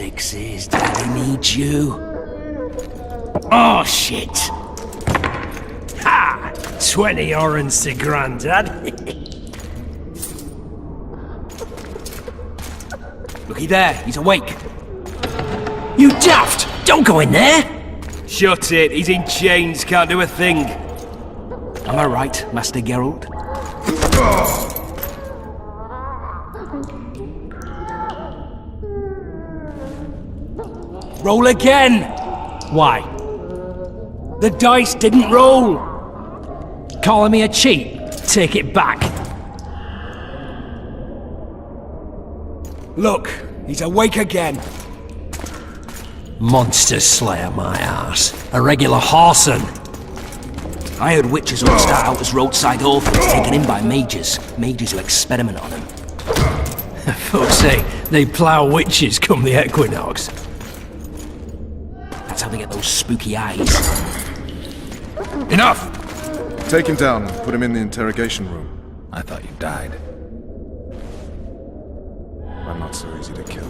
sixes, Daddy needs you. Oh, shit! Ha! 20 orange to Grandad. Looky there, he's awake. You daft! Don't go in there! Shut it, he's in chains, can't do a thing. Am I right, Master Geralt? Roll again! Why? The dice didn't roll! Calling me a cheat? Take it back. Look, he's awake again. Monster Slayer, my ass. A regular whoreson. I heard witches all start out as roadside orphans taken in by mages. Mages who experiment on them. Folks say they plough witches come the equinox. That's how they get those spooky eyes. Enough! Take him down and put him in the interrogation room. I thought you died. I'm not so easy to kill.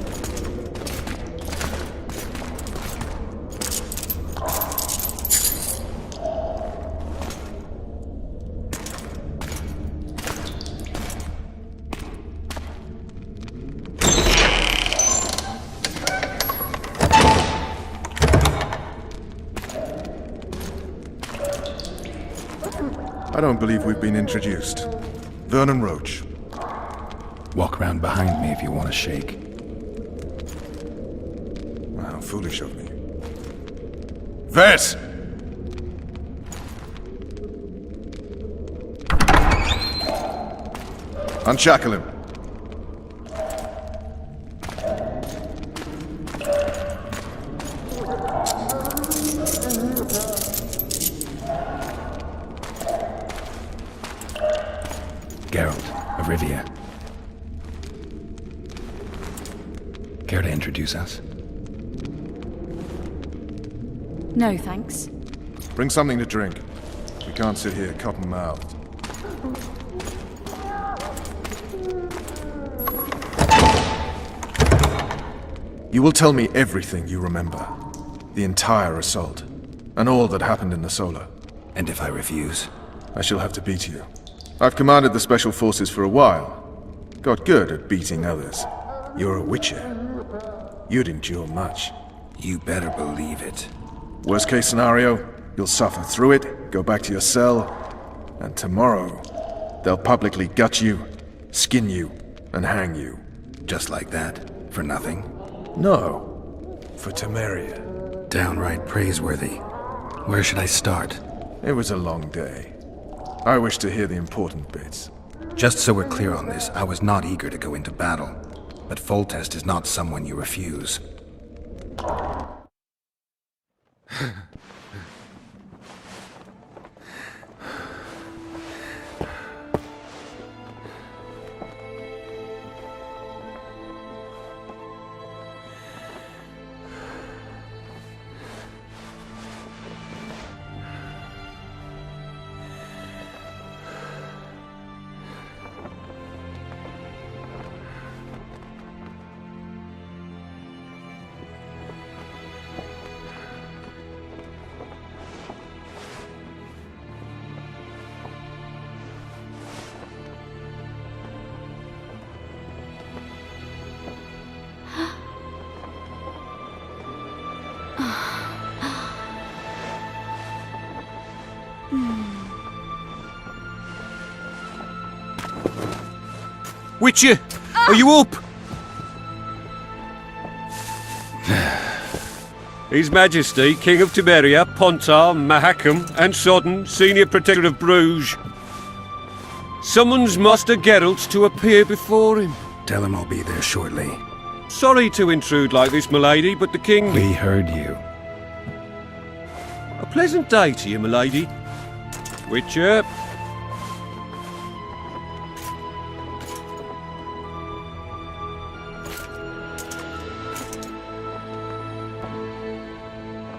I don't believe we've been introduced. Vernon Roach. Walk around behind me if you want to shake. How foolish of me. Ves! Unshackle him. Geralt of Rivia. Care to introduce us? No, thanks. Bring something to drink. We can't sit here cotton-mouthed. You will tell me everything you remember. The entire assault. And all that happened in the Solar. And if I refuse? I shall have to beat you. I've commanded the Special Forces for a while. Got good at beating others. You're a witcher. You'd endure much. You better believe it. Worst case scenario, you'll suffer through it, go back to your cell, and tomorrow, they'll publicly gut you, skin you, and hang you. Just like that? For nothing? No, for Temeria. Downright praiseworthy. Where should I start? It was a long day. I wish to hear the important bits. Just so we're clear on this, I was not eager to go into battle. But Foltest is not someone you refuse. Witcher, are you up? His Majesty, King of Temeria, Pontar, Mahakam, and Sodden, Senior Protector of Bruges, summons Master Geralt to appear before him. Tell him I'll be there shortly. Sorry to intrude like this, milady, but the King... We heard you. A pleasant day to you, milady. Witcher.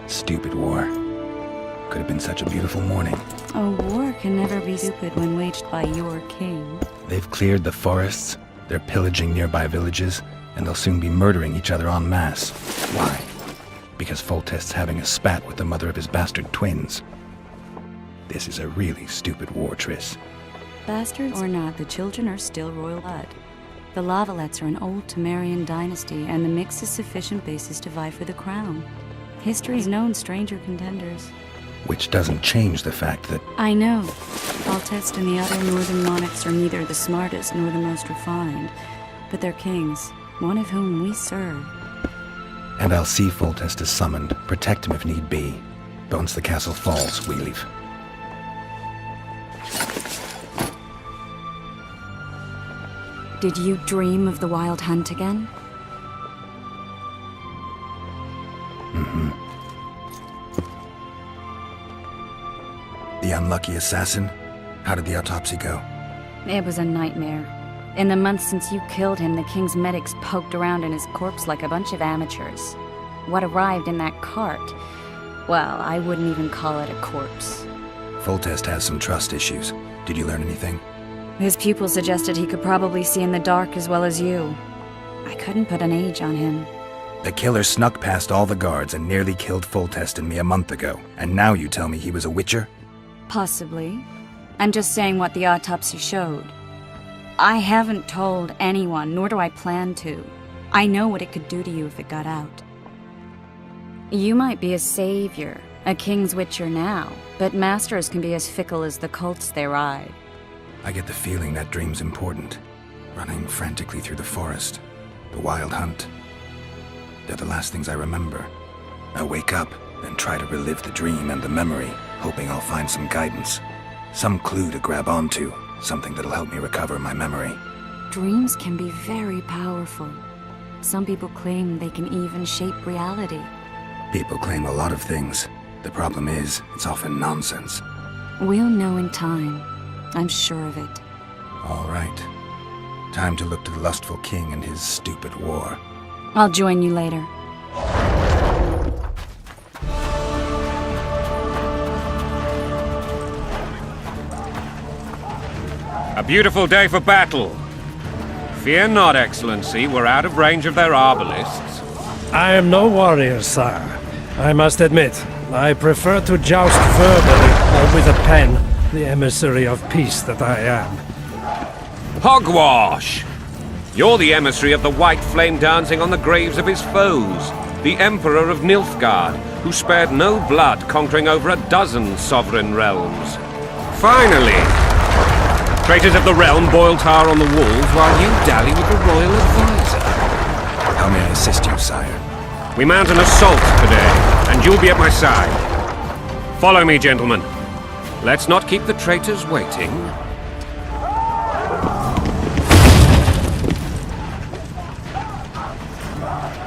Stupid war. Could have been such a beautiful morning. A war can never be stupid when waged by your king. They've cleared the forests, they're pillaging nearby villages, and they'll soon be murdering each other en masse. Why? Because Foltest's having a spat with the mother of his bastard twins. This is a really stupid war, Triss. Bastards or not, the children are still royal blood. The Lavalettes are an old Temerian dynasty, and the mix is sufficient basis to vie for the crown. History's known stranger contenders. Which doesn't change the fact that... I know. Foltest and the other northern monarchs are neither the smartest nor the most refined, but they're kings, one of whom we serve. And I'll see Foltest is summoned, protect him if need be. But once the castle falls, we leave. Did you dream of the wild hunt again? The unlucky assassin? How did the autopsy go? It was a nightmare. In the months since you killed him, the king's medics poked around in his corpse like a bunch of amateurs. What arrived in that cart? Well, I wouldn't even call it a corpse. Foltest has some trust issues. Did you learn anything? His pupil suggested he could probably see in the dark as well as you. I couldn't put an age on him. The killer snuck past all the guards and nearly killed Foltest and me a month ago. And now you tell me he was a witcher? Possibly. I'm just saying what the autopsy showed. I haven't told anyone, nor do I plan to. I know what it could do to you if it got out. You might be a savior, a king's witcher now, but masters can be as fickle as the cults they ride. I get the feeling that dream's important. Running frantically through the forest. The wild hunt. They're the last things I remember. I wake up and try to relive the dream and the memory, hoping I'll find some guidance. Some clue to grab onto. Something that'll help me recover my memory. Dreams can be very powerful. Some people claim they can even shape reality. People claim a lot of things. The problem is, it's often nonsense. We'll know in time. I'm sure of it. All right. Time to look to the lustful king and his stupid war. I'll join you later. A beautiful day for battle. Fear not, Excellency, we're out of range of their arbalists. I am no warrior, sire. I must admit, I prefer to joust verbally or with a pen, the emissary of peace that I am. Hogwash! You're the emissary of the white flame dancing on the graves of his foes, the Emperor of Nilfgaard, who spared no blood conquering over a dozen sovereign realms. Finally! Traitors of the realm boil tar on the walls while you dally with the royal advisor. How may I assist you, sire? We mount an assault today, and you'll be at my side. Follow me, gentlemen. Let's not keep the traitors waiting.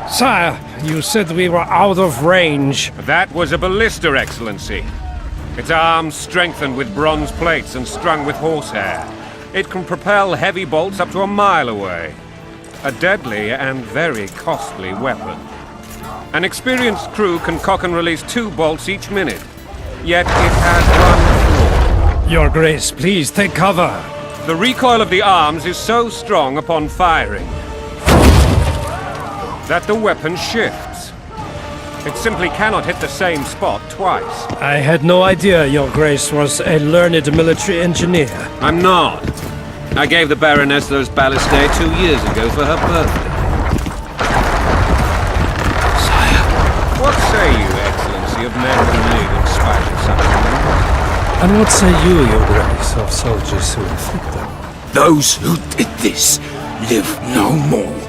Sire, you said we were out of range. That was a ballista, Excellency. Its arms strengthened with bronze plates and strung with horsehair. It can propel heavy bolts up to a mile away. A deadly and very costly weapon. An experienced crew can cock and release 2 bolts each minute. Yet it has one flaw. Your Grace, please take cover. The recoil of the arms is so strong upon firing that the weapon shifts. It simply cannot hit the same spot twice. I had no idea Your Grace was a learned military engineer. I'm not. I gave the Baroness those ballistae 2 years ago for her birthday. Sire. What say you, Excellency, of men who live in spite of such men? And what say you, Your Grace, of soldiers who inflict them? Those who did this live no more.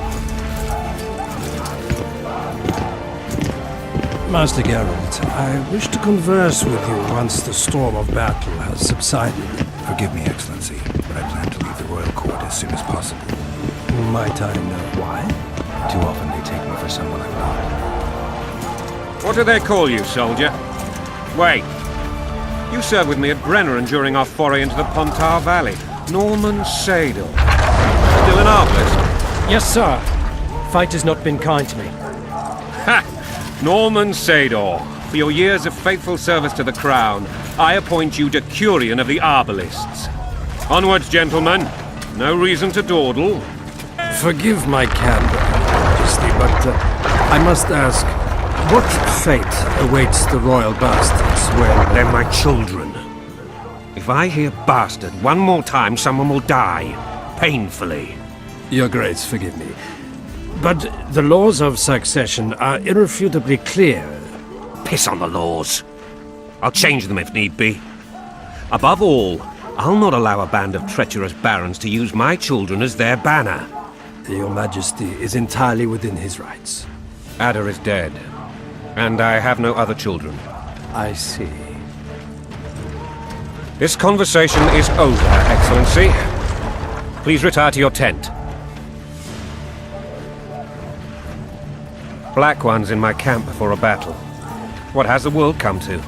Master Geralt, I wish to converse with you once the storm of battle has subsided. Forgive me, Excellency, but I plan to leave the royal court as soon as possible. Might I know why? Too often they take me for someone I'm not. What do they call you, soldier? Wait. You served with me at Brenneran during our foray into the Pontar Valley. Norman Sadel. Still an arbalist? Yes, sir. Fight has not been kind to me. Ha! Norman Sador, for your years of faithful service to the crown, I appoint you Decurion of the Arbalists. Onwards, gentlemen. No reason to dawdle. Forgive my candor. Majesty, but I must ask, what fate awaits the royal bastards when... They're my children. If I hear bastard one more time, someone will die. Painfully. Your Grace, forgive me. But the laws of succession are irrefutably clear. Piss on the laws. I'll change them if need be. Above all, I'll not allow a band of treacherous barons to use my children as their banner. Your Majesty is entirely within his rights. Ada is dead, and I have no other children. I see. This conversation is over, Excellency. Please retire to your tent. Black One's in my camp before a battle. What has the world come to?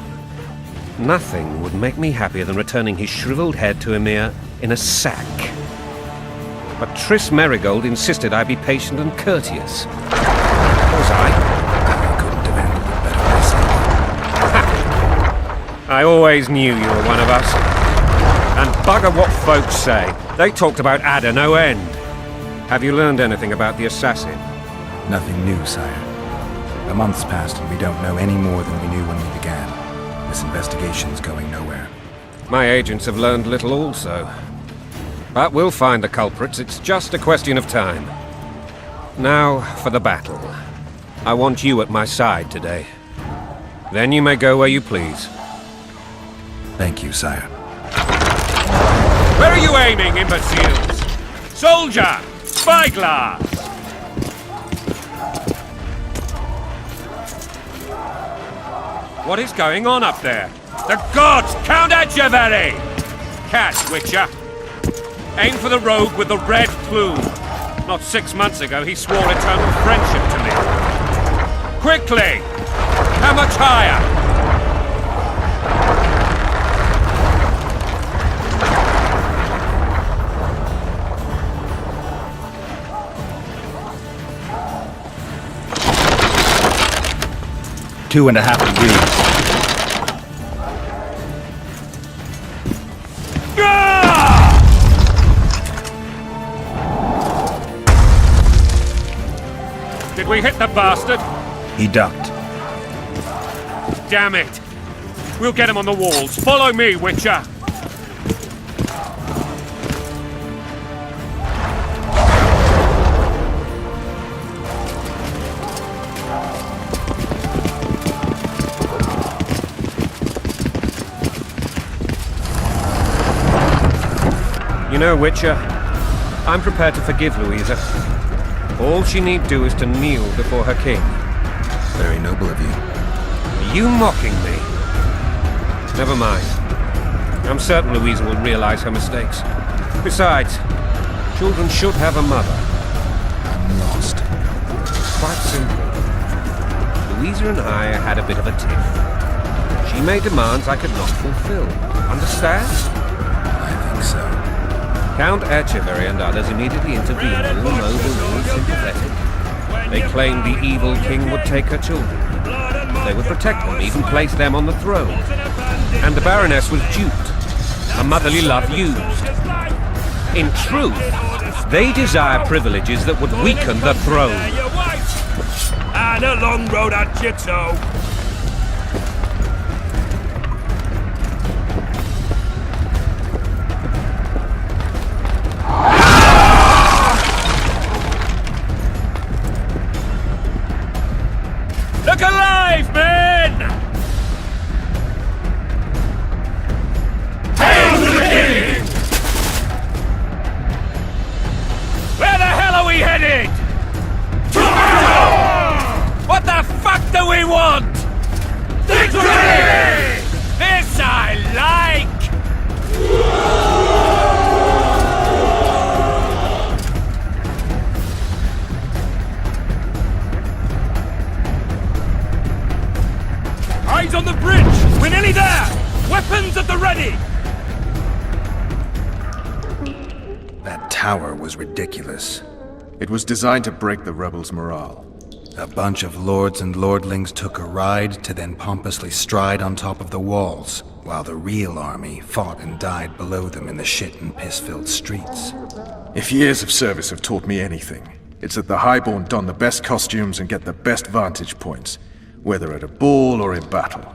Nothing would make me happier than returning his shriveled head to Emir in a sack. But Triss Merigold insisted I be patient and courteous. Was I? I couldn't have handled it better myself. I always knew you were one of us. And bugger what folks say. They talked about Ada no end. Have you learned anything about the assassin? Nothing new, sire. A month's passed and we don't know any more than we knew when we began. This investigation's going nowhere. My agents have learned little also. But we'll find the culprits, it's just a question of time. Now, for the battle. I want you at my side today. Then you may go where you please. Thank you, sire. Where are you aiming, imbeciles? Soldier! Spyglass! What is going on up there? The gods! Count Etcheverry! Catch, Witcher! Aim for the rogue with the red plume. Not 6 months ago, he swore eternal friendship to me. Quickly! How much higher? Two and a half degrees. Did we hit the bastard? He ducked. Damn it! We'll get him on the walls. Follow me, Witcher! You know, Witcher, I'm prepared to forgive Louisa. All she need do is to kneel before her king. Very noble of you. Are you mocking me? Never mind. I'm certain Louisa will realize her mistakes. Besides, children should have a mother. I'm lost. It's quite simple. Louisa and I had a bit of a tiff. She made demands I could not fulfill. Understand? I think so. Count Etcheverry and others immediately intervened, all noble and sympathetic. They claimed the evil king would take her children. They would protect them, even place them on the throne. And the Baroness was duped, her motherly love used. In truth, they desire privileges that would weaken the throne. And a long road at your toe. Look alive, men! Hail to the king! Where the hell are we headed? What the fuck do we want? Victory! This I like! Eyes on the bridge! We're nearly there! Weapons at the ready! That tower was ridiculous. It was designed to break the rebels' morale. A bunch of lords and lordlings took a ride to then pompously stride on top of the walls, while the real army fought and died below them in the shit and piss-filled streets. If years of service have taught me anything, It's that the Highborn don the best costumes and get the best vantage points, whether at a ball or in battle.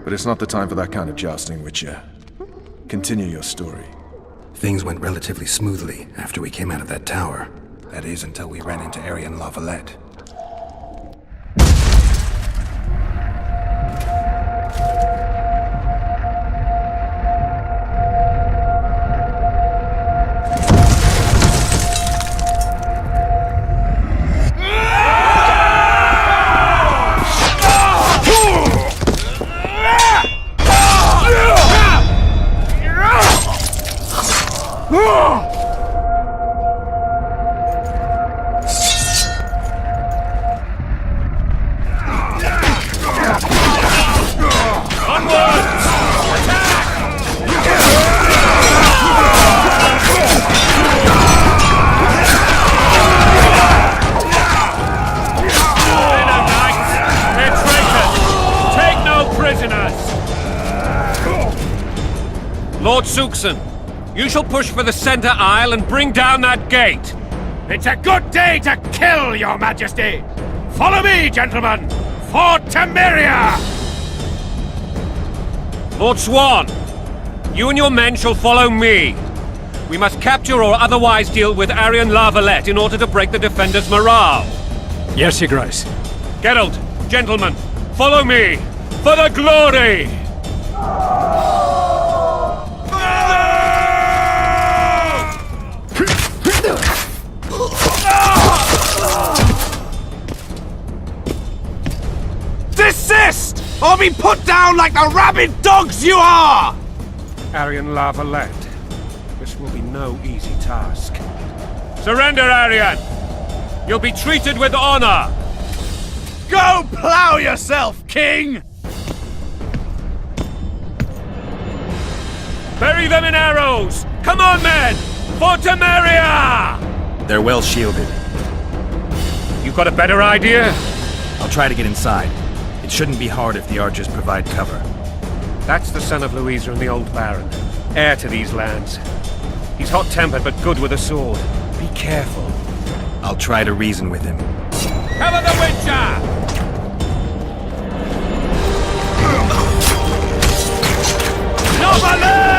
But it's not the time for that kind of jousting, Witcher. Continue your story. Things went relatively smoothly after we came out of that tower. That is, until we ran into Aryan Lavalette. Lord Suxon, you shall push for the center aisle and bring down that gate. It's a good day to kill, your majesty! Follow me, gentlemen! For Temeria! Lord Swan, you and your men shall follow me. We must capture or otherwise deal with Aryan Lavalette in order to break the defenders' morale. Yes, Your Grace. Geralt, gentlemen, follow me! For the glory! Desist! Or be put down like the rabid dogs you are! Aryan Lavalette, this will be no easy task. Surrender, Aryan! You'll be treated with honor! Go plow yourself, king! Bury them in arrows! Come on, men! For Temeria! They're well shielded. You got a better idea? I'll try to get inside. It shouldn't be hard if the archers provide cover. That's the son of Louisa and the old Baron, heir to these lands. He's hot-tempered but good with a sword. Be careful. I'll try to reason with him. Cover the Witcher! Novalet!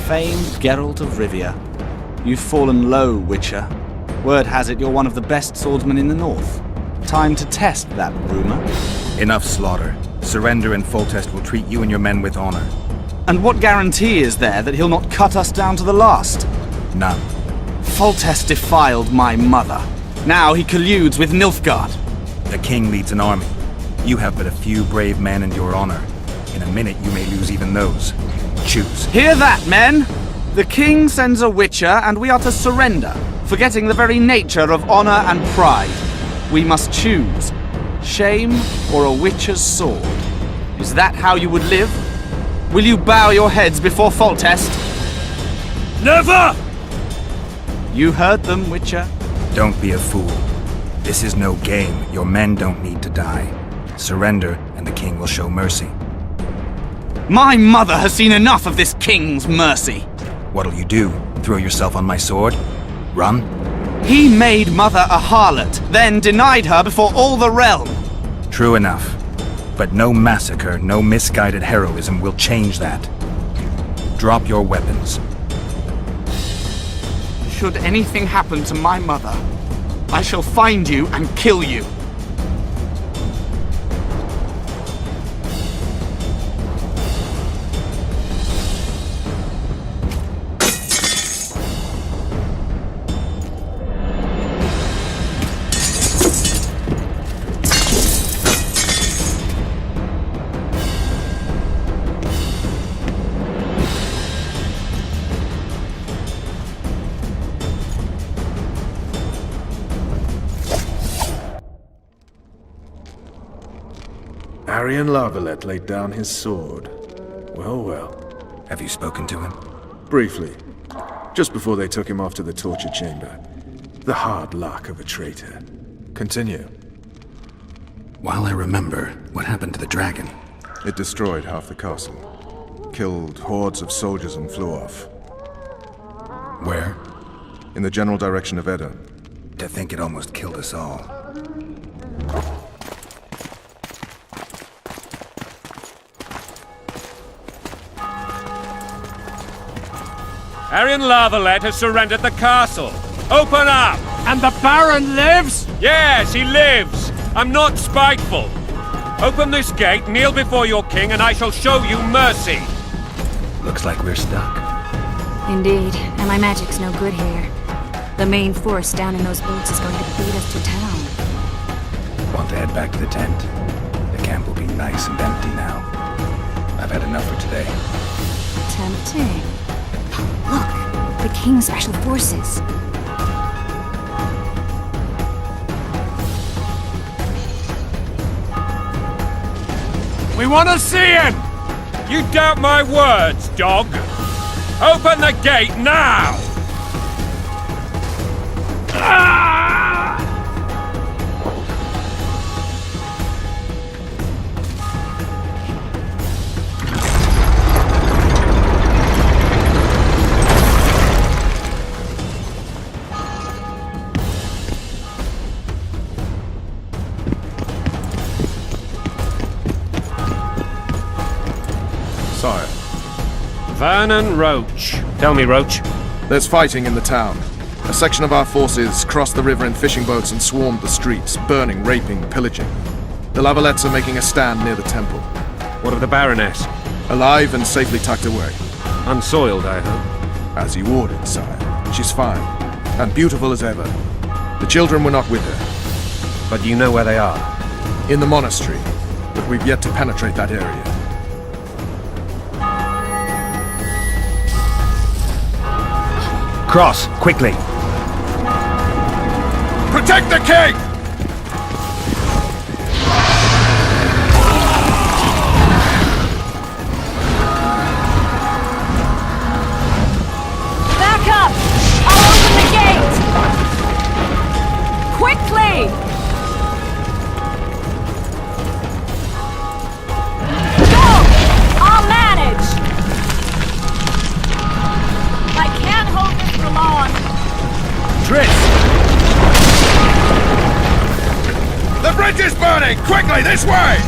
Famed Geralt of Rivia. You've fallen low, Witcher. Word has it you're one of the best swordsmen in the north. Time to test that rumor. Enough slaughter. Surrender and Foltest will treat you and your men with honor. And what guarantee is there that he'll not cut us down to the last? None. Foltest defiled my mother. Now he colludes with Nilfgaard. The king leads an army. You have but a few brave men and your honor. In a minute you may lose even those. Choose. Hear that, men! The king sends a Witcher, and we are to surrender, forgetting the very nature of honor and pride. We must choose. Shame or a Witcher's sword. Is that how you would live? Will you bow your heads before Foltest? Never! You heard them, Witcher. Don't be a fool. This is no game. Your men don't need to die. Surrender, and the king will show mercy. My mother has seen enough of this king's mercy. What'll you do? Throw yourself on my sword? Run? He made mother a harlot, then denied her before all the realm. True enough. But no massacre, no misguided heroism will change that. Drop your weapons. Should anything happen to my mother, I shall find you and kill you. Aryan Lavalette laid down his sword. Well, well. Have you spoken to him? Briefly. Just before they took him off to the torture chamber. The hard luck of a traitor. Continue. While I remember, what happened to the dragon? It destroyed half the castle. Killed hordes of soldiers and flew off. Where? In the general direction of Edda. To think it almost killed us all. Arian Lavalette has surrendered the castle. Open up! And the Baron lives? Yes, he lives. I'm not spiteful. Open this gate, kneel before your king, and I shall show you mercy. Looks like we're stuck. Indeed, and my magic's no good here. The main force down in those boats is going to beat us to town. Want to head back to the tent? The camp will be nice and empty now. I've had enough for today. Tempting. Look, the King's Special Forces. We want to see him! You doubt my words, dog? Open the gate now! Sire, Vernon Roach. Tell me, Roach. there's fighting in the town. A section of our forces crossed the river in fishing boats and swarmed the streets, burning, raping, pillaging. The Lavalettes are making a stand near the temple. What of the Baroness? Alive and safely tucked away. Unsoiled, I hope. As you ordered, sire. She's fine, and beautiful as ever. The children were not with her. But you know where they are? In the monastery, but we've yet to penetrate that area. Cross, quickly! Protect the king! Back up! I'll open the gate! Quickly! Go! I'll manage! I can't hold this for long. Triss! The bridge is burning! Quickly, this way!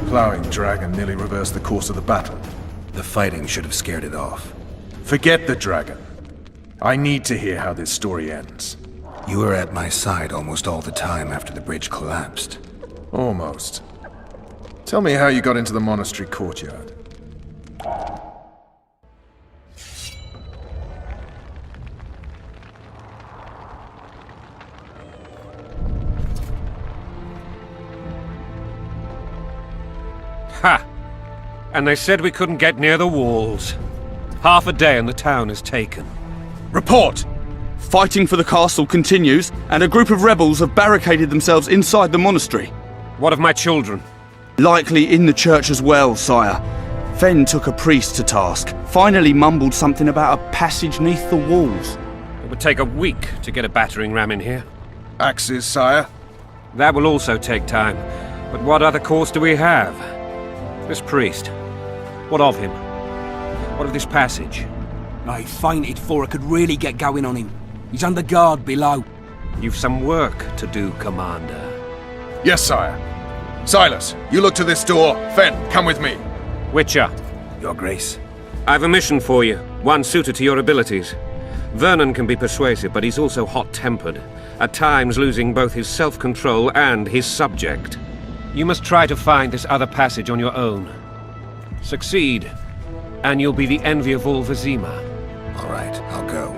Plowing dragon nearly reversed the course of the battle. The fighting should have scared it off. Forget the dragon. I need to hear how this story ends. You were at my side almost all the time after the bridge collapsed. Almost. Tell me how you got into the monastery courtyard. Ha! And they said we couldn't get near the walls. Half a day and the town is taken. Report! Fighting for the castle continues, and a group of rebels have barricaded themselves inside the monastery. What of my children? Likely in the church as well, sire. Fen took a priest to task, finally mumbled something about a passage neath the walls. It would take a week to get a battering ram in here. Axes, sire? That will also take time. But what other course do we have? This priest. What of him? What of this passage? I fainted before I could really get going on him. He's under guard below. You've some work to do, Commander. Yes, sire. Silas, you look to this door. Fen, come with me. Witcher, Your Grace. I've a mission for you, one suited to your abilities. Vernon can be persuasive, but he's also hot-tempered, at times losing both his self-control and his subject. You must try to find this other passage on your own. Succeed, and you'll be the envy of all Vizima. All right, I'll go.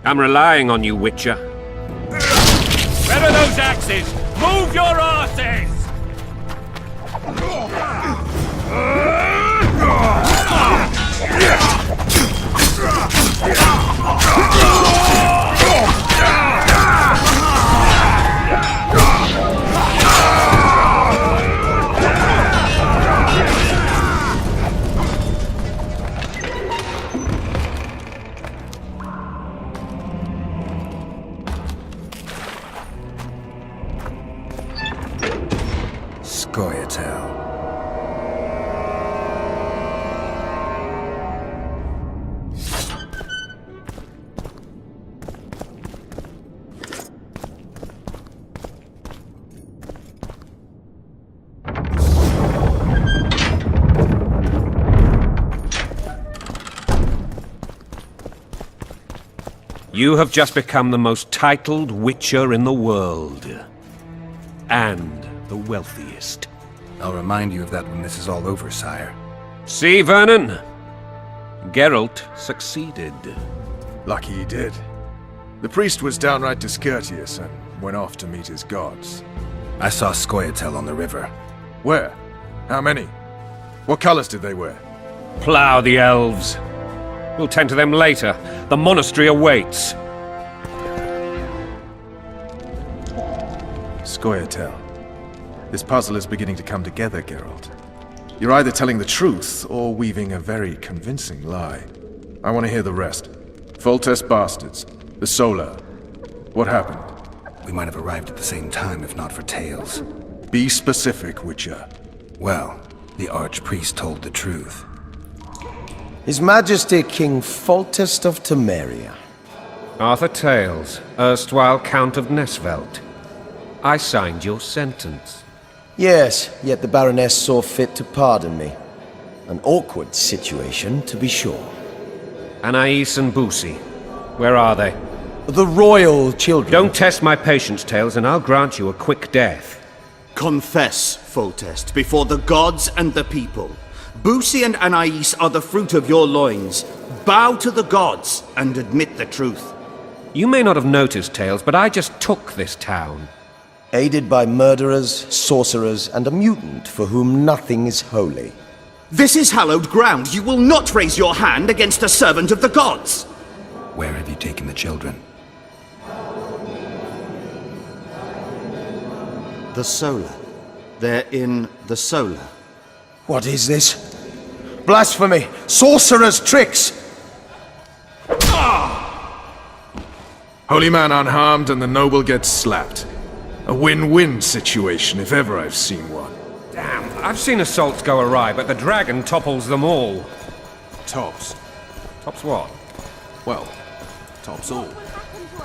I'm relying on you, Witcher. Where are those axes? Move your asses! Scoia'tael. You have just become the most titled witcher in the world. And the wealthiest. I'll remind you of that when this is all over, sire. See, Vernon? Geralt succeeded. Lucky he did. The priest was downright discourteous and went off to meet his gods. I saw Scoia'tael on the river. Where? How many? What colors did they wear? Plough the elves. We'll tend to them later. The monastery awaits. Scoia'tael. This puzzle is beginning to come together, Geralt. You're either telling the truth or weaving a very convincing lie. I want to hear the rest. Foltest bastards. The Solar. What happened? We might have arrived at the same time if not for tales. Be specific, Witcher. Well, the archpriest told the truth. His Majesty King Foltest of Temeria. Arthur Tales, erstwhile Count of Nesvelt. I signed your sentence. Yes, yet the Baroness saw fit to pardon me. An awkward situation, to be sure. Anais and Boosie, where are they? The royal children... Don't test my patience, Tales, and I'll grant you a quick death. Confess, Foltest, before the gods and the people. Boosie and Anais are the fruit of your loins. Bow to the gods and admit the truth. You may not have noticed, Tales, but I just took this town. Aided by murderers, sorcerers, and a mutant for whom nothing is holy. This is hallowed ground. You will not raise your hand against a servant of the gods. Where have you taken the children? The Solar. They're in the Solar. What is this? Blasphemy! Sorcerer's tricks! Holy man unharmed and the noble gets slapped. A win-win situation, if ever I've seen one. Damn, I've seen assaults go awry, but the dragon topples them all. Tops. Tops what? Well, tops all.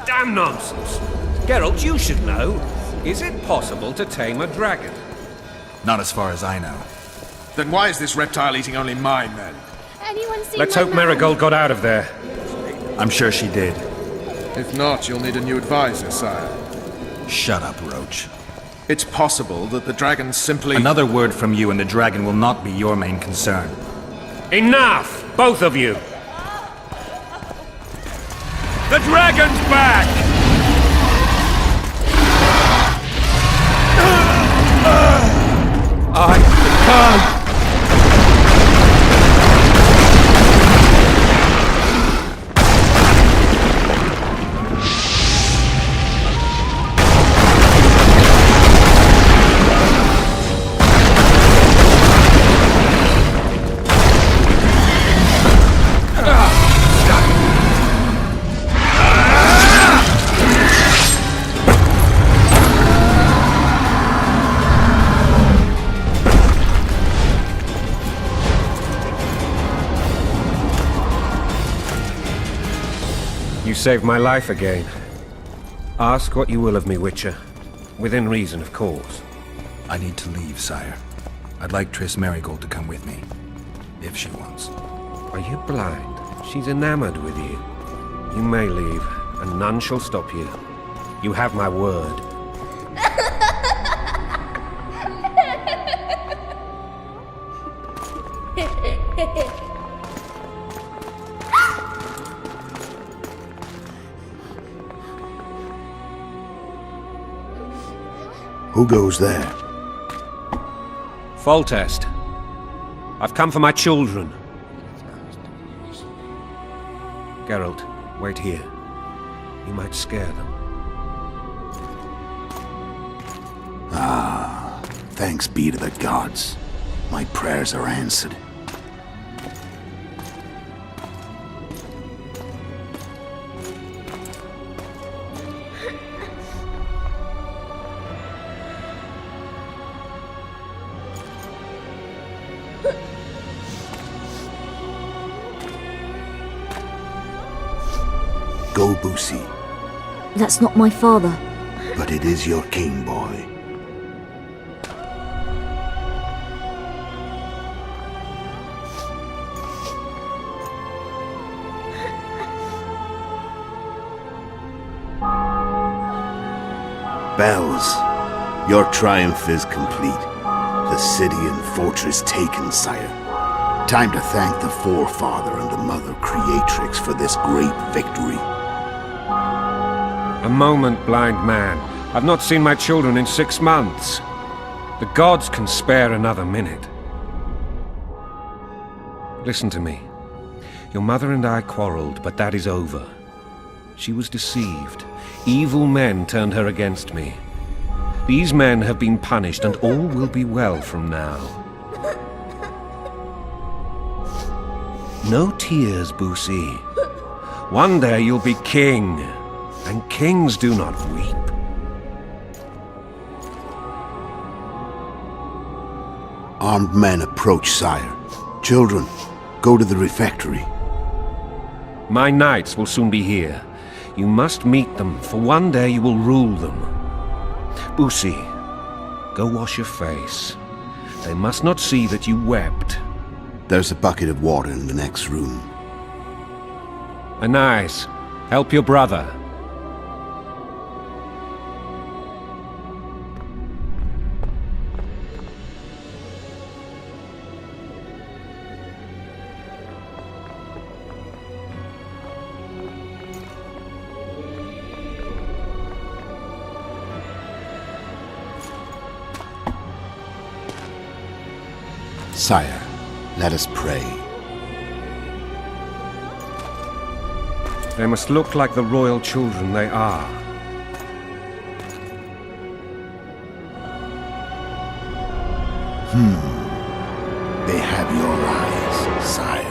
Damn nonsense! Geralt, you should know. Is it possible to tame a dragon? Not as far as I know. Then why is this reptile eating only my men? Anyone seen Let's my hope man? Marigold got out of there. I'm sure she did. If not, you'll need a new advisor, sire. Shut up, Roach. It's possible that the dragon simply... Another word from you and the dragon will not be your main concern. Enough! Both of you! The dragon's back! I can't! You saved my life again. Ask what you will of me, Witcher. Within reason, of course. I need to leave, sire. I'd like Triss Marigold to come with me. If she wants. Are you blind? She's enamored with you. You may leave, and none shall stop you. You have my word. Who goes there? Foltest. I've come for my children. Geralt, wait here. You might scare them. Thanks be to the gods. My prayers are answered. Go, Boosie. That's not my father. But it is your king, boy. Bells, your triumph is complete. The city and fortress taken, sire. Time to thank the forefather and the mother creatrix for this great victory. A moment, blind man. I've not seen my children in 6 months. The gods can spare another minute. Listen to me. Your mother and I quarreled, but that is over. She was deceived. Evil men turned her against me. These men have been punished, and all will be well from now. No tears, Boosie. One day you'll be king, and kings do not weep. Armed men approach, sire. Children, go to the refectory. My knights will soon be here. You must meet them, for one day you will rule them. Boosie, go wash your face. They must not see that you wept. There's a bucket of water in the next room. Anais, help your brother. Sire, let us pray. They must look like the royal children they are. They have your eyes, sire.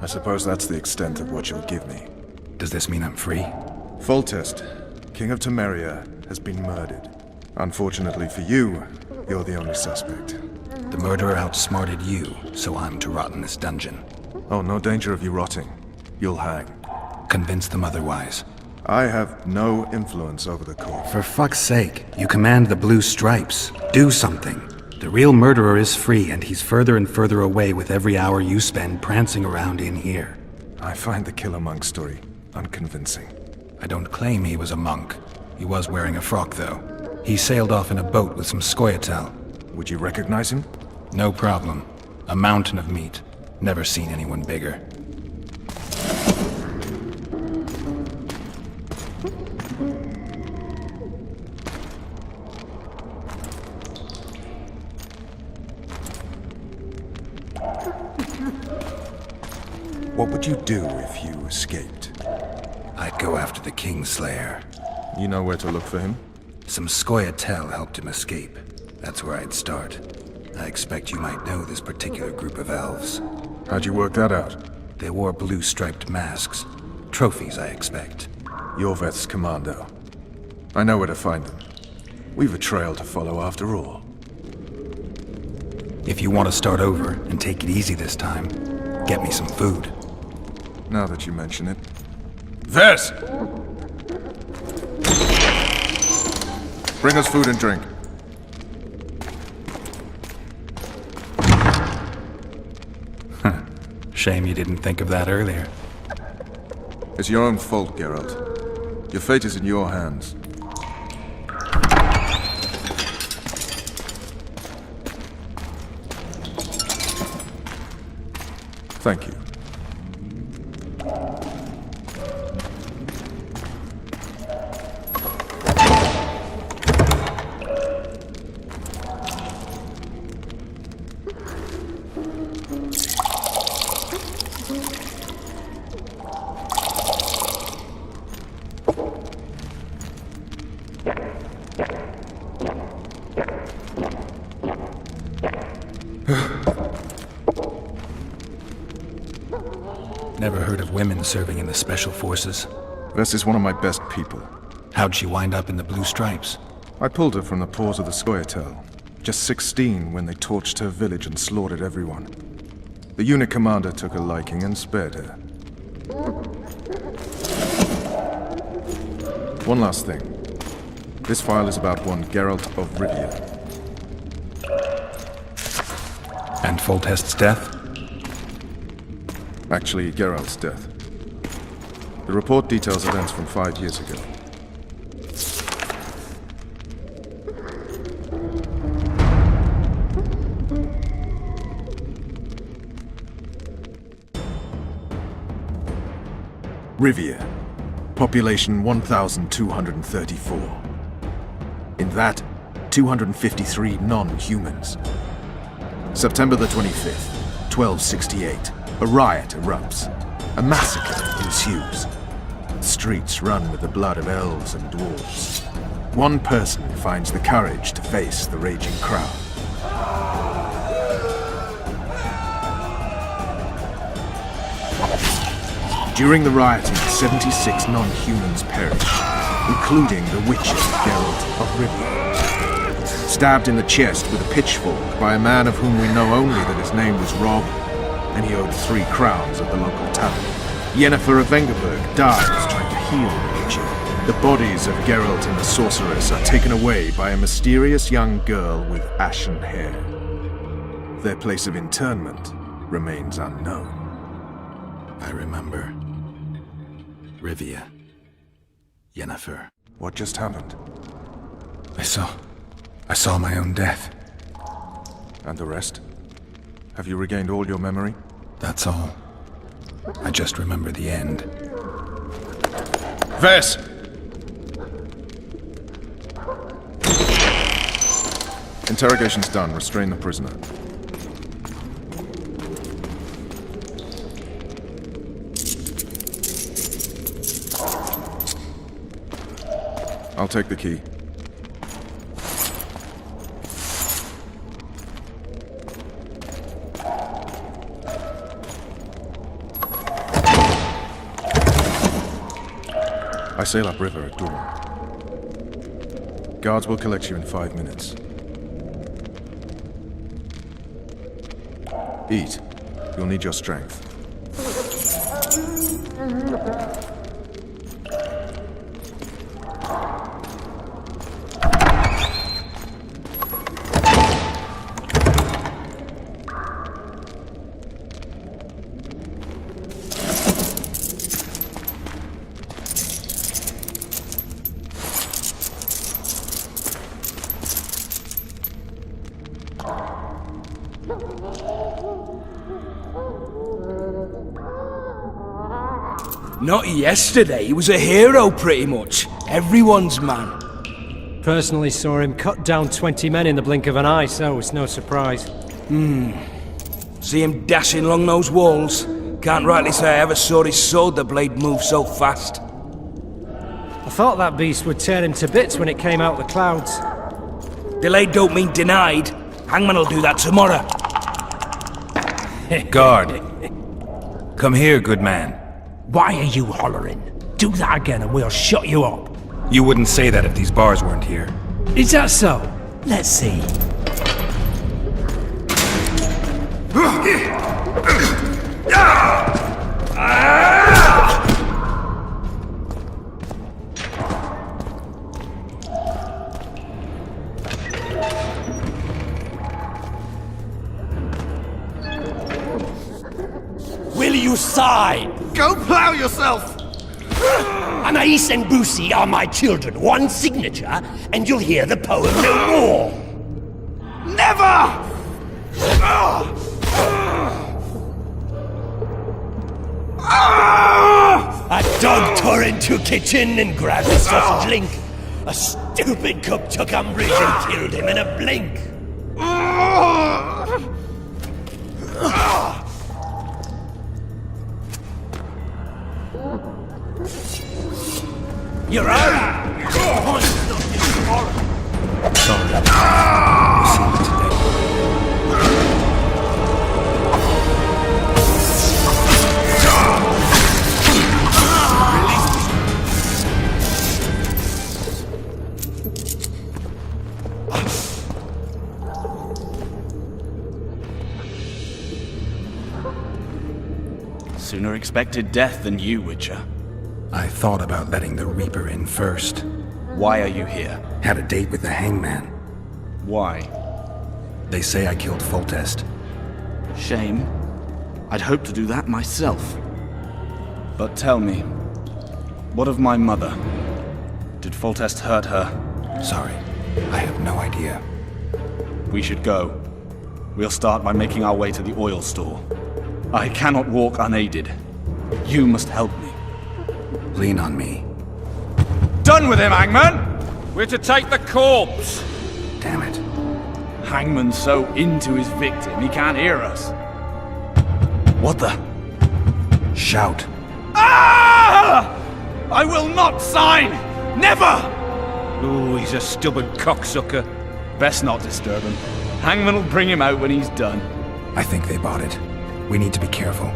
I suppose that's the extent of what you'll give me. Does this mean I'm free? Foltest, King of Temeria, has been murdered. Unfortunately for you, you're the only suspect. The murderer outsmarted you, so I'm to rot in this dungeon. Oh, no danger of you rotting. You'll hang. Convince them otherwise. I have no influence over the court. For fuck's sake, you command the blue stripes. Do something. The real murderer is free, and he's further and further away with every hour you spend prancing around in here. I find the Killer Monk story unconvincing. I don't claim he was a monk. He was wearing a frock, though. He sailed off in a boat with some Scoia'tael. Would you recognize him? No problem. A mountain of meat. Never seen anyone bigger. What would you do if you escaped? I'd go after the Kingslayer. You know where to look for him? Some Scoia'tael helped him escape. That's where I'd start. I expect you might know this particular group of elves. How'd you work that out? They wore blue-striped masks. Trophies, I expect. Yorveth's commando. I know where to find them. We've a trail to follow after all. If you want to start over and take it easy this time, get me some food. Now that you mention it. Vers! Bring us food and drink. Shame you didn't think of that earlier. It's your own fault, Geralt. Your fate is in your hands. Thank you. Never heard of women serving in the Special Forces. Vess is one of my best people. How'd she wind up in the Blue Stripes? I pulled her from the paws of the Scoia'tael. Just 16 when they torched her village and slaughtered everyone. The unit commander took a liking and spared her. One last thing. This file is about one Geralt of Rivia. And Foltest's death? Actually, Geralt's death. The report details events from 5 years ago. Rivia. Population 1,234. In that, 253 non-humans. September the 25th, 1268. A riot erupts. A massacre ensues. The streets run with the blood of elves and dwarves. One person finds the courage to face the raging crowd. During the rioting, 76 non-humans perished, including the witcher Geralt of Rivia. Stabbed in the chest with a pitchfork by a man of whom we know only that his name was Rob, and he owed 3 crowns at the local tavern. Yennefer of Vengerberg dies trying to heal the witcher. The bodies of Geralt and the sorceress are taken away by a mysterious young girl with ashen hair. Their place of interment remains unknown. I remember. Rivia. Yennefer. What just happened? I saw my own death. And the rest? Have you regained all your memory? That's all. I just remember the end. Vess! Interrogation's done. Restrain the prisoner. I'll take the key. I sail upriver at dawn. Guards will collect you in 5 minutes. Eat. You'll need your strength. Not yesterday, he was a hero pretty much. Everyone's man. Personally saw him cut down 20 men in the blink of an eye, so it's no surprise. See him dashing along those walls? Can't rightly say I ever saw his sword the blade move so fast. I thought that beast would tear him to bits when it came out of the clouds. Delayed don't mean denied. Hangman'll do that tomorrow. Guard. Come here, good man. Why are you hollering? Do that again and we'll shut you up. You wouldn't say that if these bars weren't here. Is that so? Let's see. Will you sign? Go plow yourself! Anais and Boosie are my children. One signature, and you'll hear the poem no more. Never! A dog tore into a kitchen and grabbed a soft drink. A stupid cook took umbrage and killed him in a blink. You're out! Sooner expected death than you, Witcher. I thought about letting the Reaper in first. Why are you here? Had a date with the hangman. Why? They say I killed Foltest. Shame. I'd hoped to do that myself. But tell me, what of my mother? Did Foltest hurt her? Sorry, I have no idea. We should go. We'll start by making our way to the oil store. I cannot walk unaided. You must help me. Lean on me. Done with him, Hangman! We're to take the corpse! Damn it. Hangman's so into his victim, he can't hear us. What the? Shout. Ah! I will not sign! Never! Ooh, he's a stubborn cocksucker. Best not disturb him. Hangman will bring him out when he's done. I think they bought it. We need to be careful.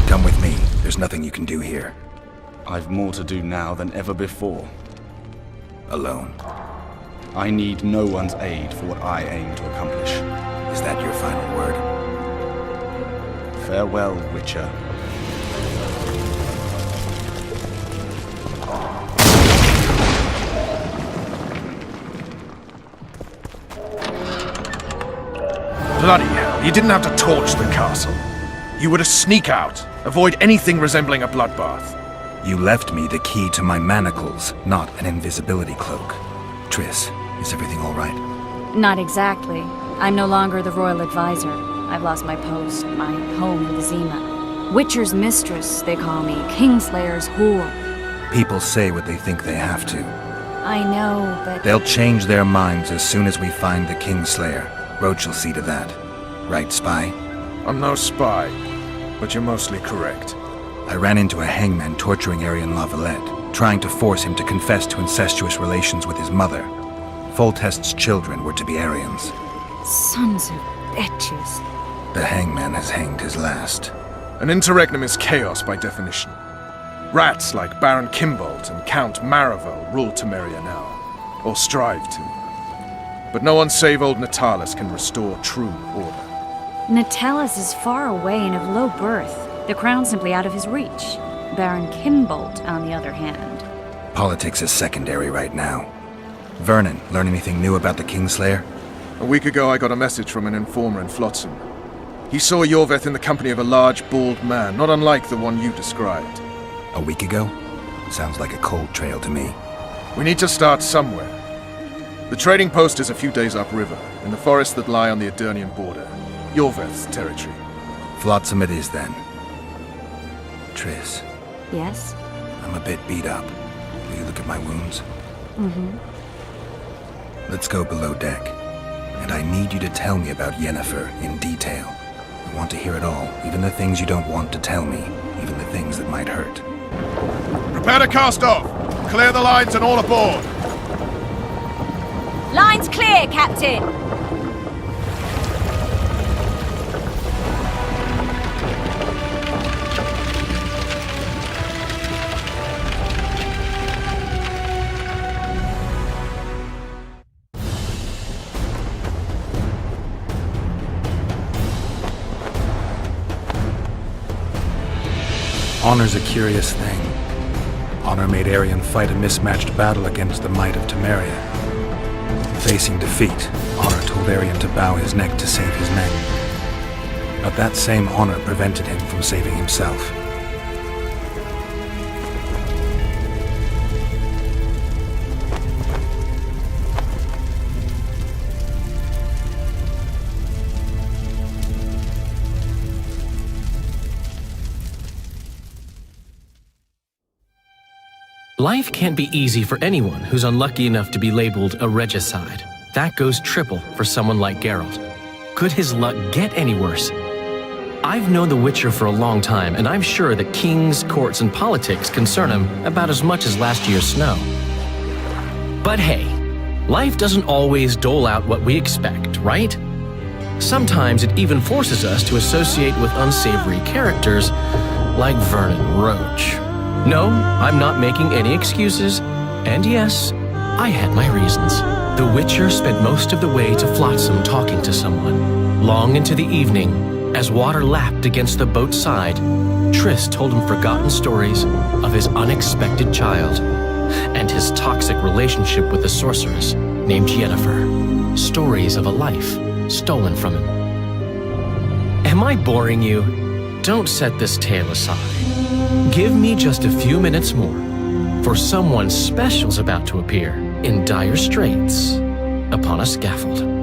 Come with me. There's nothing you can do here. I've more to do now than ever before. Alone. I need no one's aid for what I aim to accomplish. Is that your final word? Farewell, Witcher. Bloody hell, you didn't have to torch the castle. You were to sneak out, avoid anything resembling a bloodbath. You left me the key to my manacles, not an invisibility cloak. Triss, is everything all right? Not exactly. I'm no longer the royal advisor. I've lost my post, my home in Vizima. Witcher's mistress, they call me. Kingslayer's whore. People say what they think they have to. I know, but... They'll change their minds as soon as we find the Kingslayer. Roach will see to that. Right, spy? I'm no spy, but you're mostly correct. I ran into a hangman torturing Arian Lavalette. trying to force him to confess to incestuous relations with his mother. Foltest's children were to be Aryans. Sons of bitches. The hangman has hanged his last. An interregnum is chaos by definition. Rats like Baron Kimbold and Count Maravel rule Temeria now, or strive to. But no one save old Natalis can restore true order. Natalis is far away and of low birth. The crown's simply out of his reach. Baron Kimbold, on the other hand. Politics is secondary right now. Vernon, learn anything new about the Kingslayer? A week ago I got a message from an informer in Flotsam. He saw Yorveth in the company of a large, bald man, not unlike the one you described. A week ago? Sounds like a cold trail to me. We need to start somewhere. The trading post is a few days upriver, in the forests that lie on the Edirnian border. Yorveth's territory. Flotsam it is then. Triss, Yes? I'm a bit beat up. Will you look at my wounds? Mm-hmm. Let's go below deck. And I need you to tell me about Yennefer in detail. I want to hear it all, even the things you don't want to tell me, even the things that might hurt. Prepare to cast off! Clear the lines and all aboard! Line's clear, Captain! Honor's a curious thing. Honor made Aryan fight a mismatched battle against the might of Temeria. Facing defeat, Honor told Aryan to bow his neck to save his men. But that same honor prevented him from saving himself. Life can't be easy for anyone who's unlucky enough to be labeled a regicide. That goes triple for someone like Geralt. Could his luck get any worse? I've known the Witcher for a long time, and I'm sure that kings, courts, and politics concern him about as much as last year's snow. But hey, life doesn't always dole out what we expect, right? Sometimes it even forces us to associate with unsavory characters like Vernon Roach. No, I'm not making any excuses. And yes, I had my reasons. The Witcher spent most of the way to Flotsam talking to someone. Long into the evening, as water lapped against the boat's side, Triss told him forgotten stories of his unexpected child and his toxic relationship with a sorceress named Yennefer. Stories of a life stolen from him. Am I boring you? Don't set this tale aside. Give me just a few minutes more, for someone special's about to appear in dire straits upon a scaffold.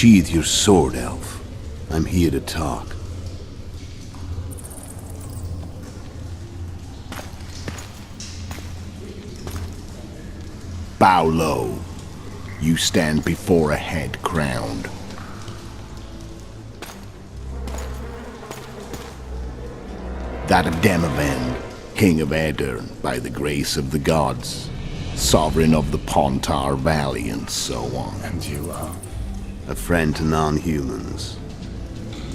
Unsheathe your sword, elf. I'm here to talk. Bow low. You stand before a head crowned. That of Demavend, King of Aedirn, by the grace of the gods, sovereign of the Pontar Valley, and so on. And you are? A friend to non-humans.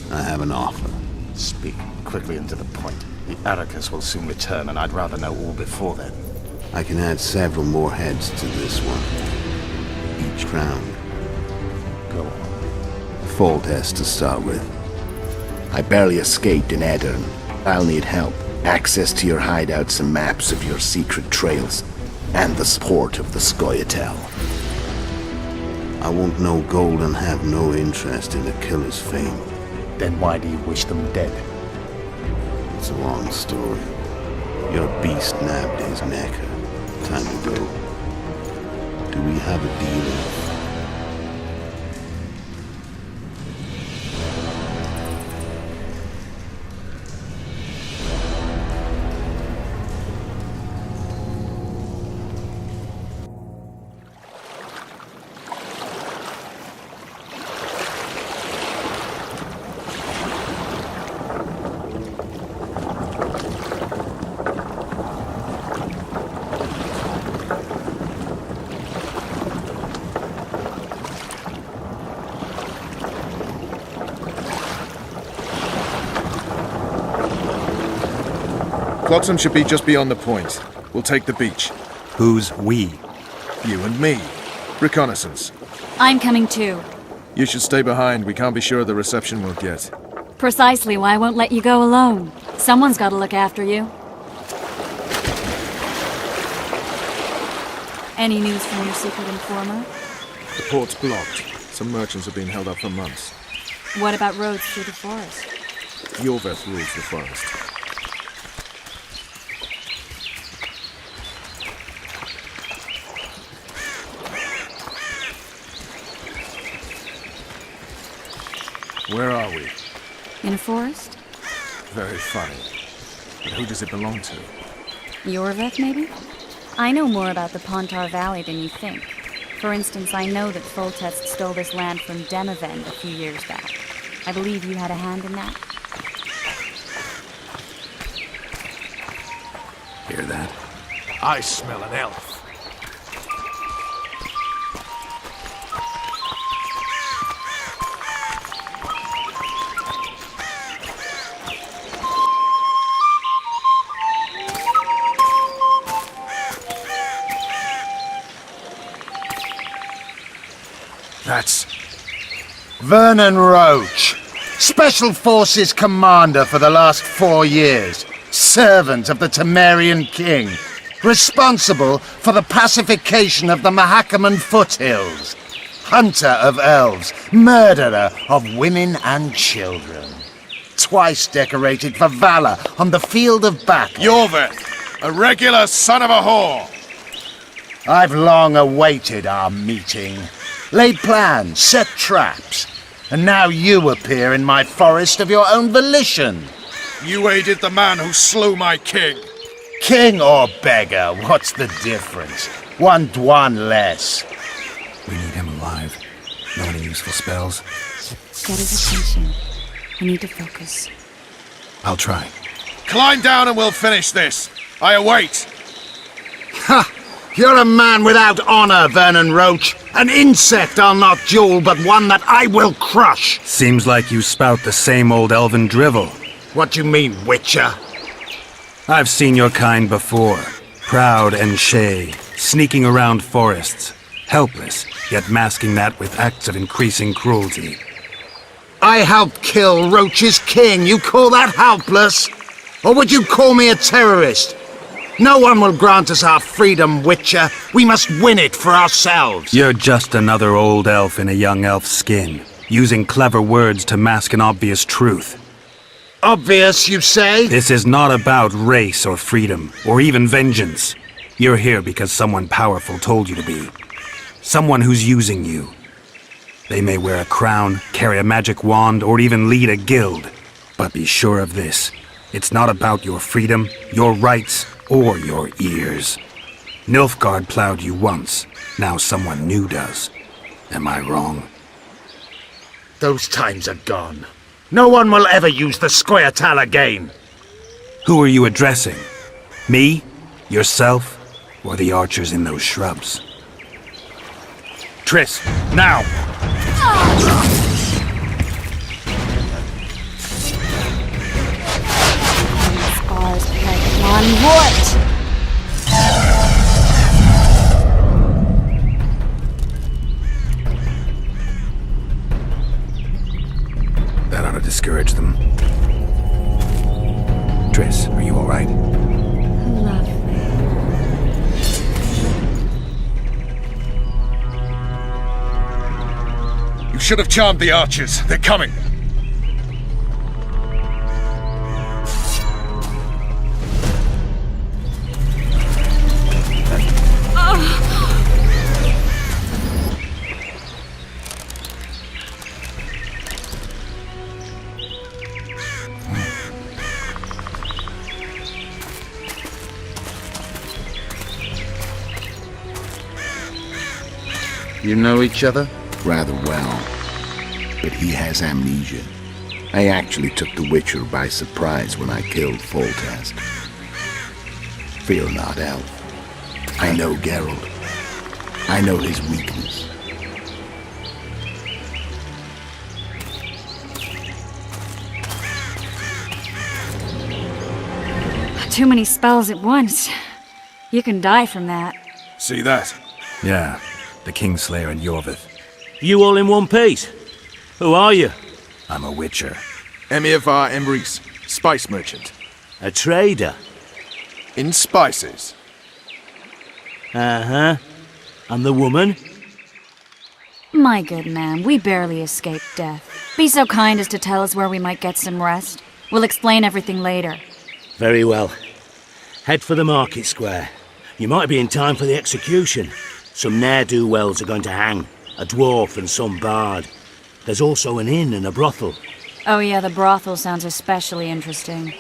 I have an offer. Speak quickly and to the point. The Arrakis will soon return, and I'd rather know all before then. I can add several more heads to this one. Each crowned. Go on. Full test to start with. I barely escaped in Aedirn. I'll need help. Access to your hideouts and maps of your secret trails. And the support of the Scoia'tael. I want no gold and have no interest in a killer's fame. Then why do you wish them dead? It's a long story. Your beast nabbed his neck. Time to go. Do we have a deal? Flotsam should be just beyond the point. We'll take the beach. Who's we? You and me. Reconnaissance. I'm coming too. You should stay behind. We can't be sure of the reception we'll get. Precisely why I won't let you go alone. Someone's got to look after you. Any news from your secret informer? The port's blocked. Some merchants have been held up for months. What about roads through the forest? Yorveth rules the forest. Where are we? In a forest? Very funny. But who does it belong to? Yorveth, maybe? I know more about the Pontar Valley than you think. For instance, I know that Foltest stole this land from Demavend a few years back. I believe you had a hand in that. Hear that? I smell an elf. That's Vernon Roach, Special Forces Commander for the last 4 years, servant of the Temerian King, responsible for the pacification of the Mahakaman foothills, hunter of elves, murderer of women and children, twice decorated for valor on the field of battle. Yorveth, a regular son of a whore. I've long awaited our meeting. Laid plans, set traps, and now you appear in my forest of your own volition. You aided the man who slew my king. King or beggar, what's the difference? One Dwan less. We need him alive. No any useful spells? Get his attention. I need to focus. I'll try. Climb down and we'll finish this. I await. Ha! You're a man without honor, Vernon Roach. An insect I'll not duel, but one that I will crush. Seems like you spout the same old elven drivel. What do you mean, Witcher? I've seen your kind before. Proud and shay, sneaking around forests. Helpless, yet masking that with acts of increasing cruelty. I helped kill Roach's king. You call that helpless? Or would you call me a terrorist? No one will grant us our freedom, Witcher. We must win it for ourselves. You're just another old elf in a young elf's skin, using clever words to mask an obvious truth. Obvious, you say? This is not about race or freedom, or even vengeance. You're here because someone powerful told you to be. Someone who's using you. They may wear a crown, carry a magic wand, or even lead a guild. But be sure of this. It's not about your freedom, your rights, or your ears. Nilfgaard plowed you once. Now someone new does. Am I wrong? Those times are gone. No one will ever use the Scoia'tael again. Who are you addressing? Me? Yourself? Or the archers in those shrubs? Triss, now! Scars, Pegmon, what? That ought to discourage them. Triss, are you all right? You should have charmed the archers. They're coming. You know each other? Rather well. But he has amnesia. I actually took the Witcher by surprise when I killed Foltest. Fear not, Elf. I know Geralt. I know his weakness. Too many spells at once. You can die from that. See that? Yeah, the Kingslayer and Yorvith. You all in one piece? Who are you? I'm a Witcher. Emir var Emrys, spice merchant. A trader? In spices. Uh-huh. And the woman? My good man, we barely escaped death. Be so kind as to tell us where we might get some rest. We'll explain everything later. Very well. Head for the market square. You might be in time for the execution. Some ne'er-do-wells are going to hang. A dwarf and some bard. There's also an inn and a brothel. Oh yeah, the brothel sounds especially interesting.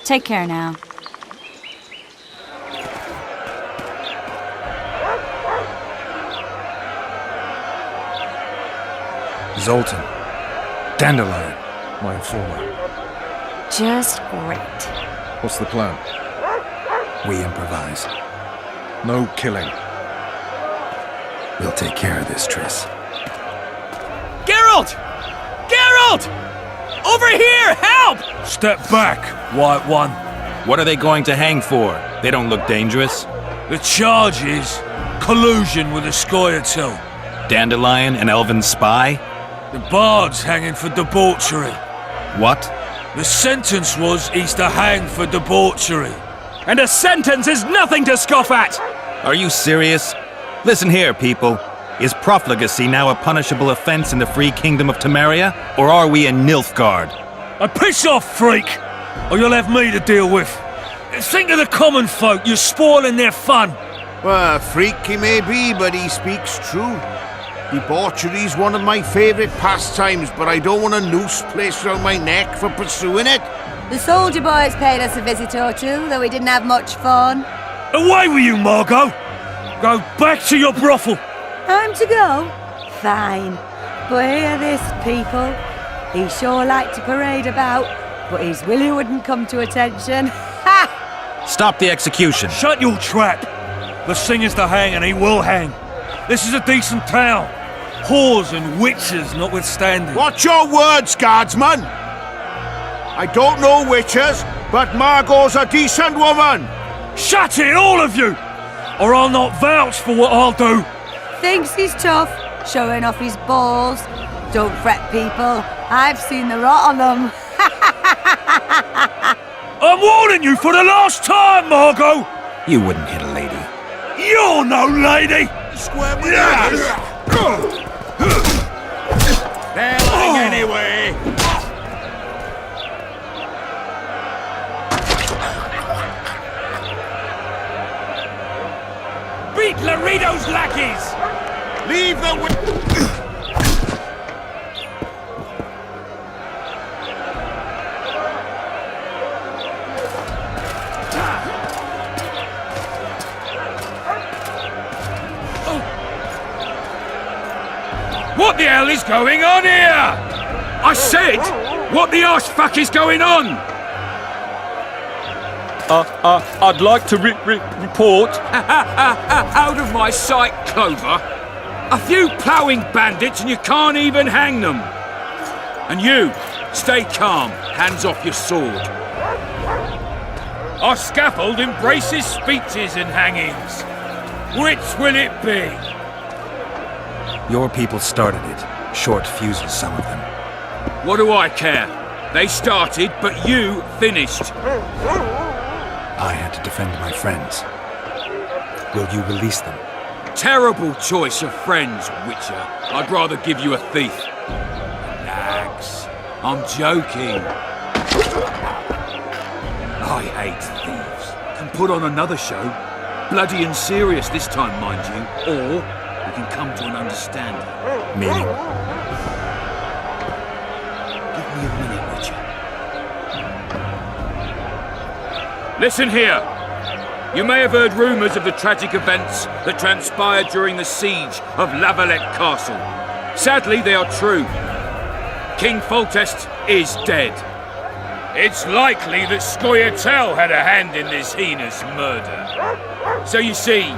Take care now. Zoltan. Dandelion. My informer. Just great. What's the plan? We improvise. No killing. We'll take care of this, Triss. Geralt! Geralt! Over here! Help! Step back, White One. What are they going to hang for? They don't look dangerous. The charge is collusion with the Scoia'tael. Dandelion, an elven spy? The bard's hanging for debauchery. What? The sentence was he's to hang for debauchery. And a sentence is nothing to scoff at! Are you serious? Listen here, people. Is profligacy now a punishable offense in the free kingdom of Temeria? Or are we in Nilfgaard? Piss off, freak! Or you'll have me to deal with. Think of the common folk, you're spoiling their fun. Well, a freak he may be, but he speaks true. Debauchery's one of my favourite pastimes, but I don't want a noose placed around my neck for pursuing it. The soldier boys paid us a visit or two, though we didn't have much fun. Away with you, Margot! Go back to your brothel! Time to go? Fine. But hear this, people. He sure liked to parade about, but his willy wouldn't come to attention. Ha! Stop the execution. Shut your trap! The singer's to hang and he will hang. This is a decent town. Whores and witches notwithstanding. Watch your words, guardsman! I don't know witches, but Margot's a decent woman! Shut it, all of you! Or I'll not vouch for what I'll do. Thinks he's tough, showing off his balls. Don't fret, people. I've seen the rot on them. I'm warning you for the last time, Margot! You wouldn't hit a lady. You're no lady! Square with They're lying anyway! Beat Laredo's lackeys! Leave the What the hell is going on here? I said, what the arse fuck is going on? I'd like to report. Out of my sight, Clover. A few ploughing bandits and you can't even hang them. And you, stay calm, hands off your sword. Our scaffold embraces speeches and hangings. Which will it be? Your people started it. Short fuses, some of them. What do I care? They started, but you finished. I had to defend my friends. Will you release them? Terrible choice of friends, Witcher. I'd rather give you a thief. Relax. I'm joking. I hate thieves. Can put on another show. Bloody and serious this time, mind you. Or we can come to an understanding. Meaning? Give me a minute, Witcher. Listen here. You may have heard rumours of the tragic events that transpired during the siege of Lavalette Castle. Sadly, they are true. King Foltest is dead. It's likely that Scoia'tael had a hand in this heinous murder. So you see,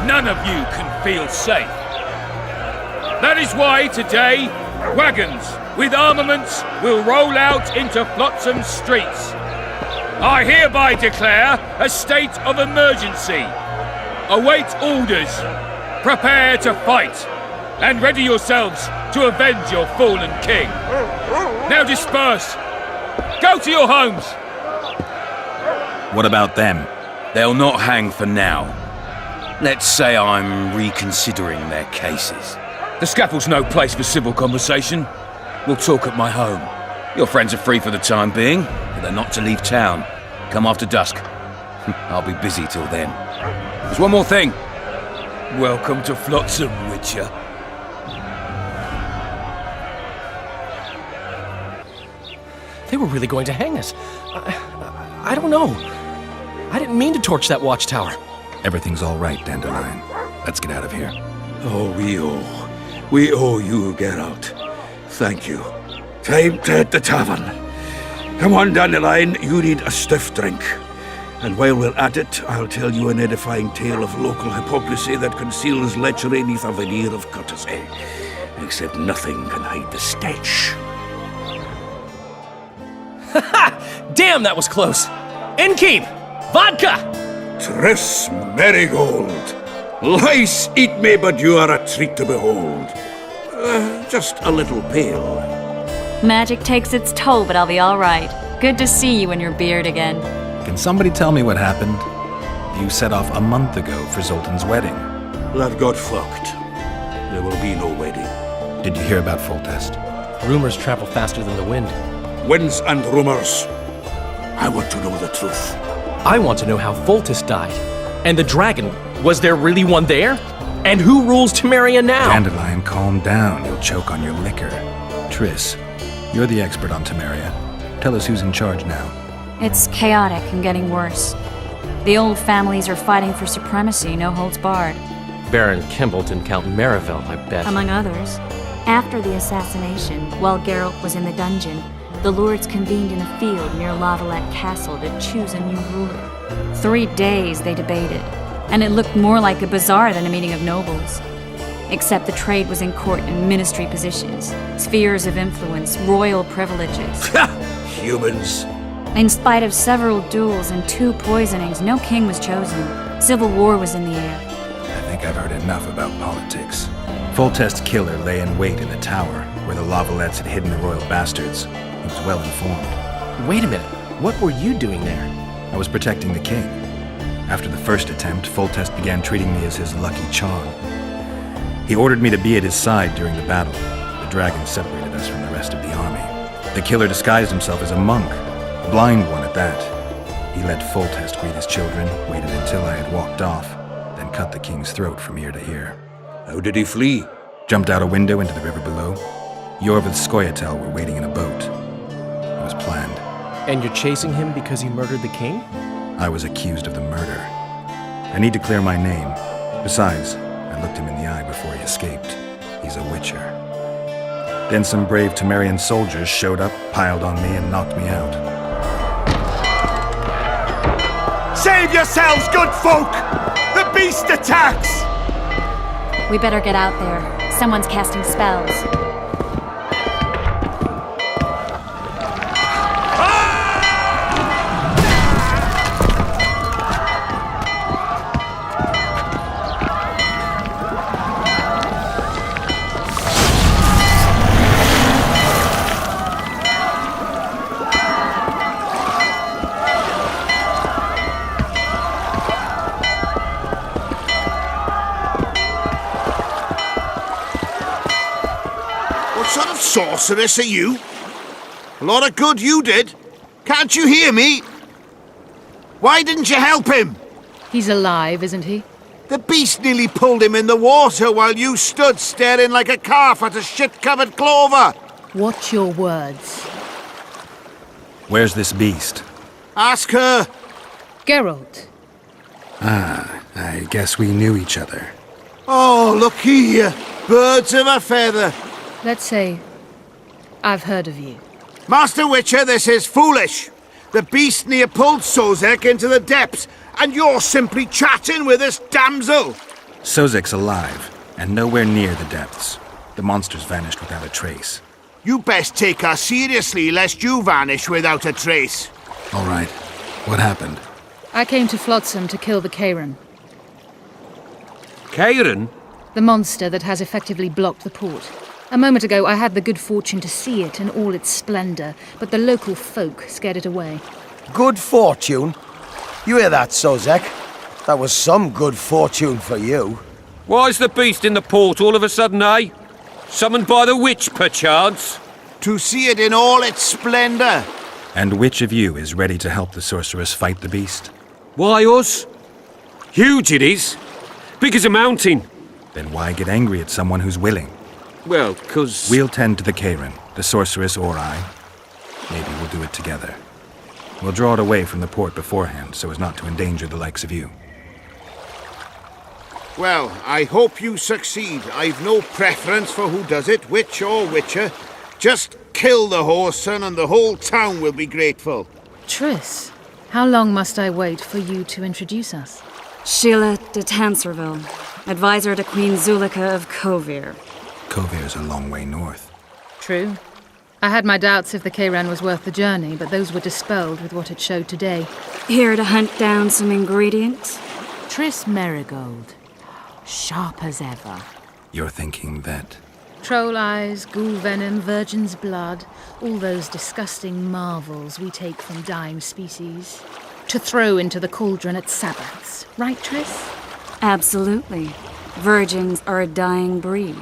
none of you can feel safe. That is why today, wagons with armaments will roll out into Flotsam streets. I hereby declare a state of emergency. Await orders. Prepare to fight. And ready yourselves to avenge your fallen king. Now disperse. Go to your homes. What about them? They'll not hang for now. Let's say I'm reconsidering their cases. The scaffold's no place for civil conversation. We'll talk at my home. Your friends are free for the time being, but they're not to leave town. Come after dusk. I'll be busy till then. There's one more thing. Welcome to Flotsam, Witcher. They were really going to hang us. I don't know. I didn't mean to torch that watchtower. Everything's all right, Dandelion. Let's get out of here. Oh, we owe you, Geralt. Thank you. Time to hit the tavern. Come on, Dandelion, you need a stiff drink. And while we're at it, I'll tell you an edifying tale of local hypocrisy that conceals lechery neath a veneer of courtesy. Except nothing can hide the stench. Damn, that was close. Innkeep! Vodka! Triss Marigold. Lice eat me, but you are a treat to behold. Just a little pale. Magic takes its toll, but I'll be all right. Good to see you in your beard again. Can somebody tell me what happened? You set off a month ago for Zoltan's wedding. That got fucked. There will be no wedding. Did you hear about Foltest? Rumors travel faster than the wind. Winds and rumors. I want to know the truth. I want to know how Foltest died. And the dragon, was there really one there? And who rules Temeria now? Dandelion, calm down. You'll choke on your liquor. Triss, you're the expert on Temeria. Tell us who's in charge now. It's chaotic and getting worse. The old families are fighting for supremacy, no holds barred. Baron Kimbolt and Count Marivel, I bet. Among others. After the assassination, while Geralt was in the dungeon, the lords convened in a field near Lavalette Castle to choose a new ruler. 3 days they debated, and it looked more like a bazaar than a meeting of nobles. Except the trade was in court and ministry positions, spheres of influence, royal privileges. Humans. In spite of several duels and 2 poisonings, no king was chosen. Civil war was in the air. I think I've heard enough about politics. Foltest's killer lay in wait in the tower, where the Lavalettes had hidden the royal bastards. He was well informed. Wait a minute. What were you doing there? I was protecting the king. After the first attempt, Foltest began treating me as his lucky charm. He ordered me to be at his side during the battle. The dragon separated us from the rest of the army. The killer disguised himself as a monk, a blind one at that. He let Foltest greet his children, waited until I had walked off, then cut the king's throat from ear to ear. How did he flee? Jumped out a window into the river below. Yorv and Scoia'tael were waiting in a boat. It was planned. And you're chasing him because he murdered the king? I was accused of the murder. I need to clear my name. Besides, I looked him in the eye before he escaped. he's a witcher. Then some brave Temerian soldiers showed up, piled on me, and knocked me out. Save yourselves, good folk! The beast attacks! We better get out there. Someone's casting spells. Sorceress are you? A lot of good you did. Can't you hear me? Why didn't you help him? He's alive, isn't he? The beast nearly pulled him in the water while you stood staring like a calf at a shit-covered clover. Watch your words. Where's this beast? Ask her. Geralt. Ah, I guess we knew each other. Oh, look here. Birds of a feather. Let's say I've heard of you. Master Witcher, this is foolish. The beast near pulled Sozek into the depths, and you're simply chatting with this damsel. Sozek's alive, and nowhere near the depths. The monster's vanished without a trace. You best take her seriously, lest you vanish without a trace. All right. What happened? I came to Flotsam to kill the Kairan. Kairan? The monster that has effectively blocked the port. A moment ago, I had the good fortune to see it in all its splendor, but the local folk scared it away. Good fortune? You hear that, Sozek? That was some good fortune for you. Why's the beast in the port all of a sudden, eh? Summoned by the witch, perchance? To see it in all its splendor. And which of you is ready to help the sorceress fight the beast? Why, us? Huge it is. Big as a mountain. Then why get angry at someone who's willing? Well, 'cause... We'll tend to the Kairan, the sorceress or I. Maybe we'll do it together. We'll draw it away from the port beforehand, so as not to endanger the likes of you. Well, I hope you succeed. I've no preference for who does it, witch or witcher. Just kill the whoreson and the whole town will be grateful. Triss, how long must I wait for you to introduce us? Sheila de Tanserville, advisor to Queen Zulika of Kovir. Kovir's a long way north. True. I had my doubts if the Kairan was worth the journey, but those were dispelled with what it showed today. Here to hunt down some ingredients? Triss Merigold. Sharp as ever. You're thinking that... Troll eyes, ghoul venom, virgin's blood, all those disgusting marvels we take from dying species. To throw into the cauldron at Sabbaths. Right, Triss? Absolutely. Virgins are a dying breed.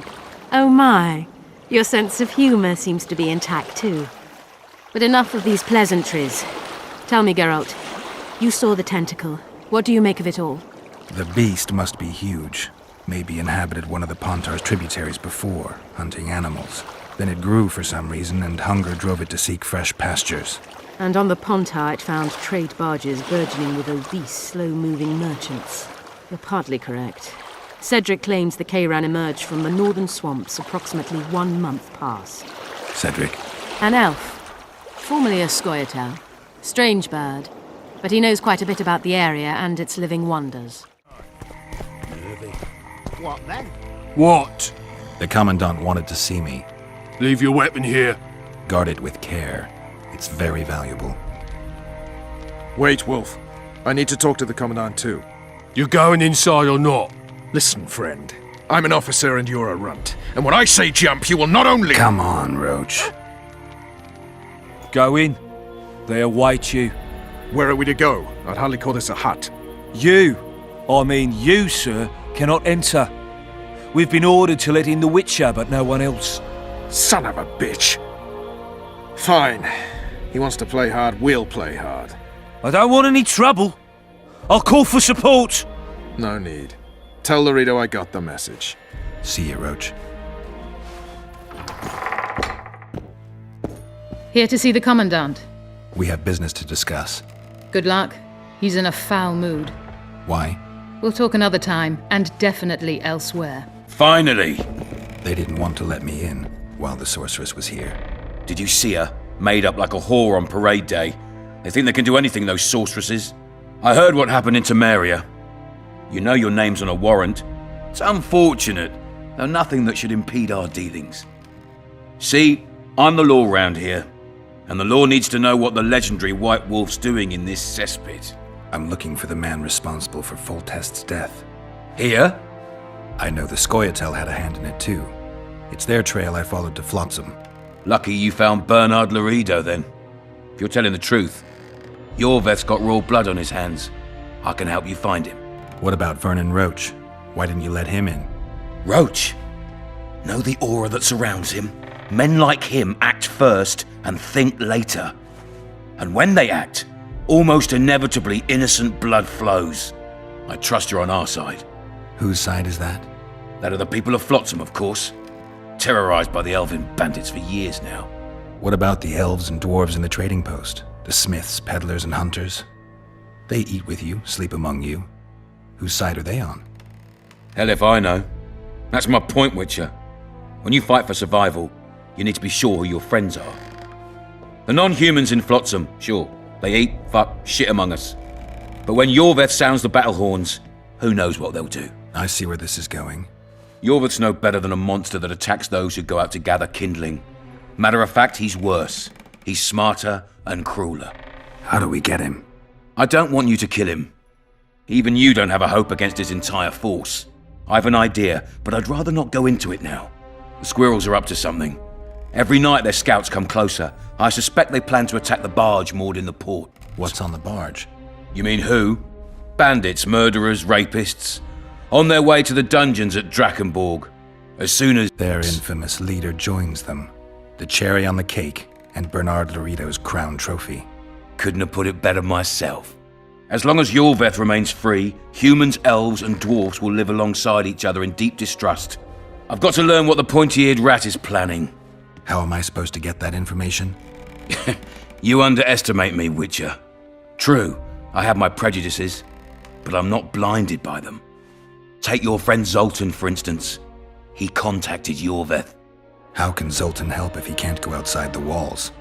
Oh my. Your sense of humor seems to be intact too. But enough of these pleasantries. Tell me, Geralt. You saw the tentacle. What do you make of it all? The beast must be huge. Maybe inhabited one of the Pontar's tributaries before, hunting animals. Then it grew for some reason, and hunger drove it to seek fresh pastures. And on the Pontar it found trade barges burgeoning with obese, slow-moving merchants. You're partly correct. Cedric claims the Kairan emerged from the northern swamps approximately 1 month past. Cedric? An elf. Formerly a Scoia'tael. Strange bird. But he knows quite a bit about the area and its living wonders. What then? What? The Commandant wanted to see me. Leave your weapon here. Guard it with care. It's very valuable. Wait, Wolf. I need to talk to the Commandant too. You going inside or not? Listen, friend. I'm an officer and you're a runt. And when I say jump, you will not only... Come on, Roach. Go in. They await you. Where are we to go? I'd hardly call this a hut. You, sir, cannot enter. We've been ordered to let in the Witcher, but no one else. Son of a bitch. Fine. He wants to play hard, we'll play hard. I don't want any trouble. I'll call for support. No need. Tell Laredo I got the message. See you, Roach. Here to see the Commandant. We have business to discuss. Good luck. He's in a foul mood. Why? We'll talk another time, and definitely elsewhere. Finally! They didn't want to let me in while the sorceress was here. Did you see her? Made up like a whore on parade day. They think they can do anything, those sorceresses. I heard what happened in Temeria. You know your name's on a warrant. It's unfortunate, though nothing that should impede our dealings. See, I'm the law round here, and the law needs to know what the legendary White Wolf's doing in this cesspit. I'm looking for the man responsible for Foltest's death. Here? I know the Scoia'tael had a hand in it too. It's their trail I followed to Flotsam. Lucky you found Bernard Laredo, then. If you're telling the truth, Yorveth's got raw blood on his hands. I can help you find him. What about Vernon Roach? Why didn't you let him in? Roach? Know the aura that surrounds him? Men like him act first and think later. And when they act, almost inevitably innocent blood flows. I trust you're on our side. Whose side is that? That of the people of Flotsam, of course. Terrorized by the elven bandits for years now. What about the elves and dwarves in the trading post? The smiths, peddlers, and hunters? They eat with you, sleep among you. Whose side are they on? Hell if I know. That's my point, Witcher. When you fight for survival, you need to be sure who your friends are. The non-humans in Flotsam, sure, they eat, fuck, shit among us. But when Yorveth sounds the battle horns, who knows what they'll do. I see where this is going. Yorveth's no better than a monster that attacks those who go out to gather kindling. Matter of fact, he's worse. He's smarter and crueler. How do we get him? I don't want you to kill him. Even you don't have a hope against his entire force. I've an idea, but I'd rather not go into it now. The squirrels are up to something. Every night their scouts come closer. I suspect they plan to attack the barge moored in the port. What's on the barge? You mean who? Bandits, murderers, rapists. On their way to the dungeons at Drakenborg. As soon as their infamous leader joins them. The cherry on the cake and Bernard Laredo's crown trophy. Couldn't have put it better myself. As long as Yorveth remains free, humans, elves, and dwarves will live alongside each other in deep distrust. I've got to learn what the pointy-eared rat is planning. How am I supposed to get that information? You underestimate me, Witcher. True, I have my prejudices, but I'm not blinded by them. Take your friend Zoltan, for instance. He contacted Yorveth. How can Zoltan help if he can't go outside the walls?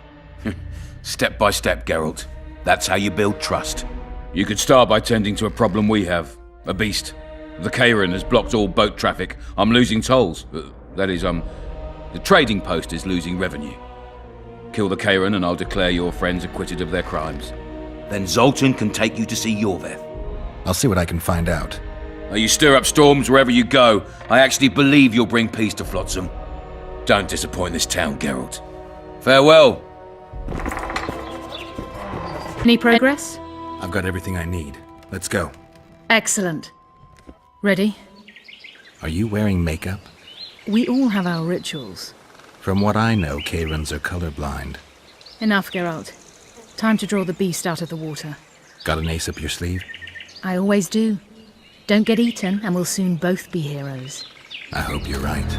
Step by step, Geralt. That's how you build trust. You could start by tending to a problem we have. A beast. The Kairan has blocked all boat traffic. I'm losing tolls. That is, the trading post is losing revenue. Kill the Kairan and I'll declare your friends acquitted of their crimes. Then Zoltan can take you to see Yorveth. I'll see what I can find out. You stir up storms wherever you go. I actually believe you'll bring peace to Flotsam. Don't disappoint this town, Geralt. Farewell. Any progress? I've got everything I need. Let's go. Excellent. Ready? Are you wearing makeup? We all have our rituals. From what I know, Kairans are colorblind. Enough, Geralt. Time to draw the beast out of the water. Got an ace up your sleeve? I always do. Don't get eaten, and we'll soon both be heroes. I hope you're right.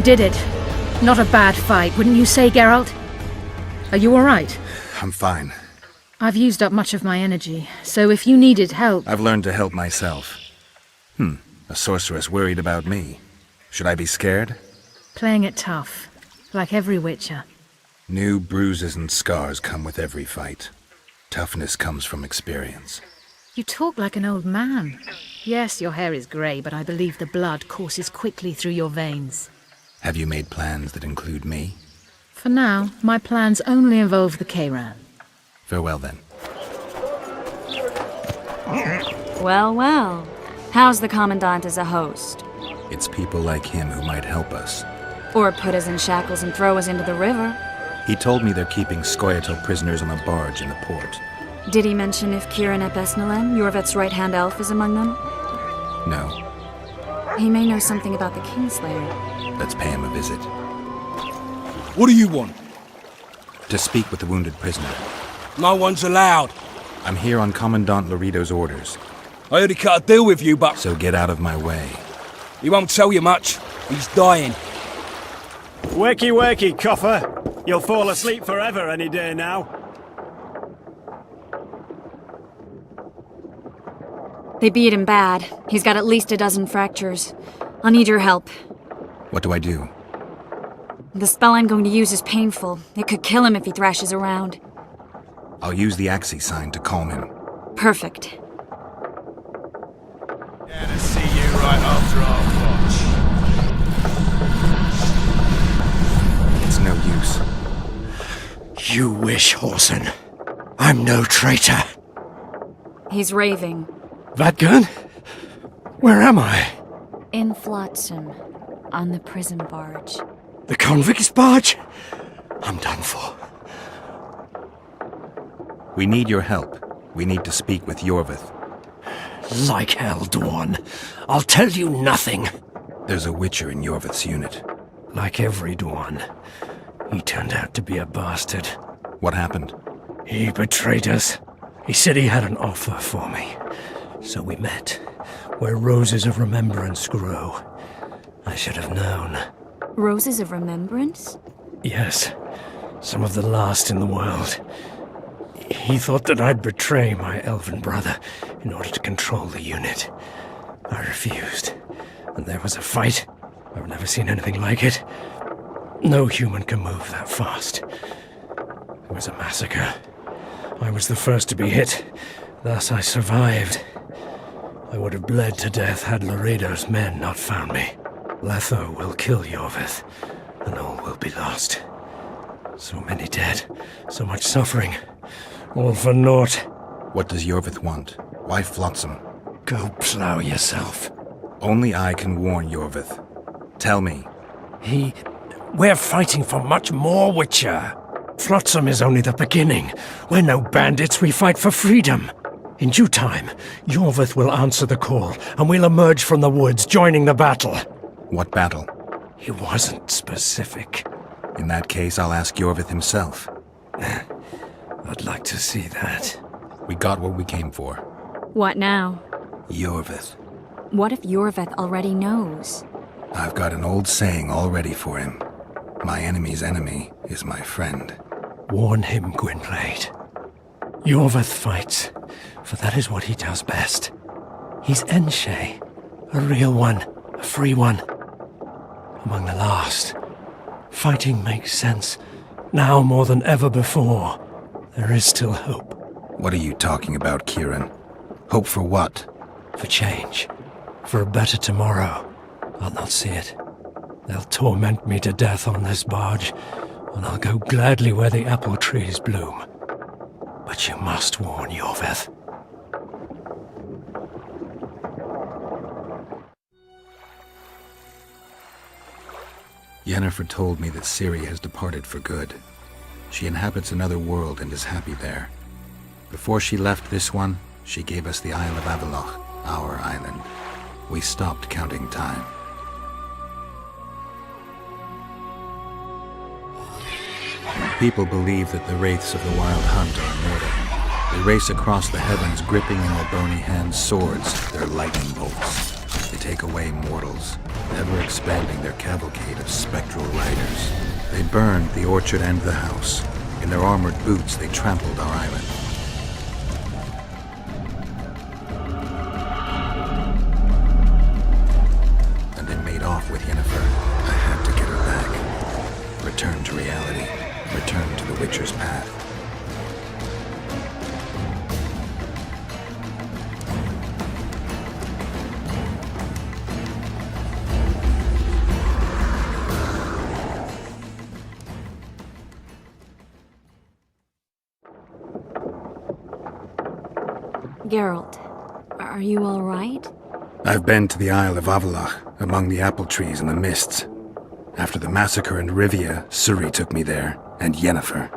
did it. Not a bad fight, wouldn't you say, Geralt? Are you alright? I'm fine. I've used up much of my energy, so if you needed help... I've learned to help myself. A sorceress worried about me. Should I be scared? Playing it tough, like every Witcher. New bruises and scars come with every fight. Toughness comes from experience. You talk like an old man. Yes, your hair is grey, but I believe the blood courses quickly through your veins. Have you made plans that include me? For now, my plans only involve the Kayran. Farewell then. Well, well. How's the Commandant as a host? It's people like him who might help us. Or put us in shackles and throw us into the river. He told me they're keeping Scoia'tael prisoners on a barge in the port. Did he mention if Kieran ep Esnalen, Yorveth's right-hand elf, is among them? No. He may know something about the Kingslayer. Let's pay him a visit. What do you want? To speak with the wounded prisoner. No one's allowed. I'm here on Commandant Laredo's orders. I heard he cut a deal with you, but... So get out of my way. He won't tell you much. He's dying. Wakey, wakey, coffer. You'll fall asleep forever any day now. They beat him bad. He's got at least a dozen fractures. I'll need your help. What do I do? The spell I'm going to use is painful. It could kill him if he thrashes around. I'll use the Axii sign to calm him. Perfect. Yeah, to see you right after our watch. It's no use. You wish, Whoreson. I'm no traitor. He's raving. Vadgun? Where am I? In Flotsam, on the prison barge. The convict's barge? I'm done for. We need your help. We need to speak with Yorveth. Like hell, Dwan. I'll tell you nothing. There's a Witcher in Yorveth's unit. Like every Dwan. He turned out to be a bastard. What happened? He betrayed us. He said he had an offer for me. So we met, where roses of remembrance grow. I should have known. Roses of remembrance? Yes, some of the last in the world. He thought that I'd betray my elven brother in order to control the unit. I refused, and there was a fight. I've never seen anything like it. No human can move that fast. It was a massacre. I was the first to be hit, thus I survived. I would have bled to death had Laredo's men not found me. Letho will kill Yorveth, and all will be lost. So many dead, so much suffering, all for naught. What does Yorveth want? Why Flotsam? Go plough yourself. Only I can warn Yorveth. Tell me. We're fighting for much more, Witcher. Flotsam is only the beginning. We're no bandits, we fight for freedom. In due time, Yorveth will answer the call, and we'll emerge from the woods, joining the battle. What battle? He wasn't specific. In that case, I'll ask Yorveth himself. I'd like to see that. We got what we came for. What now? Yorveth. What if Yorveth already knows? I've got an old saying all ready for him. My enemy's enemy is my friend. Warn him, Gwynblade. Yorveth fights, for that is what he does best. He's Enshe, a real one, a free one. Among the last. Fighting makes sense. Now more than ever before. There is still hope. What are you talking about, Kieran? Hope for what? For change. For a better tomorrow. I'll not see it. They'll torment me to death on this barge, and I'll go gladly where the apple trees bloom. But you must warn Yorveth. Yennefer told me that Ciri has departed for good. She inhabits another world and is happy there. Before she left this one, she gave us the Isle of Avalok, our island. We stopped counting time. People believe that the wraiths of the Wild Hunt are immortal. They race across the heavens, gripping in their bony hands swords, their lightning bolts. They take away mortals, ever expanding their cavalcade of spectral riders. They burned the orchard and the house. In their armored boots, they trampled our island. And they made off with Yennefer. I had to get her back. Return to reality. Return to the Witcher's path. Geralt, are you all right? I've been to the Isle of Avalach, among the apple trees and the mists. After the massacre in Rivia, Suri took me there, and Yennefer.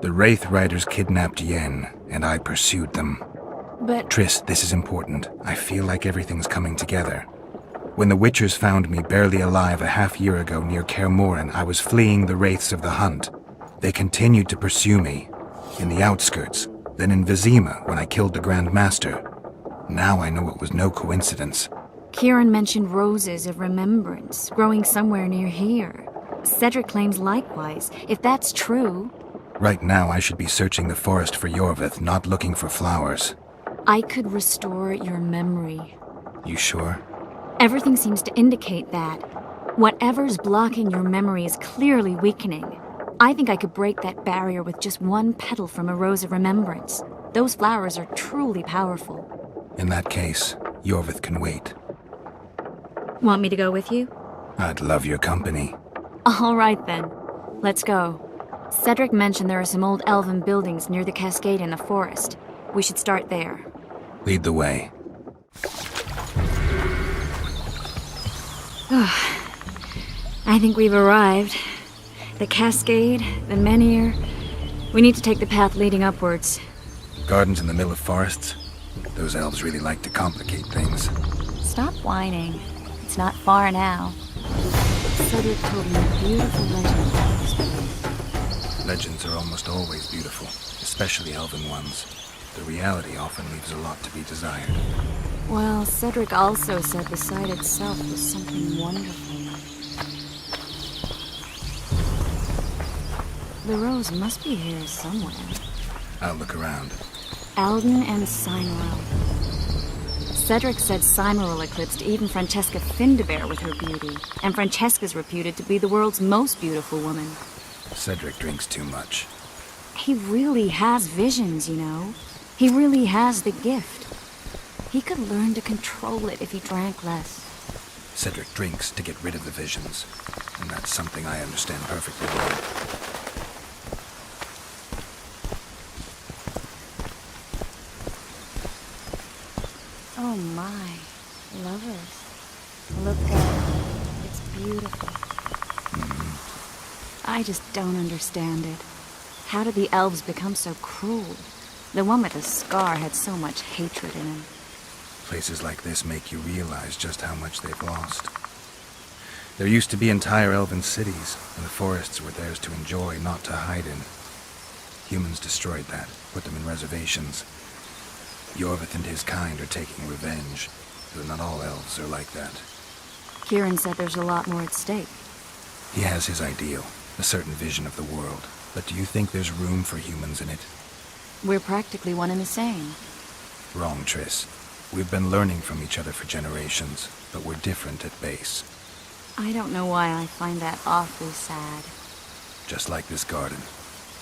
The Wraith Riders kidnapped Yen, and I pursued them. But... Triss, this is important. I feel like everything's coming together. When the Witchers found me barely alive a half-year ago near Kaer Morhen, I was fleeing the Wraiths of the Hunt. They continued to pursue me, in the outskirts, then in Vizima when I killed the Grand Master. Now I know it was no coincidence. Kieran mentioned roses of remembrance growing somewhere near here. Cedric claims likewise. If that's true... Right now I should be searching the forest for Yorvith, not looking for flowers. I could restore your memory. You sure? Everything seems to indicate that. Whatever's blocking your memory is clearly weakening. I think I could break that barrier with just one petal from a rose of remembrance. Those flowers are truly powerful. In that case, Yorvith can wait. Want me to go with you? I'd love your company. All right then. Let's go. Cedric mentioned there are some old elven buildings near the cascade in the forest. We should start there. Lead the way. I think we've arrived. The cascade, the menhir. We need to take the path leading upwards. Gardens in the middle of forests? Those elves really like to complicate things. Stop whining. It's not far now. Cedric told me a beautiful legend about this place. Legends are almost always beautiful, especially elven ones. The reality often leaves a lot to be desired. Well, Cedric also said the site itself was something wonderful. The rose must be here somewhere. I'll look around. Alden and Cymoril. Cedric said Cymoril eclipsed even Francesca Findabair with her beauty, and Francesca's reputed to be the world's most beautiful woman. Cedric drinks too much. He really has visions, you know. He really has the gift. He could learn to control it if he drank less. Cedric drinks to get rid of the visions, and that's something I understand perfectly well. Oh my, lovers. Look at it. It's beautiful. I just don't understand it. How did the elves become so cruel? The one with the scar had so much hatred in him. Places like this make you realize just how much they've lost. There used to be entire elven cities, and the forests were theirs to enjoy, not to hide in. Humans destroyed that, put them in reservations. Yorvith and his kind are taking revenge, though not all elves are like that. Kieran said there's a lot more at stake. He has his ideal, a certain vision of the world. But do you think there's room for humans in it? We're practically one and the same. Wrong, Triss. We've been learning from each other for generations, but we're different at base. I don't know why I find that awfully sad. Just like this garden.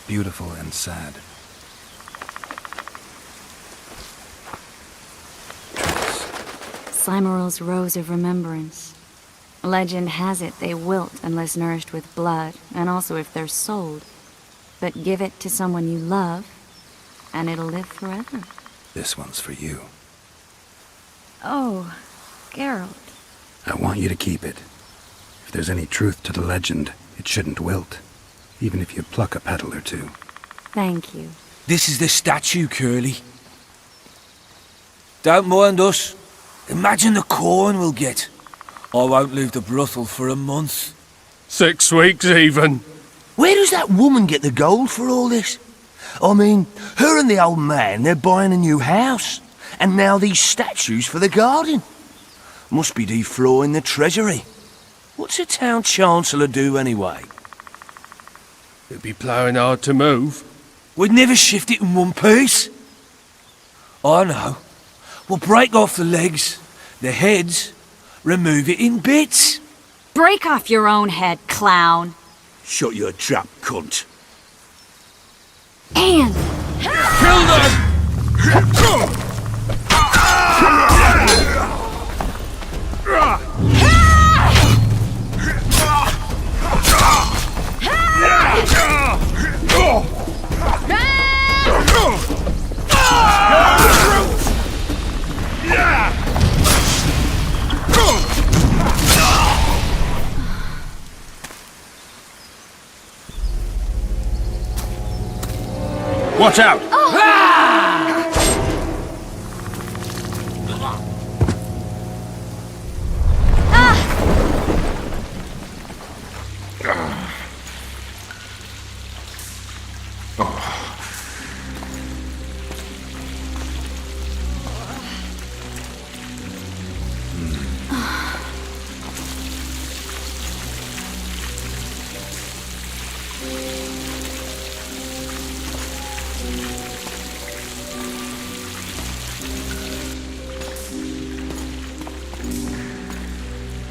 Beautiful and sad. Cymoril's Rose of Remembrance. Legend has it they wilt unless nourished with blood, and also if they're sold. But give it to someone you love, and it'll live forever. This one's for you. Oh, Geralt. I want you to keep it. If there's any truth to the legend, it shouldn't wilt, even if you pluck a petal or two. Thank you. This is the statue, Curly. Don't mind us. Imagine the corn we'll get. I won't leave the brothel for a month. 6 weeks even. Where does that woman get the gold for all this? I mean, her and the old man, they're buying a new house. And now these statues for the garden. Must be deflowing the treasury. What's a town chancellor do anyway? It'd be ploughing hard to move. We'd never shift it in one piece. I know. We'll break off the legs, the heads, remove it in bits. Break off your own head, clown. Shut your trap, cunt. And... Kill them! Watch out!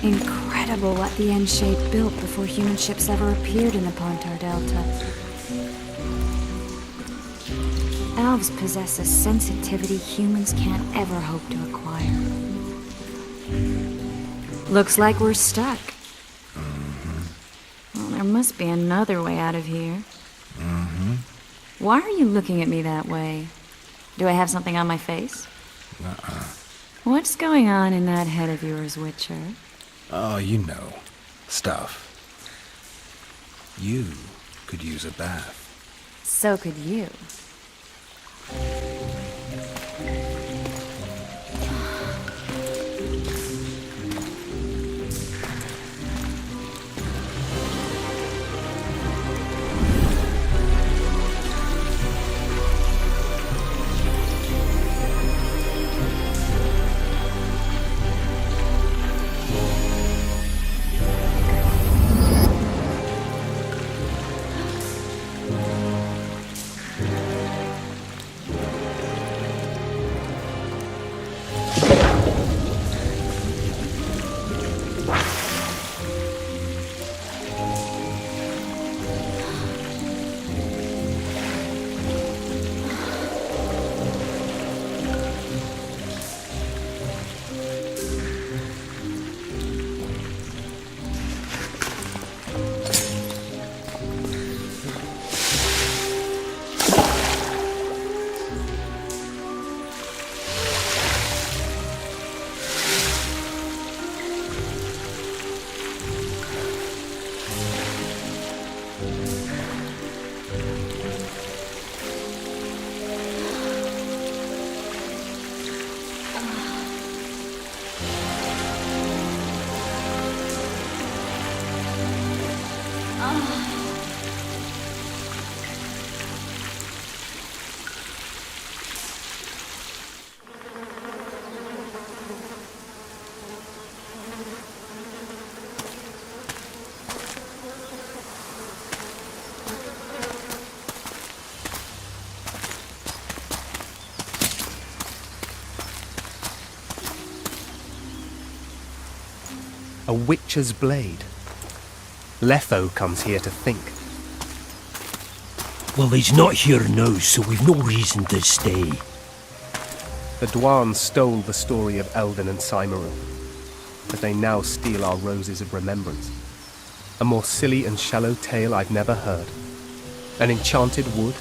Incredible what the N-shape built before human ships ever appeared in the Pontar Delta. Elves possess a sensitivity humans can't ever hope to acquire. Looks like we're stuck. Well, there must be another way out of here. Why are you looking at me that way? Do I have something on my face? What's going on in that head of yours, Witcher? Oh, you know. Stuff. You could use a bath. So could you. A witcher's blade. Letho comes here to think. Well, he's not here now, so we've no reason to stay. The Dwan stole the story of Eldon and Cymru, but they now steal our roses of remembrance. A more silly and shallow tale I've never heard. An enchanted wood,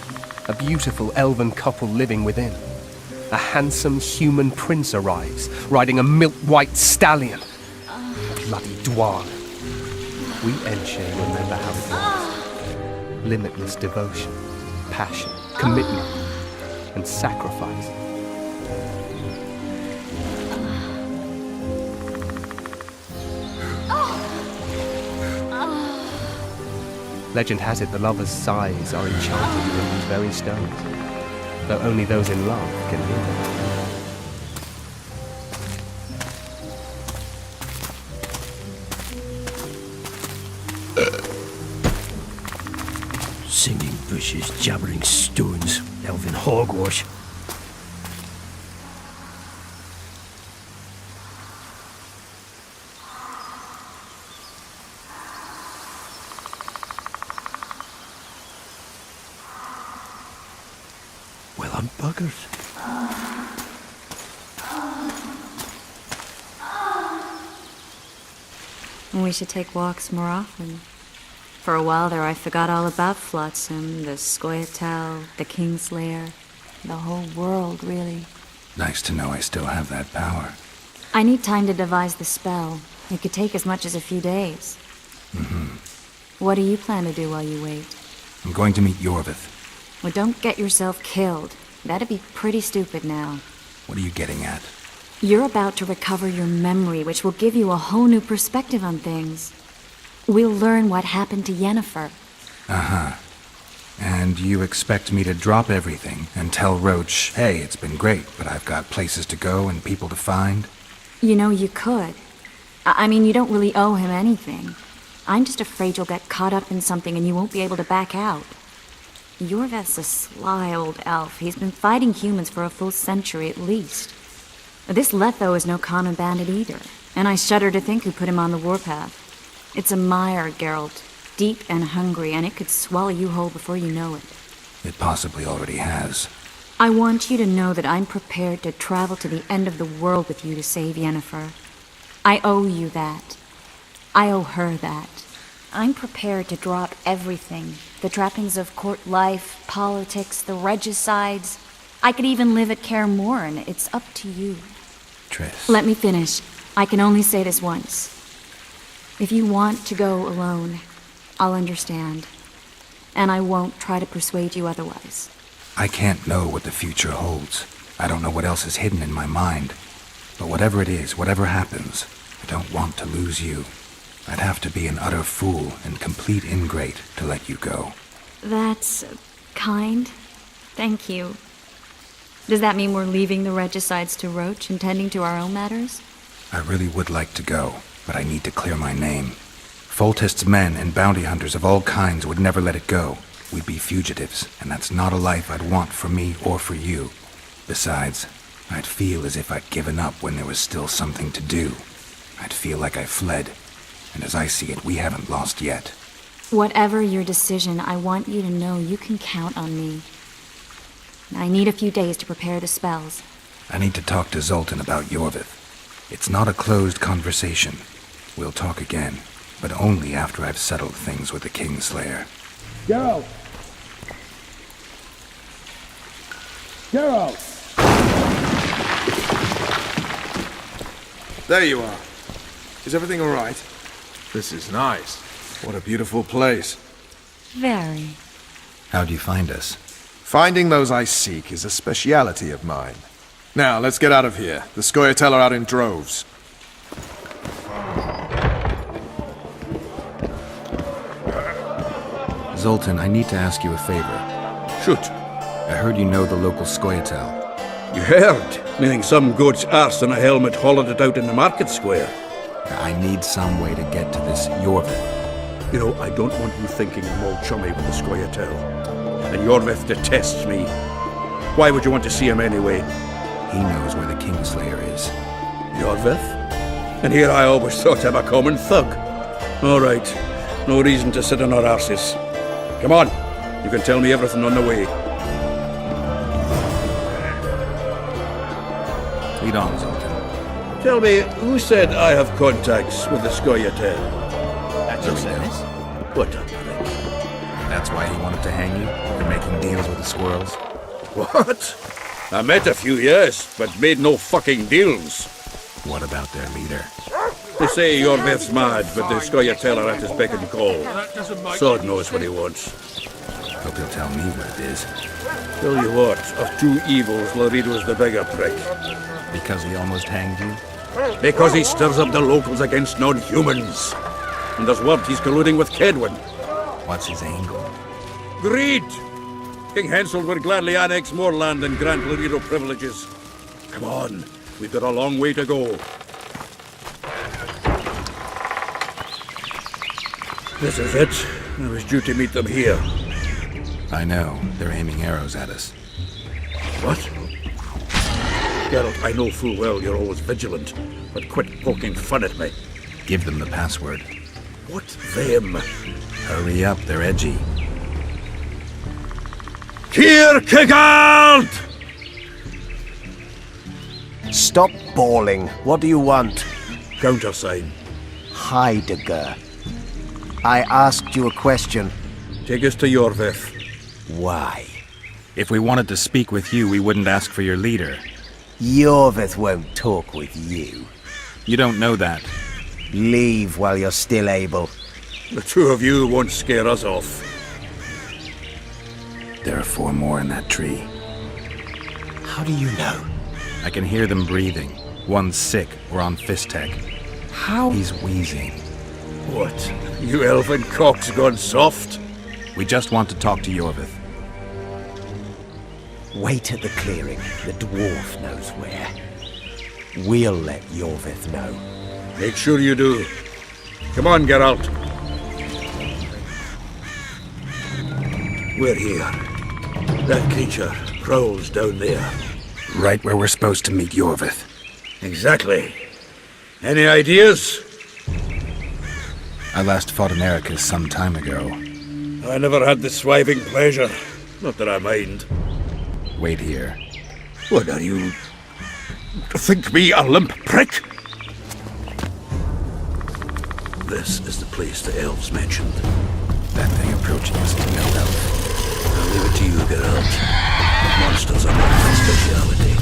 a beautiful elven couple living within. A handsome human prince arrives, riding a milk-white stallion. Bloody Dwan. We Enshe remember how it was. Limitless devotion, passion, commitment, and sacrifice. Legend has it the lovers' sighs are enchanted with these very stones, though only those in love can hear them. Singing bushes, jabbering stones, elfin hogwash. Well, I'm buggers. We should take walks more often. For a while there I forgot all about Flotsam, the Scoia'tael, the Kingslayer, the whole world, really. Nice to know I still have that power. I need time to devise the spell. It could take as much as a few days. What do you plan to do while you wait? I'm going to meet Yorvith. Well, don't get yourself killed. That'd be pretty stupid now. What are you getting at? You're about to recover your memory, which will give you a whole new perspective on things. We'll learn what happened to Yennefer. Uh-huh. And you expect me to drop everything and tell Roach, hey, it's been great, but I've got places to go and people to find? You know, you could. I mean, you don't really owe him anything. I'm just afraid you'll get caught up in something and you won't be able to back out. Yorvith's a sly old elf. He's been fighting humans for a full century at least. This Letho is no common bandit either, and I shudder to think who put him on the warpath. It's a mire, Geralt, deep and hungry, and it could swallow you whole before you know it. It possibly already has. I want you to know that I'm prepared to travel to the end of the world with you to save Yennefer. I owe you that. I owe her that. I'm prepared to drop everything. The trappings of court life, politics, the regicides. I could even live at Kaer Morhen. It's up to you. Triss. Let me finish. I can only say this once. If you want to go alone, I'll understand. And I won't try to persuade you otherwise. I can't know what the future holds. I don't know what else is hidden in my mind. But whatever it is, whatever happens, I don't want to lose you. I'd have to be an utter fool and complete ingrate to let you go. That's kind. Thank you. Does that mean we're leaving the regicides to Roach and tending to our own matters? I really would like to go, but I need to clear my name. Foltest's men and bounty hunters of all kinds would never let it go. We'd be fugitives, and that's not a life I'd want for me or for you. Besides, I'd feel as if I'd given up when there was still something to do. I'd feel like I fled, and as I see it, we haven't lost yet. Whatever your decision, I want you to know you can count on me. I need a few days to prepare the spells. I need to talk to Zoltan about Yorvith. It's not a closed conversation. We'll talk again, but only after I've settled things with the Kingslayer. Geralt! Geralt! There you are. Is everything all right? This is nice. What a beautiful place. Very. How'd you find us? Finding those I seek is a speciality of mine. Now, let's get out of here. The Scoia'tael are out in droves. Zoltan, I need to ask you a favor. Shoot. I heard you know the local Scoia'tael. You heard? Meaning some goat's arse and a helmet hollowed it out in the market square. I need some way to get to this Yorvith. You know, I don't want you thinking I'm all chummy with the Scoia'tael. And Yorvith detests me. Why would you want to see him anyway? He knows where the Kingslayer is. Yorvith? And here I always thought him a common thug. All right. No reason to sit on our arses. Come on. You can tell me everything on the way. Lead on, Zoltan. Tell me, who said I have contacts with the Scoia'tael? That's your sense. What a prick. That's why he wanted to hang you? You're making deals with the squirrels? What? I met a few, yes, but made no fucking deals. What about their leader? They say Yorvith's mad, but the Scoia'tael are at his beck and call. Sod knows what he wants. Hope he'll tell me what it is. Tell you what, of two evils, Laredo's the bigger prick. Because he almost hanged you? Because he stirs up the locals against non-humans. And there's word he's colluding with Kedwin. What's his angle? Greed! King Hansel would gladly annex more land and grant Laredo privileges. Come on, we've got a long way to go. This is it. I was due to meet them here. I know. They're aiming arrows at us. What? Geralt, I know full well you're always vigilant, but quit poking fun at me. Give them the password. What them? Hurry up, they're edgy. Kierkegaard! Stop bawling. What do you want? Countersign. Heidegger. I asked you a question. Take us to Jorvith. Why? If we wanted to speak with you, we wouldn't ask for your leader. Jorvith won't talk with you. You don't know that. Leave while you're still able. The two of you won't scare us off. There are 4 more in that tree. How do you know? I can hear them breathing. One's sick or on Fistek. How? He's wheezing. What? You elven cock's gone soft? We just want to talk to Jorvith. Wait at the clearing. The dwarf knows where. We'll let Jorvith know. Make sure you do. Come on, Geralt. We're here. That creature prowls down there. Right where we're supposed to meet Jorvith. Exactly. Any ideas? I last fought an Ericus some time ago. I never had the swiving pleasure. Not that I mind. Wait here. What are you... think me a limp prick? This is the place the elves mentioned. That thing approaching us is no elf. I'll leave it to you, Geralt. Monsters are not my speciality.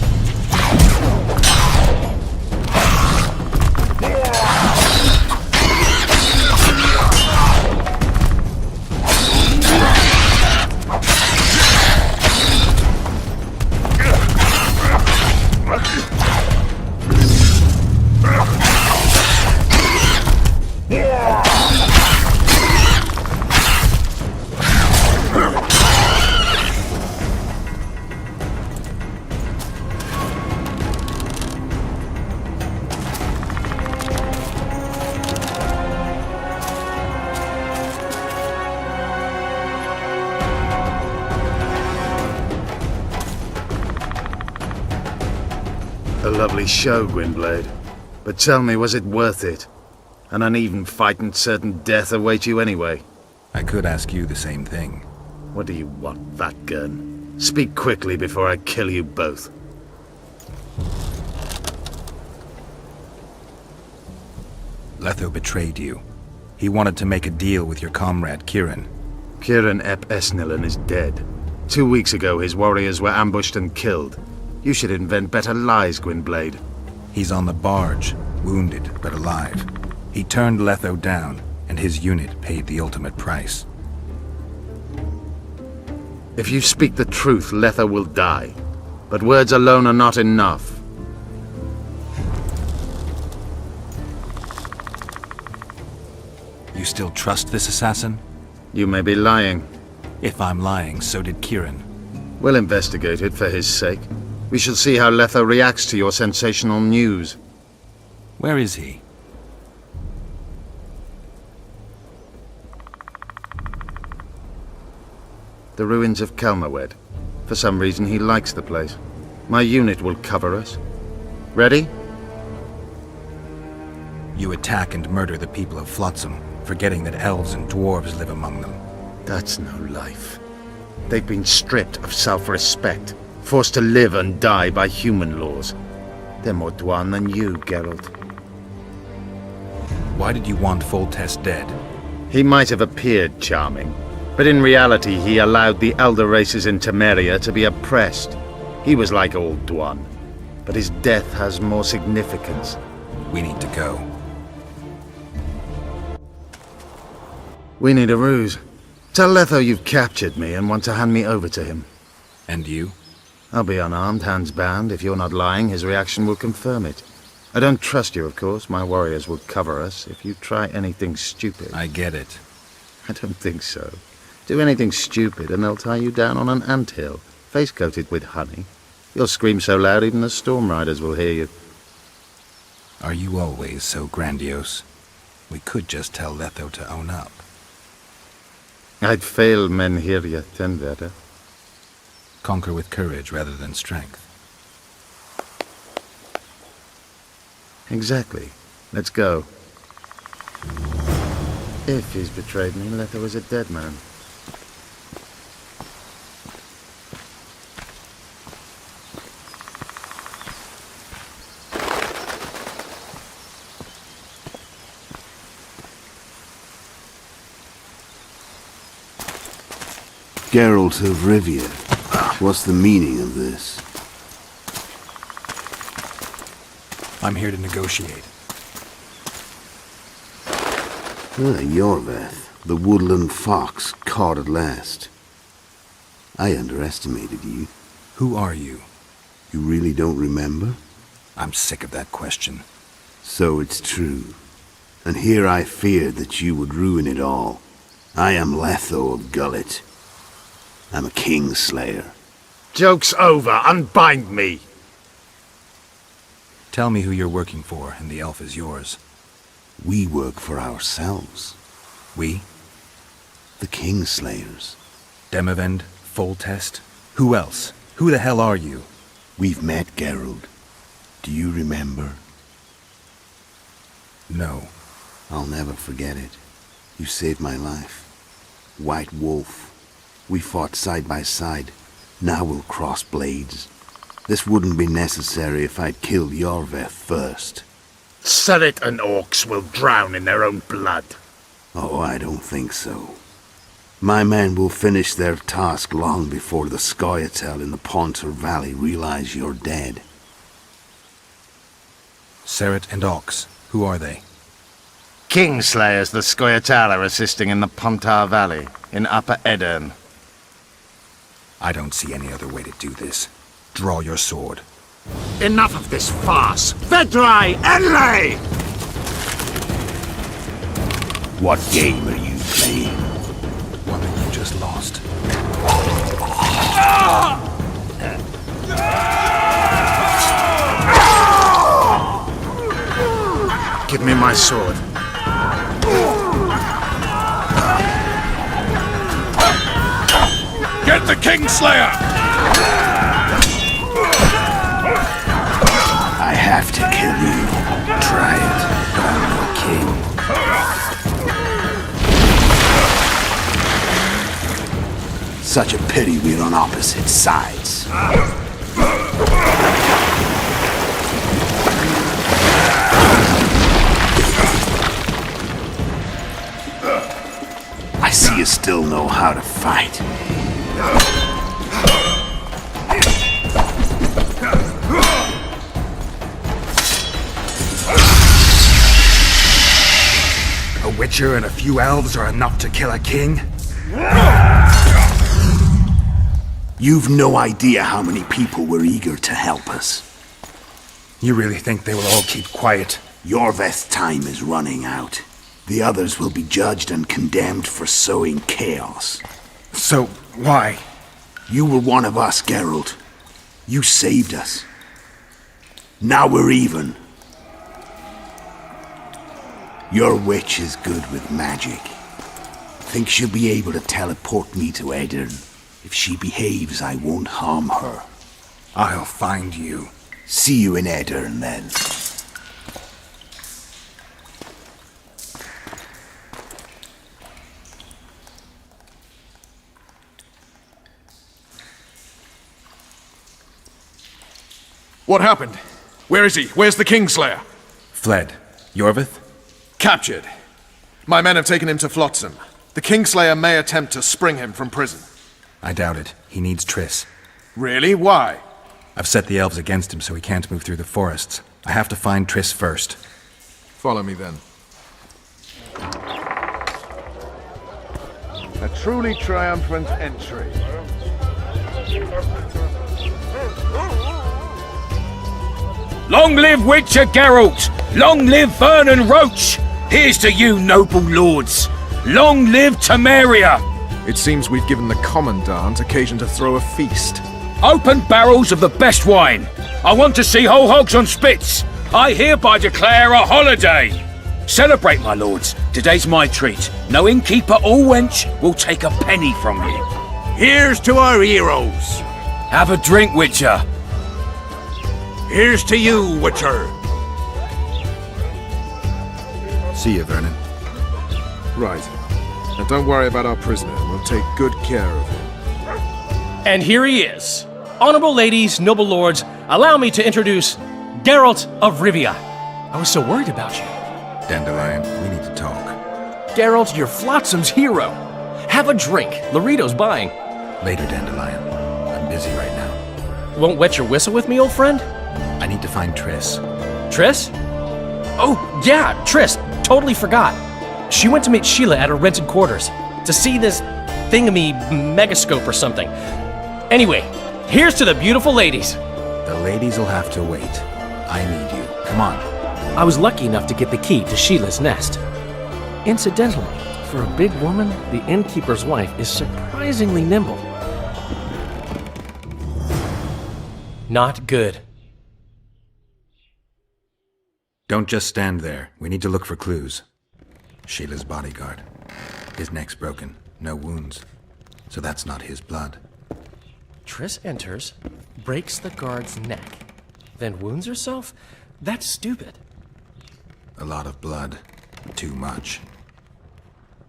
A lovely show, Gwynblade. But tell me, was it worth it? An uneven fight and certain death await you anyway. I could ask you the same thing. What do you want, that gun? Speak quickly before I kill you both. Letho betrayed you. He wanted to make a deal with your comrade, Kieran. Kieran Ep Esnillen is dead. 2 weeks ago, his warriors were ambushed and killed. You should invent better lies, Gwynblade. He's on the barge, wounded but alive. He turned Letho down, and his unit paid the ultimate price. If you speak the truth, Letho will die. But words alone are not enough. You still trust this assassin? You may be lying. If I'm lying, so did Kieran. We'll investigate it for his sake. We shall see how Letho reacts to your sensational news. Where is he? The ruins of Kelmawed. For some reason, he likes the place. My unit will cover us. Ready? You attack and murder the people of Flotsam, forgetting that elves and dwarves live among them. That's no life. They've been stripped of self-respect, forced to live and die by human laws. They're more Dwan than you, Geralt. Why did you want Foltest dead? He might have appeared charming, but in reality he allowed the elder races in Temeria to be oppressed. He was like old Dwan, but his death has more significance. We need to go. We need a ruse. Tell Letho you've captured me and want to hand me over to him. And you? I'll be unarmed, hands bound. If you're not lying, his reaction will confirm it. I don't trust you, of course. My warriors will cover us if you try anything stupid. I get it. I don't think so. Do anything stupid and they'll tie you down on an anthill, face-coated with honey. You'll scream so loud even the storm riders will hear you. Are you always so grandiose? We could just tell Letho to own up. I'd fail men here yet, and better. Conquer with courage rather than strength. Exactly. Let's go. If he's betrayed me, Leto is a dead man. Geralt of Rivia. What's the meaning of this? I'm here to negotiate. Yorveth, the woodland fox, caught at last. I underestimated you. Who are you? You really don't remember? I'm sick of that question. So it's true. And here I feared that you would ruin it all. I am Letho of Gullet. I'm a Kingslayer. Joke's over. Unbind me. Tell me who you're working for, and the elf is yours. We work for ourselves. We? The Kingslayers. Demavend, Foltest? Who else? Who the hell are you? We've met, Geralt. Do you remember? No. I'll never forget it. You saved my life. White Wolf. We fought side by side. Now we'll cross blades. This wouldn't be necessary if I'd killed Yorveth first. Surret and orcs will drown in their own blood. Oh, I don't think so. My men will finish their task long before the Scoia'tael in the Pontar Valley realize you're dead. Surret and Ox. Who are they? Kingslayers the Scoia'tael are assisting in the Pontar Valley, in Upper Edirn. I don't see any other way to do this. Draw your sword. Enough of this farce! Vedrai, Enlay! What game are you playing? One that you just lost. Give me my sword. Get the Kingslayer! I have to kill you. Try it, but I'm no king. Such a pity we're on opposite sides. I see you still know how to fight. A witcher and a few elves are enough to kill a king? You've no idea how many people were eager to help us. You really think they will all keep quiet? Yorveth's time is running out. The others will be judged and condemned for sowing chaos. So, why? You were one of us, Geralt. You saved us. Now we're even. Your witch is good with magic. Think she'll be able to teleport me to Edirn. If she behaves, I won't harm her. I'll find you. See you in Edirn, then. What happened? Where is he? Where's the Kingslayer? Fled. Yorveth? Captured. My men have taken him to Flotsam. The Kingslayer may attempt to spring him from prison. I doubt it. He needs Triss. Really? Why? I've set the elves against him so he can't move through the forests. I have to find Triss first. Follow me then. A truly triumphant entry. Long live Witcher Geralt! Long live Vernon Roach! Here's to you, noble lords! Long live Temeria! It seems we've given the Commandant occasion to throw a feast. Open barrels of the best wine! I want to see whole hogs on spits! I hereby declare a holiday! Celebrate, my lords! Today's my treat. No innkeeper or wench will take a penny from you. Here's to our heroes. Have a drink, Witcher. Here's to you, Witcher. See you, Vernon. Right. Now don't worry about our prisoner. We'll take good care of him. And here he is. Honorable ladies, noble lords, allow me to introduce Geralt of Rivia. I was so worried about you. Dandelion, we need to talk. Geralt, you're Flotsam's hero. Have a drink. Laredo's buying. Later, Dandelion. I'm busy right now. Won't wet your whistle with me, old friend? I need to find Triss. Triss? Oh, yeah, Triss. Totally forgot. She went to meet Sheila at her rented quarters to see this thingamy megascope or something. Anyway, here's to the beautiful ladies. The ladies will have to wait. I need you. Come on. I was lucky enough to get the key to Sheila's nest. Incidentally, for a big woman, the innkeeper's wife is surprisingly nimble. Not good. Don't just stand there. We need to look for clues. Sheila's bodyguard. His neck's broken. No wounds. So that's not his blood. Triss enters, breaks the guard's neck, then wounds herself? That's stupid. A lot of blood. Too much.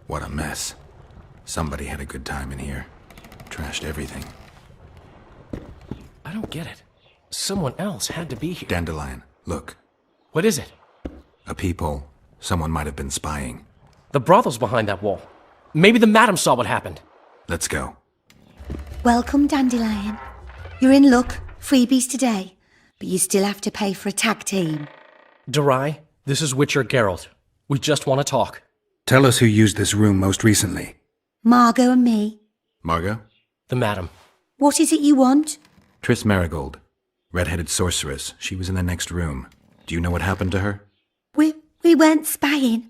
What a mess. Somebody had a good time in here. Trashed everything. I don't get it. Someone else had to be here. Dandelion, look. What is it? A peephole. Someone might have been spying. The brothel's behind that wall. Maybe the madam saw what happened. Let's go. Welcome, Dandelion. You're in luck. Freebies today. But you still have to pay for a tag team. Durai, this is Witcher Geralt. We just want to talk. Tell us who used this room most recently. Margot and me. Margot? The madam. What is it you want? Triss Marigold. Red-headed sorceress. She was in the next room. Do you know what happened to her? We weren't spying.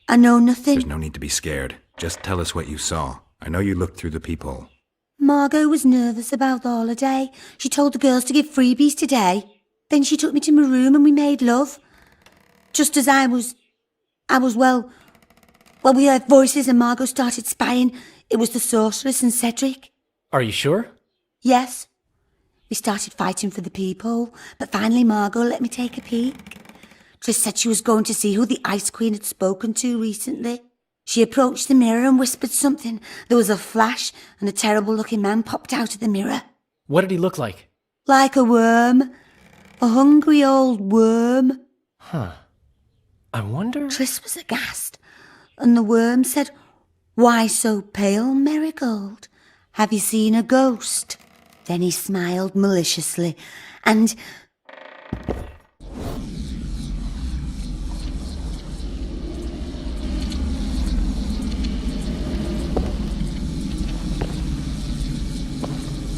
I know nothing. There's no need to be scared. Just tell us what you saw. I know you looked through the peephole. Margot was nervous about the holiday. She told the girls to give freebies today. Then she took me to my room and we made love. Just as I was, well, we heard voices and Margot started spying. It was the sorceress and Cedric. Are you sure? Yes. We started fighting for the peephole, but finally Margot let me take a peek. Triss said she was going to see who the Ice Queen had spoken to recently. She approached the mirror and whispered something. There was a flash and a terrible-looking man popped out of the mirror. What did he look like? Like a worm. A hungry old worm. Huh. I wonder... Triss was aghast, and the worm said, "Why so pale, Marigold? Have you seen a ghost?" Then he smiled maliciously, and...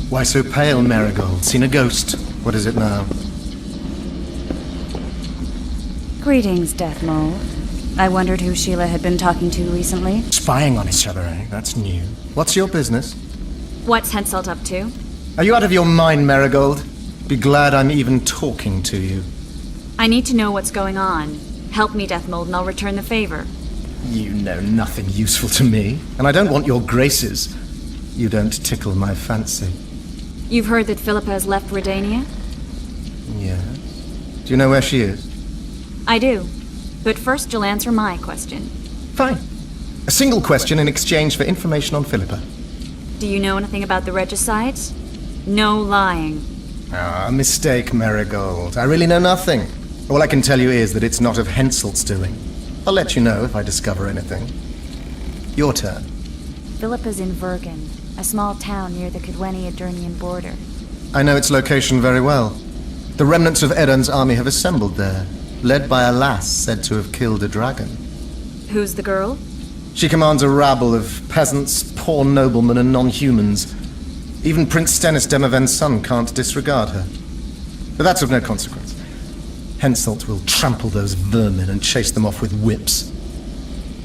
Why so pale, Marigold? Seen a ghost? What is it now? Greetings, Death Mold. I wondered who Sheila had been talking to recently. Spying on each other, eh? That's new. What's your business? What's Henselt up to? Are you out of your mind, Marigold? Be glad I'm even talking to you. I need to know what's going on. Help me, Death Mold, and I'll return the favor. You know nothing useful to me, and I don't want your graces. You don't tickle my fancy. You've heard that Philippa has left Redania? Yeah. Do you know where she is? I do. But first you'll answer my question. Fine. A single question in exchange for information on Philippa. Do you know anything about the regicides? No lying. Ah, mistake, Marigold. I really know nothing. All I can tell you is that it's not of Henselt's doing. I'll let you know if I discover anything. Your turn. Philippa's in Vergen, a small town near the Cadweni-Adurnian border. I know its location very well. The remnants of Eden's army have assembled there, led by a lass said to have killed a dragon. Who's the girl? She commands a rabble of peasants, poor noblemen, and non-humans. Even Prince Stennis Demaven's son can't disregard her. But that's of no consequence. Henselt will trample those vermin and chase them off with whips.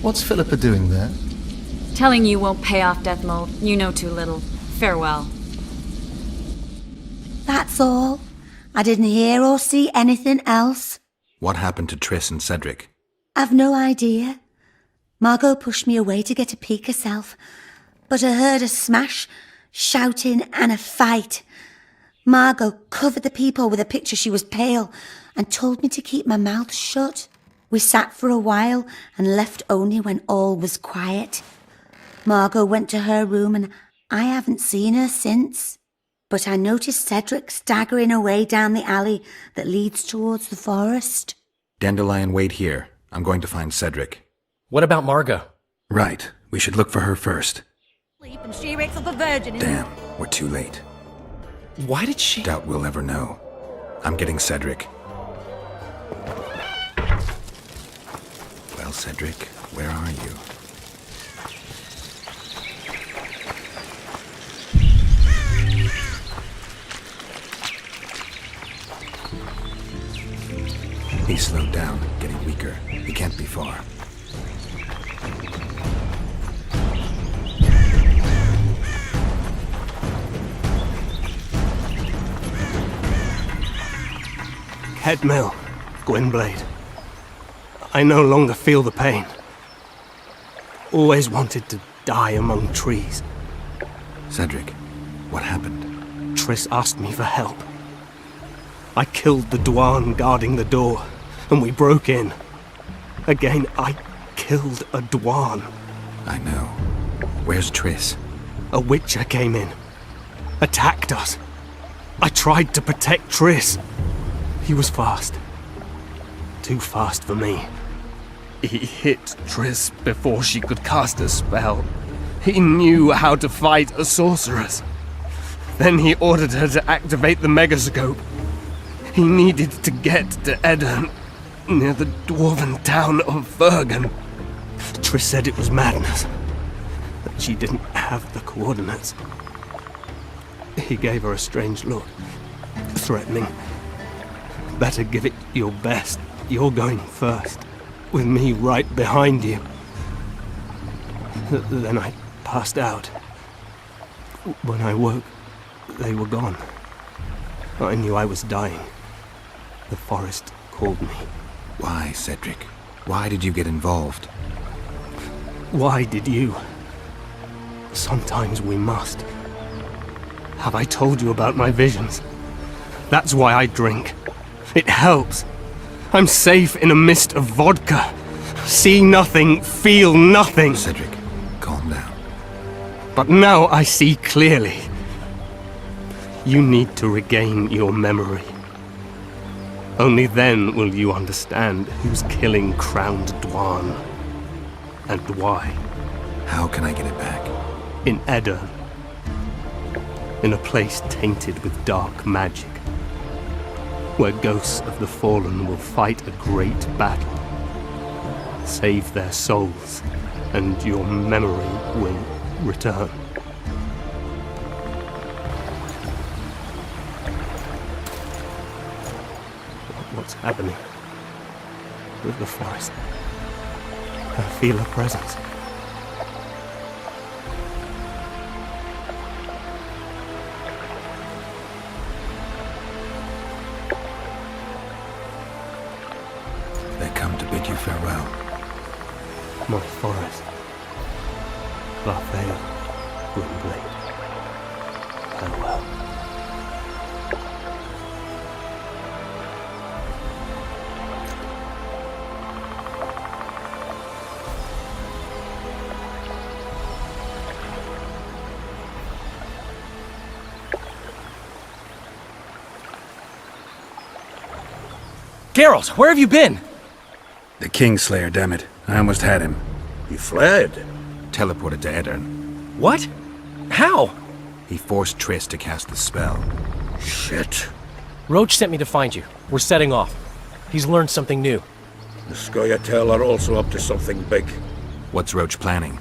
What's Philippa doing there? Telling you won't pay off, Death Mold. You know too little. Farewell. That's all. I didn't hear or see anything else. What happened to Triss and Cedric? I've no idea. Margot pushed me away to get a peek herself, but I heard a smash, shouting and a fight. Margot covered the people with a picture she was pale and told me to keep my mouth shut. We sat for a while and left only when all was quiet. Margot went to her room and I haven't seen her since. But I noticed Cedric staggering away down the alley that leads towards the forest. Dandelion, wait here. I'm going to find Cedric. What about Margot? Right. We should look for her first. And she wakes up a virgin. Damn, we're too late. Why did she... Doubt we'll ever know. I'm getting Cedric. Well, Cedric, where are you? He slowed down, getting weaker. He can't be far. Headmill, Gwynblade. I no longer feel the pain. Always wanted to die among trees. Cedric, what happened? Triss asked me for help. I killed the Dwarn guarding the door, and we broke in. Again, I killed a Dwarn. I know. Where's Triss? A Witcher came in. Attacked us. I tried to protect Triss. He was fast. Too fast for me. He hit Triss before she could cast a spell. He knew how to fight a sorceress. Then he ordered her to activate the megascope. He needed to get to Edirn, near the dwarven town of Vergen. Triss said it was madness, that she didn't have the coordinates. He gave her a strange look, threatening. Better give it your best. You're going first, with me right behind you. Then I passed out. When I woke, they were gone. I knew I was dying. The forest called me. Why, Cedric? Why did you get involved? Why did you? Sometimes we must. Have I told you about my visions? That's why I drink. It helps. I'm safe in a mist of vodka. See nothing, feel nothing. Cedric, calm down. But now I see clearly. You need to regain your memory. Only then will you understand who's killing Crowned Dwarn. And why. How can I get it back? In Edirn. In a place tainted with dark magic. Where ghosts of the fallen will fight a great battle. Save their souls, and your memory will return. What's happening with the forest? I feel a presence. They come to bid you farewell. My forest. Lathael, Gwynblade. Farewell. Geralt, where have you been? The Kingslayer, damn it. I almost had him. He fled. Teleported to Edirn. What? How? He forced Triss to cast the spell. Shit. Roach sent me to find you. We're setting off. He's learned something new. The Scoia'tael are also up to something big. What's Roach planning?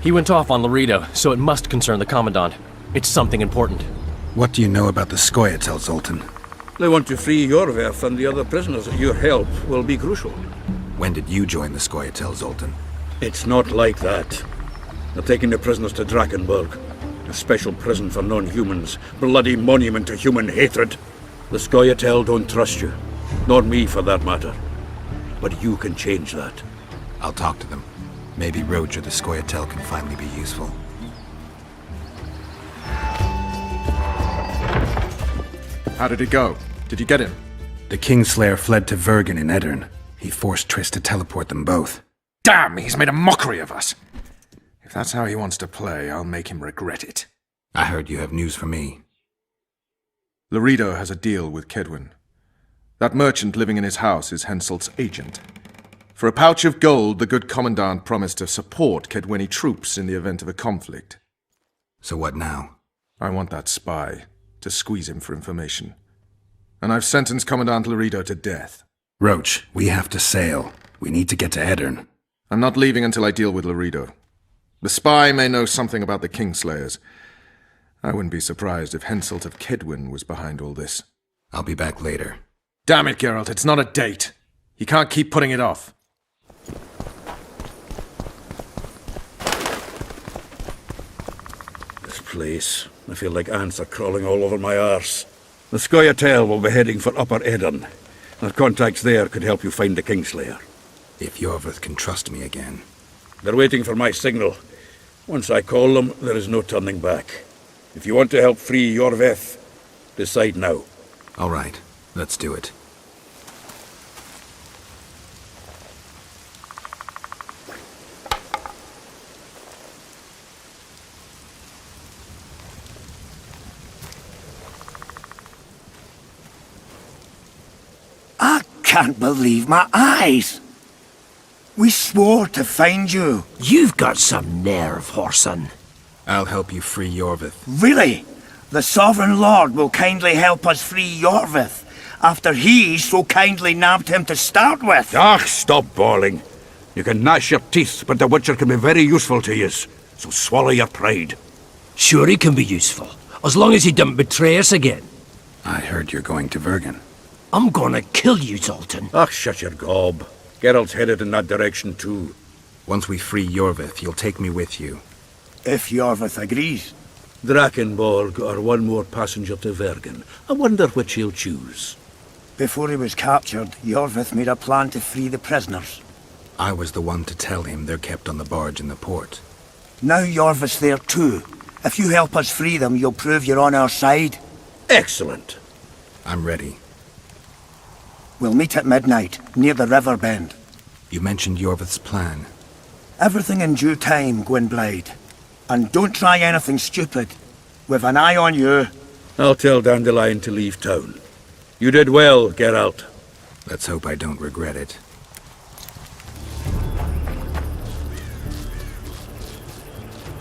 He went off on Laredo, so it must concern the Commandant. It's something important. What do you know about the Scoia'tael, Zoltan? They want to free Yorveth and the other prisoners. Your help will be crucial. When did you join the Scoia'tael, Zoltan? It's not like that. They're taking the prisoners to Drakenberg. A special prison for non-humans. Bloody monument to human hatred. The Scoia'tael don't trust you. Nor me, for that matter. But you can change that. I'll talk to them. Maybe Roach or the Scoia'tael can finally be useful. How did it go? Did you get him? The Kingslayer fled to Vergen in Edirn. He forced Triss to teleport them both. Damn, he's made a mockery of us. If that's how he wants to play, I'll make him regret it. I heard you have news for me. Laredo has a deal with Kedwin. That merchant living in his house is Henselt's agent. For a pouch of gold, the good commandant promised to support Kedweni troops in the event of a conflict. So what now? I want that spy, to squeeze him for information. And I've sentenced Commandant Laredo to death. Roach, we have to sail. We need to get to Edirn. I'm not leaving until I deal with Laredo. The spy may know something about the Kingslayers. I wouldn't be surprised if Henselt of Kedwin was behind all this. I'll be back later. Damn it, Geralt, it's not a date. You can't keep putting it off. This place, I feel like ants are crawling all over my arse. The Scoia'tael will be heading for Upper Edirn. Our contacts there could help you find the Kingslayer. If Yorvith can trust me again. They're waiting for my signal. Once I call them, there is no turning back. If you want to help free Yorvith, decide now. All right, let's do it. I can't believe my eyes. We swore to find you. You've got some nerve, Whoreson. I'll help you free Yorvith. Really? The Sovereign Lord will kindly help us free Yorvith, after he so kindly nabbed him to start with. Ah, stop bawling. You can gnash your teeth, but the Witcher can be very useful to you, so swallow your pride. Sure he can be useful, as long as he doesn't betray us again. I heard you're going to Vergen. I'm gonna kill you, Zoltan. Ah, shut your gob. Geralt's headed in that direction too. Once we free Yorvith, you'll take me with you. If Yorvith agrees. Drakenborg or one more passenger to Vergen. I wonder which he'll choose. Before he was captured, Yorvith made a plan to free the prisoners. I was the one to tell him they're kept on the barge in the port. Now Yorvith's there too. If you help us free them, you'll prove you're on our side. Excellent. I'm ready. We'll meet at midnight, near the river bend. You mentioned Yorvith's plan. Everything in due time, Gwynblyde. And don't try anything stupid. With an eye on you. I'll tell Dandelion to leave town. You did well, Geralt. Let's hope I don't regret it.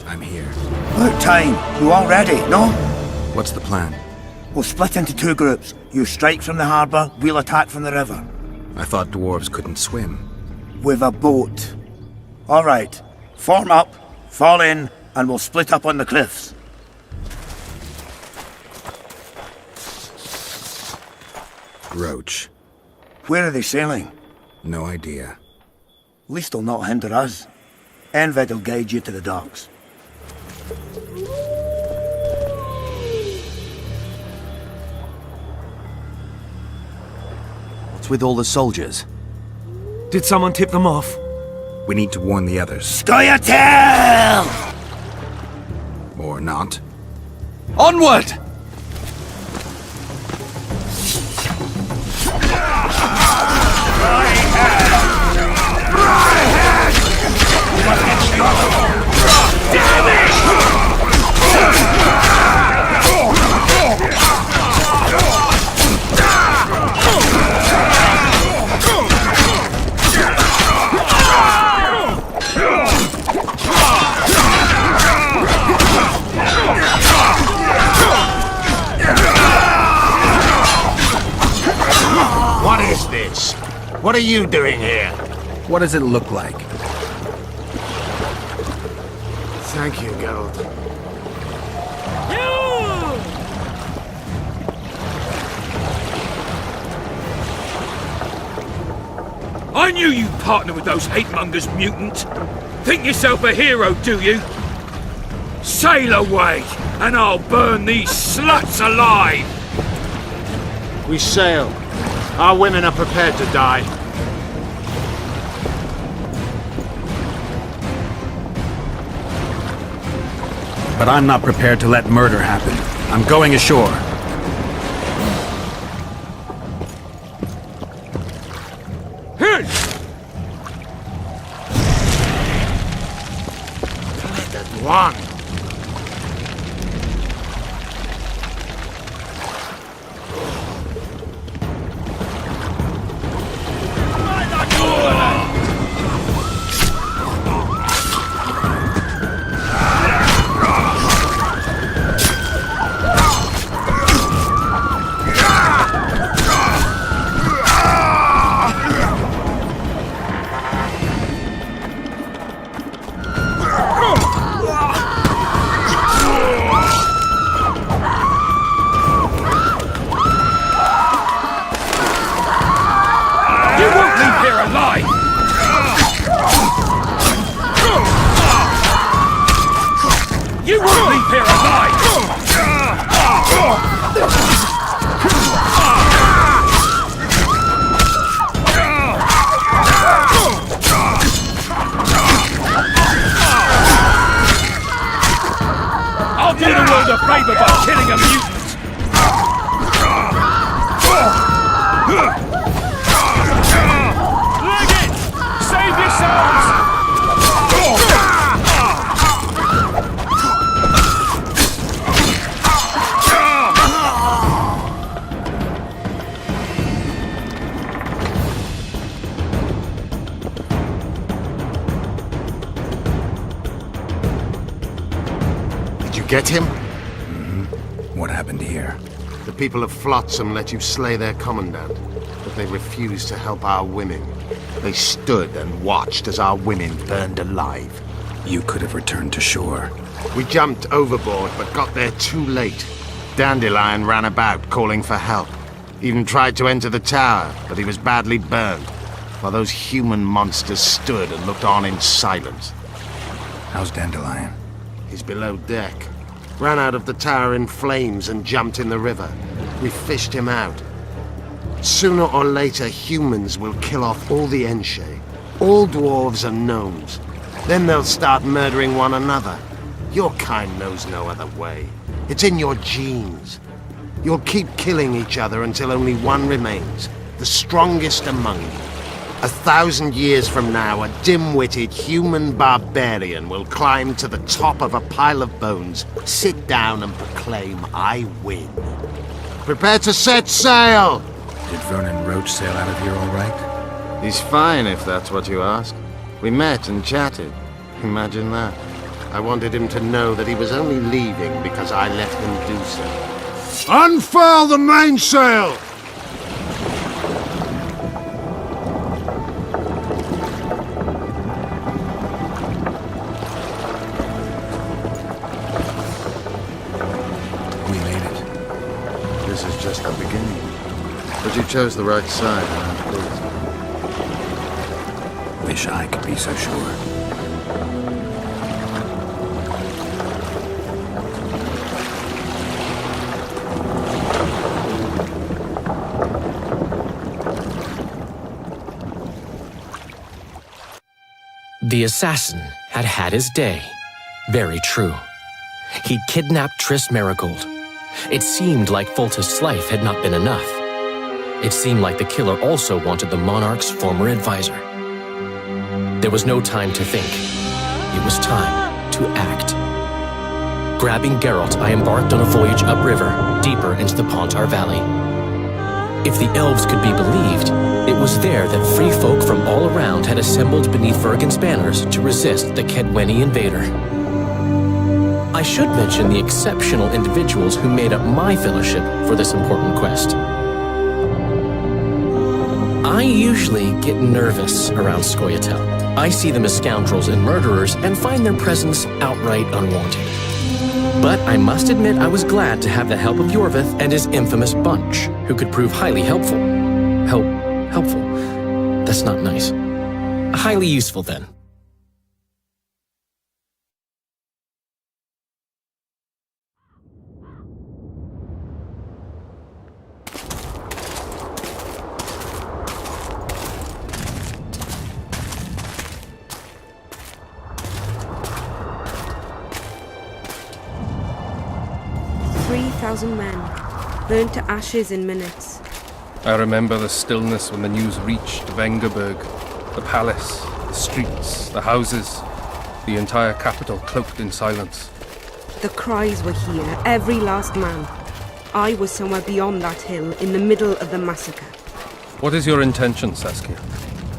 I'm here. About time. You all ready, no? What's the plan? We'll split into two groups. You strike from the harbour, we'll attack from the river. I thought dwarves couldn't swim. With a boat. All right. Form up, fall in, and we'll split up on the cliffs. Roach. Where are they sailing? No idea. Least they'll not hinder us. Envid will guide you to the docks. What's with all the soldiers? Did someone tip them off? We need to warn the others. Scoia'tael! Or not. Onward! What is this? What are you doing here? What does it look like? Thank you, Geralt. I knew you'd partner with those hate-mongers, mutant. Think yourself a hero, do you? Sail away, and I'll burn these sluts alive! We sail. Our women are prepared to die. but I'm not prepared to let murder happen. I'm going ashore. One. Get him? What happened here? The people of Flotsam let you slay their commandant, but they refused to help our women. They stood and watched as our women burned alive. You could have returned to shore. We jumped overboard, but got there too late. Dandelion ran about, calling for help. Even tried to enter the tower, but he was badly burned, while those human monsters stood and looked on in silence. How's Dandelion? He's below deck. Ran out of the tower in flames and jumped in the river. We fished him out. Sooner or later, humans will kill off all the Enshe, all dwarves and gnomes. Then they'll start murdering one another. Your kind knows no other way. It's in your genes. You'll keep killing each other until only one remains, the strongest among you. 1,000 years from now, a dim-witted human barbarian will climb to the top of a pile of bones, sit down and proclaim, "I win." Prepare to set sail! Did Vernon Roach sail out of here all right? He's fine, if that's what you ask. We met and chatted. Imagine that. I wanted him to know that he was only leaving because I let him do so. Unfurl the mainsail! Just the beginning. But you chose the right side, and I'm pleased. Wish I could be so sure. The assassin had had his day. Very true. He'd kidnapped Triss Marigold. It seemed like Foltest's life had not been enough. It seemed like the killer also wanted the monarch's former advisor. There was no time to think. It was time to act. Grabbing Geralt, I embarked on a voyage upriver, deeper into the Pontar Valley. If the elves could be believed, it was there that free folk from all around had assembled beneath Vergen's banners to resist the Kedweni invader. I should mention the exceptional individuals who made up my fellowship for this important quest. I usually get nervous around Scoia'tael. I see them as scoundrels and murderers and find their presence outright unwanted. But I must admit I was glad to have the help of Yorvith and his infamous bunch, who could prove highly helpful. Helpful? That's not nice. Highly useful, then. 3,000 men, burnt to ashes in minutes. I remember the stillness when the news reached Vengerberg, the palace, the streets, the houses, the entire capital cloaked in silence. The cries were here, every last man. I was somewhere beyond that hill, in the middle of the massacre. What is your intention, Saskia?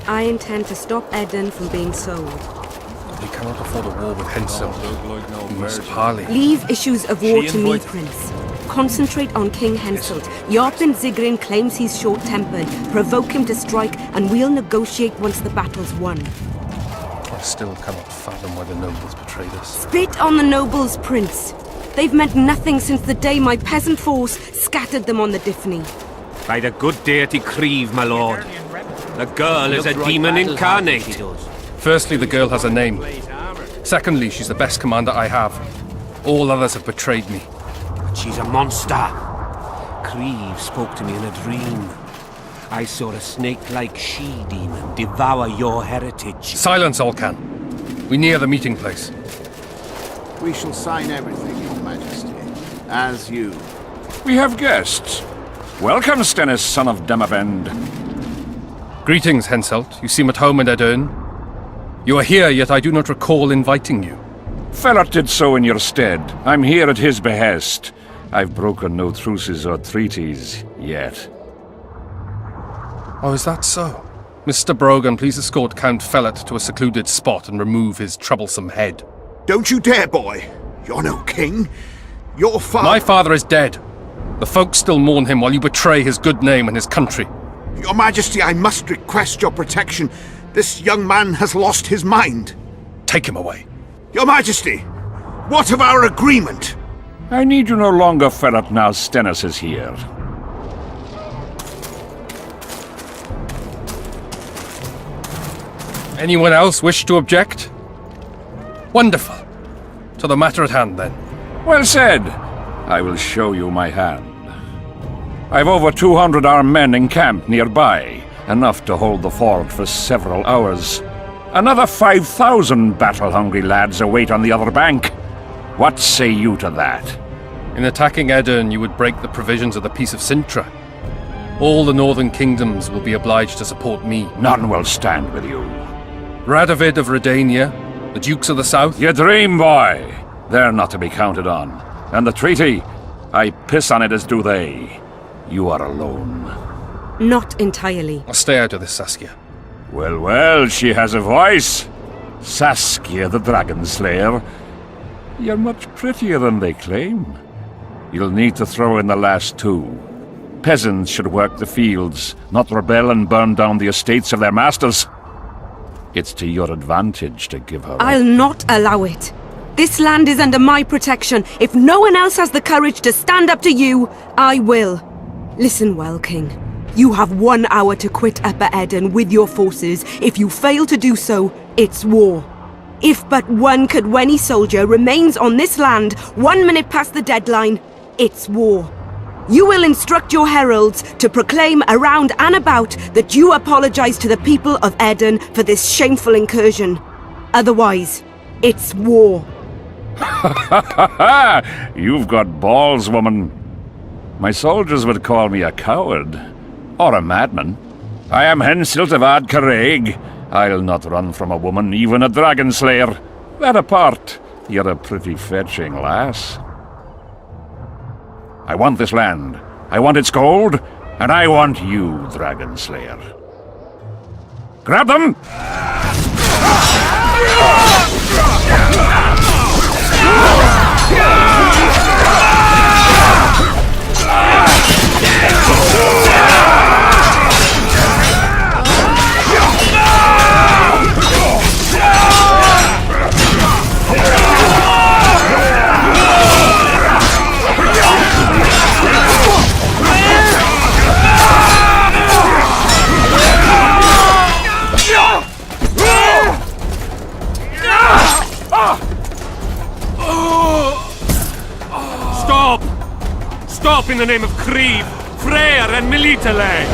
I intend to stop Eden from being sold. We cannot afford a war with Henselt. We must parley. Leave issues of war to me, Prince. Concentrate on King Henselt. Yarpen Zigrin claims he's short-tempered. Provoke him to strike, and we'll negotiate once the battle's won. I still cannot fathom why the nobles betrayed us. Spit on the nobles, Prince. They've meant nothing since the day my peasant force scattered them on the Diffney. By the good deity Creve, my lord. The girl is a demon incarnate. Firstly, the girl has a name. Secondly, she's the best commander I have. All others have betrayed me. But she's a monster. Creve spoke to me in a dream. I saw a snake-like she-demon devour your heritage. Silence, Alcan. We near the meeting place. We shall sign everything, Your Majesty. As you. We have guests. Welcome, Stennis, son of Demavend. Greetings, Henselt. You seem at home in Edern. You are here, yet I do not recall inviting you. Fellat did so in your stead. I'm here at his behest. I've broken no truces or treaties yet. Oh, is that so? Mr. Brogan, please escort Count Fellat to a secluded spot and remove his troublesome head. Don't you dare, boy. You're no king. Your father... My father is dead. The folk still mourn him while you betray his good name and his country. Your Majesty, I must request your protection. This young man has lost his mind. Take him away. Your Majesty, what of our agreement? I need you no longer, Fellat, now Stennis is here. Anyone else wish to object? Wonderful. To the matter at hand, then. Well said. I will show you my hand. I've over 200 armed men encamped nearby, enough to hold the fort for several hours. Another 5,000 battle-hungry lads await on the other bank. What say you to that? In attacking Edern, you would break the provisions of the Peace of Sintra. All the northern kingdoms will be obliged to support me. None will stand with you. Radovid of Redania, the Dukes of the South. You dream, boy. They're not to be counted on. And the treaty, I piss on it as do they. You are alone. Not entirely. I'll stay out of this, Saskia. Well, well, she has a voice. Saskia the Dragon Slayer. You're much prettier than they claim. You'll need to throw in the last two. Peasants should work the fields, not rebel and burn down the estates of their masters. It's to your advantage to give her up. I'll not allow it. This land is under my protection. If no one else has the courage to stand up to you, I will. Listen well, King. You have 1 hour to quit Upper Eden with your forces. If you fail to do so, it's war. If but one Cadweni soldier remains on this land 1 minute past the deadline, it's war. You will instruct your heralds to proclaim around and about that you apologize to the people of Eden for this shameful incursion. Otherwise, it's war. You've got balls, woman. My soldiers would call me a coward. Or a madman. I am Henselt of Ad Caraig. I'll not run from a woman, even a dragon slayer. That apart, you're a pretty fetching lass. I want this land. I want its gold. And I want you, dragon slayer. Grab them! Stop! Stop in the name of Creve, Freyr and Militale!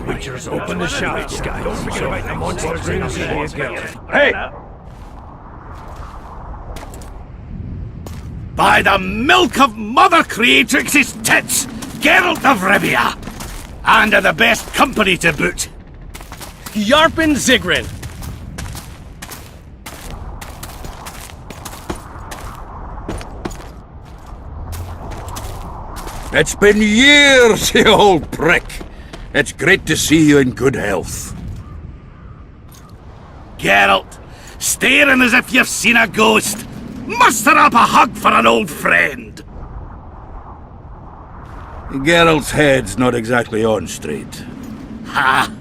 Witchers, open the shafts, guys. Don't forget about the monsters in here, Geralt. Hey! By the milk of Mother Creatrix's tits, Geralt of Rivia! And of the best company to boot. Yarpin Zigrin! It's been years, you old prick. It's great to see you in good health. Geralt, staring as if you've seen a ghost. Muster up a hug for an old friend. Geralt's head's not exactly on straight. Ha!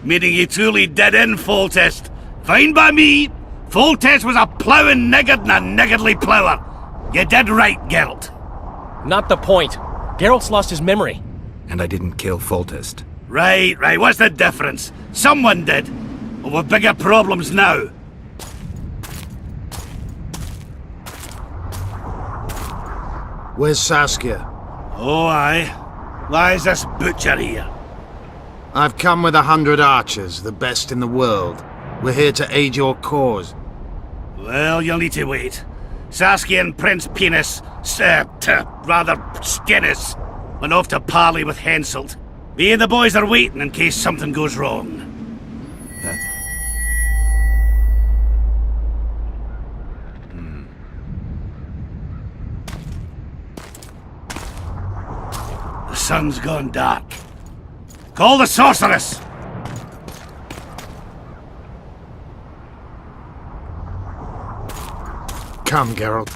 Meaning you truly did in Foltest. Fine by me. Foltest was a ploughing niggard and a niggardly plougher. You did right, Geralt. Not the point. Geralt's lost his memory. And I didn't kill Foltest. Right. What's the difference? Someone did. Well, we've bigger problems now. Where's Saskia? Oh, aye. Lies this butcher here. I've come with 100 archers, the best in the world. We're here to aid your cause. Well, you'll need to wait. Saskia and Prince Penis, Stennis, went off to parley with Henselt. Me and the boys are waiting in case something goes wrong. The sun's gone dark. Call the sorceress! Come, Geralt.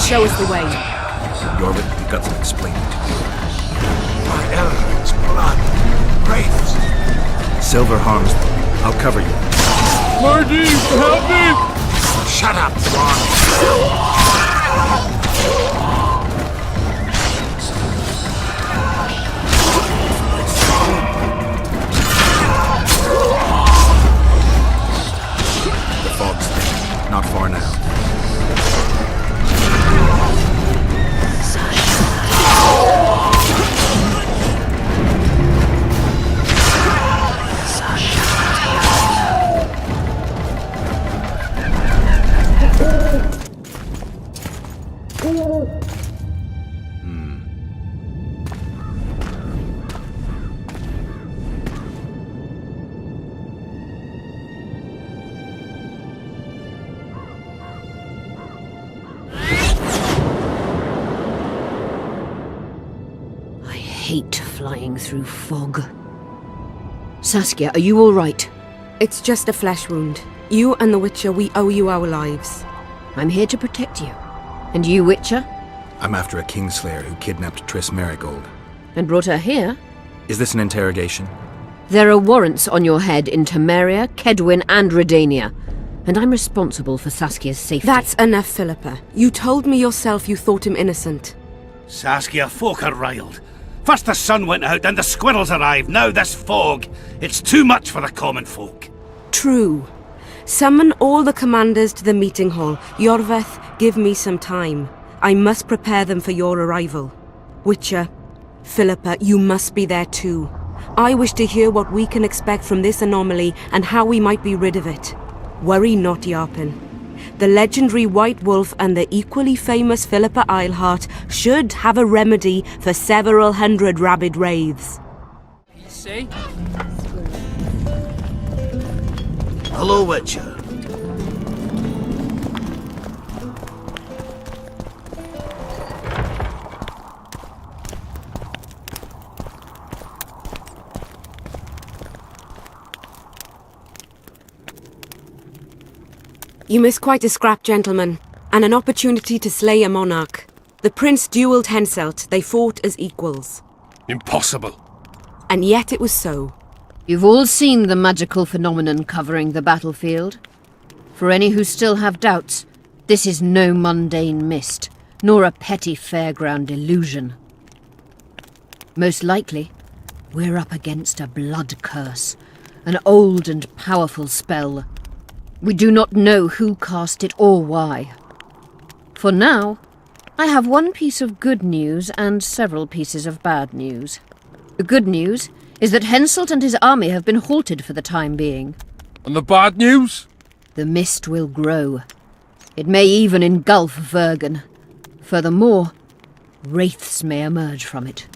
Show us the way. Yorvik, you've got some explaining to do. My elders, blood, wraiths. Silver harms them. I'll cover you. Marty, help me! Shut up, Ron. The fog's thick. Not far now. I hate flying through fog. Saskia, are you all right? It's just a flesh wound. You and the Witcher, we owe you our lives. I'm here to protect you. And you, Witcher? I'm after a Kingslayer who kidnapped Triss Merigold. And brought her here? Is this an interrogation? There are warrants on your head in Temeria, Kedwin, and Redania. And I'm responsible for Saskia's safety. That's enough, Philippa. You told me yourself you thought him innocent. Saskia, folk are riled. First the sun went out, then the squirrels arrived, now this fog. It's too much for the common folk. True. Summon all the commanders to the meeting hall. Yorveth, give me some time. I must prepare them for your arrival. Witcher, Philippa, you must be there too. I wish to hear what we can expect from this anomaly and how we might be rid of it. Worry not, Yarpen. The legendary White Wolf and the equally famous Philippa Eilhart should have a remedy for several hundred rabid wraiths. See? Hello, Witcher. You miss quite a scrap, gentlemen, and an opportunity to slay a monarch. The prince duelled Henselt. They fought as equals. Impossible. And yet it was so. You've all seen the magical phenomenon covering the battlefield. For any who still have doubts, this is no mundane mist, nor a petty fairground illusion. Most likely, we're up against a blood curse, an old and powerful spell. We do not know who cast it or why. For now, I have one piece of good news and several pieces of bad news. The good news is that Henselt and his army have been halted for the time being. And the bad news? The mist will grow. It may even engulf Vergen. Furthermore, wraiths may emerge from it.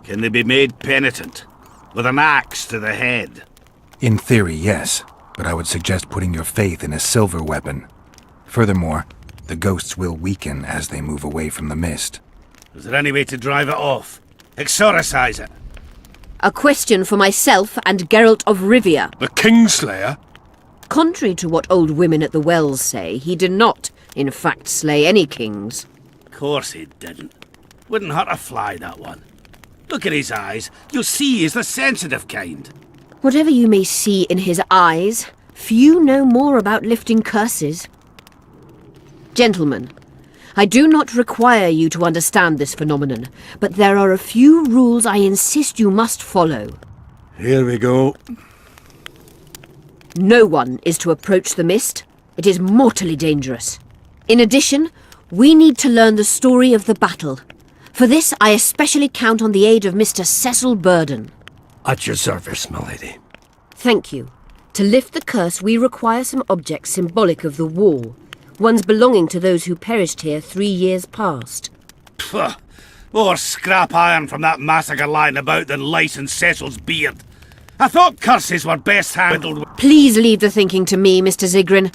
Can they be made penitent? With an axe to the head? In theory, yes. But I would suggest putting your faith in a silver weapon. Furthermore, the ghosts will weaken as they move away from the mist. Is there any way to drive it off? Exorcise it? A question for myself and Geralt of Rivia. The Kingslayer? Contrary to what old women at the wells say, he did not, in fact, slay any kings. Of course he didn't. Wouldn't hurt a fly, that one. Look at his eyes. You'll see he's the sensitive kind. Whatever you may see in his eyes, few know more about lifting curses. Gentlemen, I do not require you to understand this phenomenon, but there are a few rules I insist you must follow. Here we go. No one is to approach the mist. It is mortally dangerous. In addition, we need to learn the story of the battle. For this, I especially count on the aid of Mr. Cecil Burden. At your service, milady. Thank you. To lift the curse, we require some objects symbolic of the war. Ones belonging to those who perished here 3 years past. Pfft! More scrap iron from that massacre lying about than lice in Cecil's beard. I thought curses were best handled with... Please leave the thinking to me, Mr. Zigrin,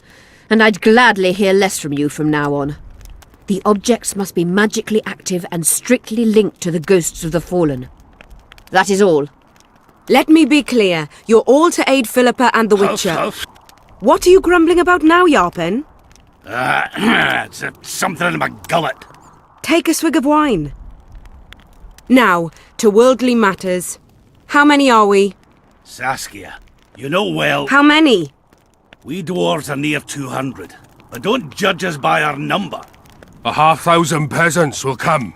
and I'd gladly hear less from you from now on. The objects must be magically active and strictly linked to the ghosts of the fallen. That is all. Let me be clear. You're all to aid Philippa and the Witcher. What are you grumbling about now, Yarpen? It's something in my gullet. Take a swig of wine. Now, to worldly matters. How many are we? Saskia, you know well... How many? We dwarves are near 200, but don't judge us by our number. 1,000 peasants will come,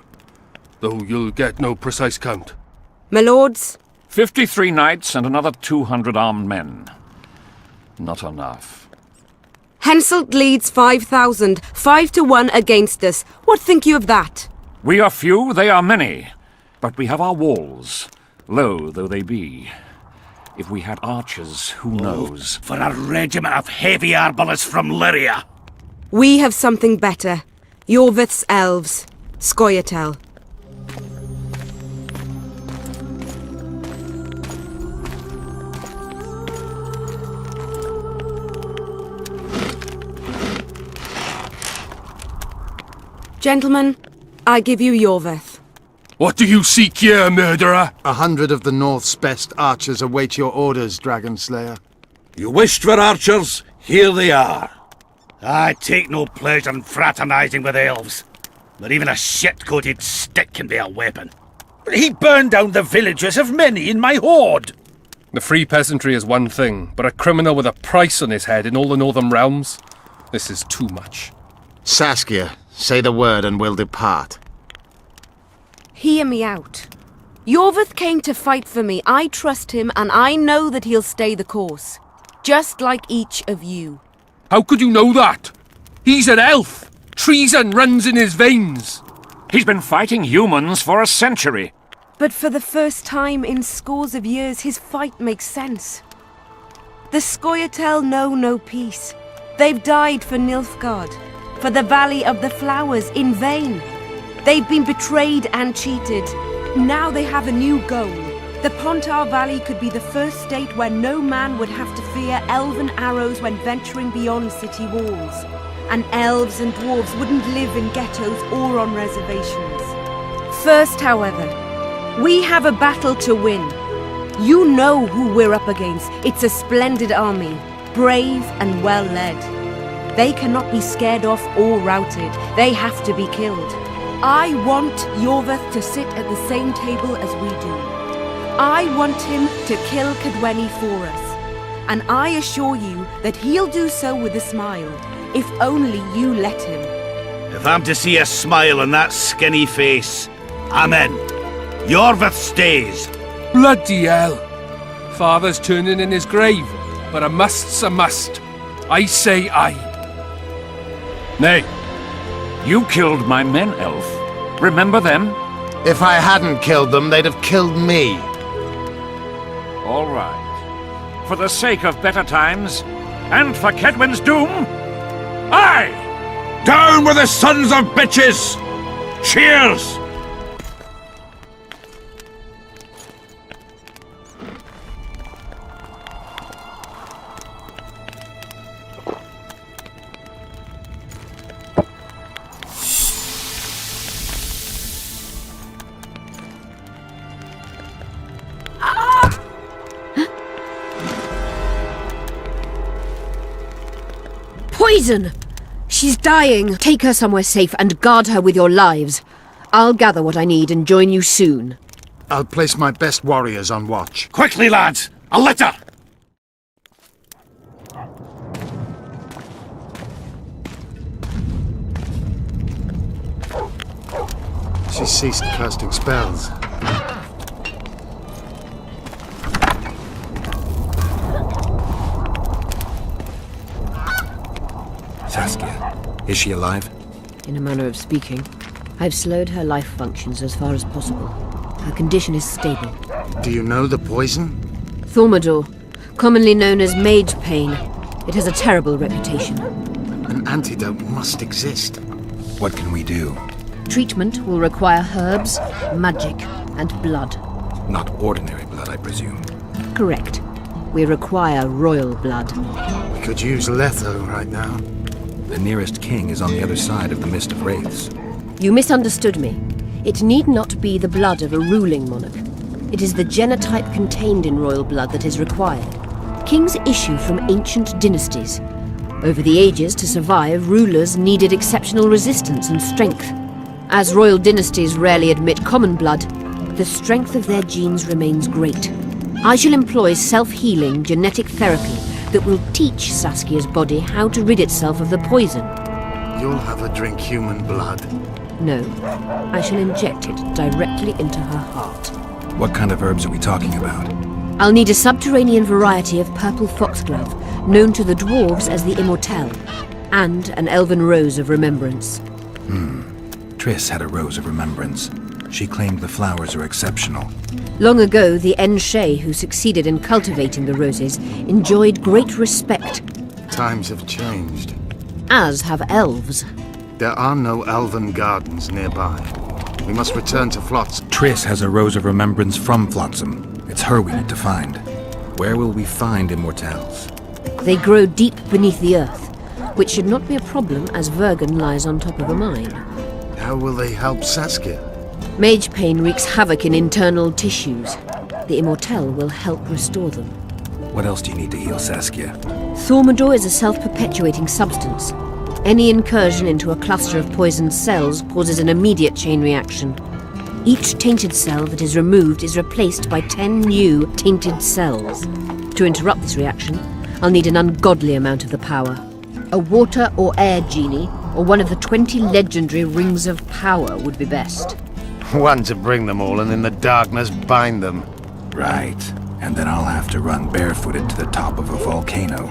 though you'll get no precise count. My lords? 53 knights and another 200 armed men. Not enough. Henselt leads 5,000, 5 to 1 against us. What think you of that? We are few, they are many. But we have our walls, low though they be. If we had archers, who knows? For a regiment of heavy arbalists from Lyria. We have something better. Yorvith's elves. Scoia'tael. Gentlemen, I give you Yorvith. What do you seek here, murderer? 100 of the North's best archers await your orders, Dragon Slayer. You wished for archers? Here they are. I take no pleasure in fraternizing with elves. But even a shit-coated stick can be a weapon. He burned down the villages of many in my horde. The free peasantry is one thing, but a criminal with a price on his head in all the Northern realms? This is too much. Saskia, say the word and we'll depart. Hear me out. Yorvith came to fight for me. I trust him, and I know that he'll stay the course. Just like each of you. How could you know that? He's an elf! Treason runs in his veins. He's been fighting humans for a century. But for the first time in scores of years, his fight makes sense. The Scoia'tael know no peace. They've died for Nilfgaard, for the Valley of the Flowers, in vain. They've been betrayed and cheated. Now they have a new goal. The Pontar Valley could be the first state where no man would have to fear elven arrows when venturing beyond city walls. And elves and dwarves wouldn't live in ghettos or on reservations. First, however, we have a battle to win. You know who we're up against. It's a splendid army, brave and well led. They cannot be scared off or routed. They have to be killed. I want Yorveth to sit at the same table as we do. I want him to kill Cadweni for us. And I assure you that he'll do so with a smile, if only you let him. If I'm to see a smile on that skinny face, I'm in. Yorveth stays. Bloody hell. Father's turning in his grave, but a must's a must. I say aye. Nay, you killed my men, Elf. Remember them? If I hadn't killed them, they'd have killed me. All right. For the sake of better times, and for Kedwen's doom, aye! Down with the sons of bitches! Cheers! Poison! She's dying. Take her somewhere safe and guard her with your lives. I'll gather what I need and join you soon. I'll place my best warriors on watch. Quickly, lads! A litter! She ceased casting spells. Saskia, is she alive? In a manner of speaking. I've slowed her life functions as far as possible. Her condition is stable. Do you know the poison? Thaumadour, commonly known as mage pain. It has a terrible reputation. An antidote must exist. What can we do? Treatment will require herbs, magic, and blood. Not ordinary blood, I presume. Correct. We require royal blood. We could use Letho right now. The nearest king is on the other side of the Mist of Wraiths. You misunderstood me. It need not be the blood of a ruling monarch. It is the genotype contained in royal blood that is required. Kings issue from ancient dynasties. Over the ages, to survive, rulers needed exceptional resistance and strength. As royal dynasties rarely admit common blood, the strength of their genes remains great. I shall employ self-healing genetic therapy that will teach Saskia's body how to rid itself of the poison. You'll have her drink human blood. No, I shall inject it directly into her heart. What kind of herbs are we talking about? I'll need a subterranean variety of purple foxglove, known to the dwarves as the immortelle, and an elven rose of remembrance. Triss had a rose of remembrance. She claimed the flowers are exceptional. Long ago, the Enshe who succeeded in cultivating the roses enjoyed great respect. Times have changed. As have elves. There are no elven gardens nearby. We must return to Flotsam. Triss has a rose of remembrance from Flotsam. It's her we need to find. Where will we find immortelles? They grow deep beneath the earth, which should not be a problem as Vergen lies on top of a mine. How will they help Saskia? Mage pain wreaks havoc in internal tissues. The immortelle will help restore them. What else do you need to heal Saskia? Thaumadour is a self-perpetuating substance. Any incursion into a cluster of poisoned cells causes an immediate chain reaction. Each tainted cell that is removed is replaced by 10 new tainted cells. To interrupt this reaction, I'll need an ungodly amount of the power. A water or air genie, or one of the 20 legendary rings of power would be best. One to bring them all and in the darkness bind them. Right. And then I'll have to run barefooted to the top of a volcano.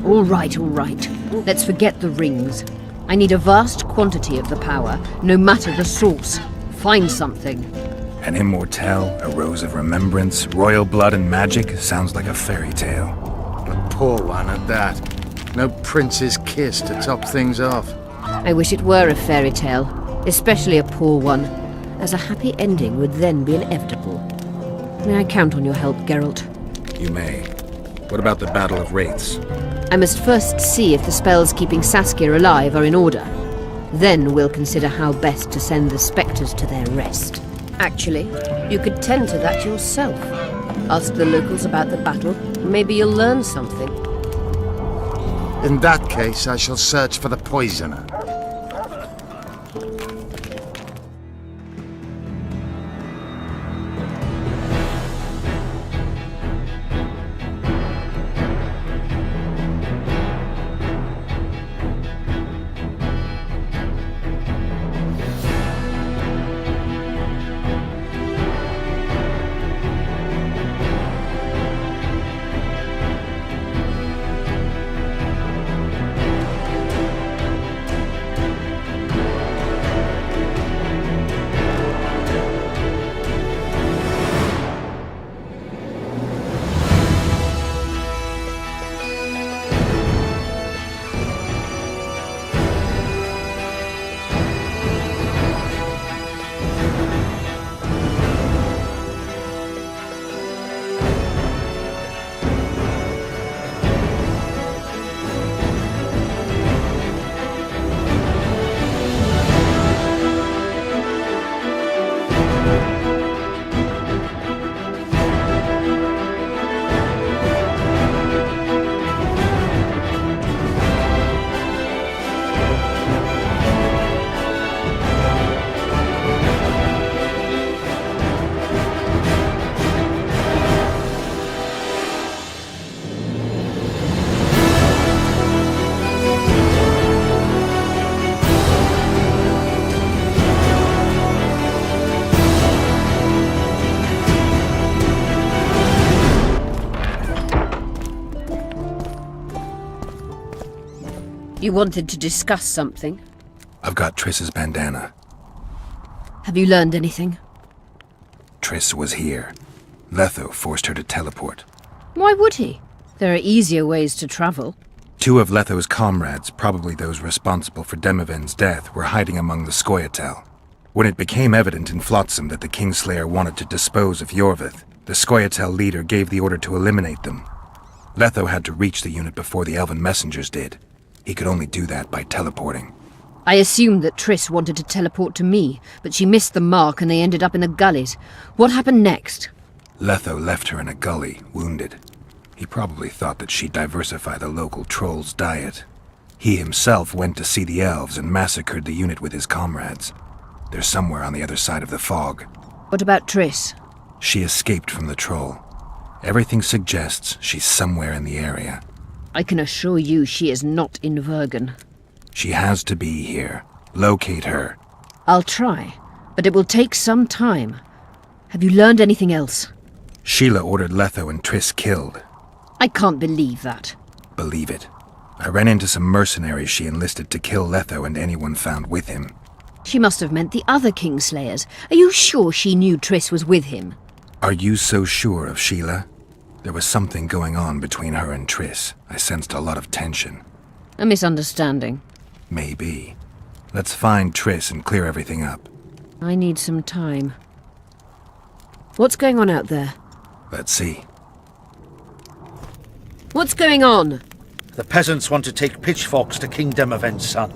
All right, all right. Let's forget the rings. I need a vast quantity of the power, no matter the source. Find something. An immortelle, a rose of remembrance, royal blood and magic sounds like a fairy tale. A poor one at that. No prince's kiss to top things off. I wish it were a fairy tale, especially a poor one, as a happy ending would then be inevitable. May I count on your help, Geralt? You may. What about the Battle of Wraiths? I must first see if the spells keeping Saskia alive are in order. Then we'll consider how best to send the spectres to their rest. Actually, you could tend to that yourself. Ask the locals about the battle. Maybe you'll learn something. In that case, I shall search for the poisoner. You wanted to discuss something? I've got Triss's bandana. Have you learned anything? Triss was here. Letho forced her to teleport. Why would he? There are easier ways to travel. 2 of Letho's comrades, probably those responsible for Demoven's death, were hiding among the Scoia'tael. When it became evident in Flotsam that the Kingslayer wanted to dispose of Yorvith, the Scoia'tael leader gave the order to eliminate them. Letho had to reach the unit before the elven messengers did. He could only do that by teleporting. I assumed that Triss wanted to teleport to me, but she missed the mark and they ended up in the gullies. What happened next? Letho left her in a gully, wounded. He probably thought that she'd diversify the local trolls' diet. He himself went to see the elves and massacred the unit with his comrades. They're somewhere on the other side of the fog. What about Triss? She escaped from the troll. Everything suggests she's somewhere in the area. I can assure you she is not in Vergen. She has to be here. Locate her. I'll try, but it will take some time. Have you learned anything else? Sheila ordered Letho and Triss killed. I can't believe that. Believe it. I ran into some mercenaries she enlisted to kill Letho and anyone found with him. She must have meant the other Kingslayers. Are you sure she knew Triss was with him? Are you so sure of Sheila? There was something going on between her and Triss. I sensed a lot of tension. A misunderstanding. Maybe. Let's find Triss and clear everything up. I need some time. What's going on out there? Let's see. What's going on? The peasants want to take pitchforks to King Demoven's son.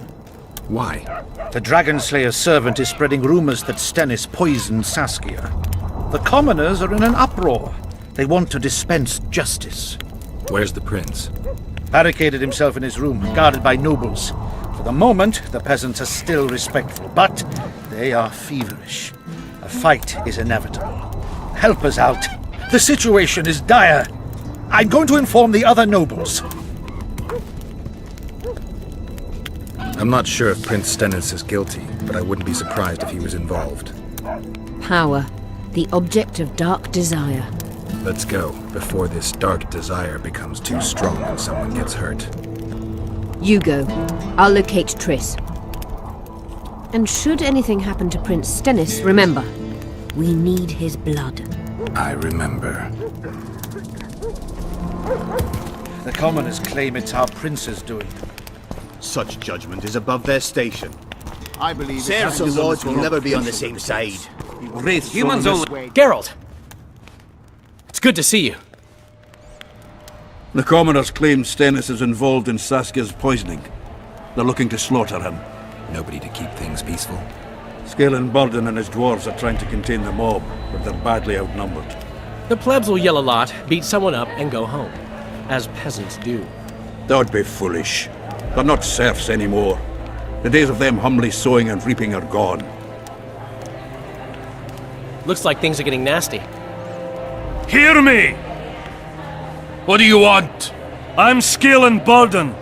Why? The Dragonslayer's servant is spreading rumors that Stennis poisoned Saskia. The commoners are in an uproar. They want to dispense justice. Where's the prince? Barricaded himself in his room, guarded by nobles. For the moment, the peasants are still respectful, but they are feverish. A fight is inevitable. Help us out. The situation is dire. I'm going to inform the other nobles. I'm not sure if Prince Stennis is guilty, but I wouldn't be surprised if he was involved. Power, the object of dark desire. Let's go, before this dark desire becomes too strong and someone gets hurt. You go. I'll locate Triss. And should anything happen to Prince Stennis, remember, we need his blood. I remember. The commoners claim it's our prince's doing. Such judgment is above their station. I believe Serfs and lords will never be on the same side. Humans only. Geralt! It's good to see you. The commoners claim Stennis is involved in Saskia's poisoning. They're looking to slaughter him. Nobody to keep things peaceful. Scalen Burden and his dwarves are trying to contain the mob, but they're badly outnumbered. The plebs will yell a lot, beat someone up, and go home. As peasants do. That would be foolish. They're not serfs anymore. The days of them humbly sowing and reaping are gone. Looks like things are getting nasty. Hear me! What do you want? I'm Scalen Burden.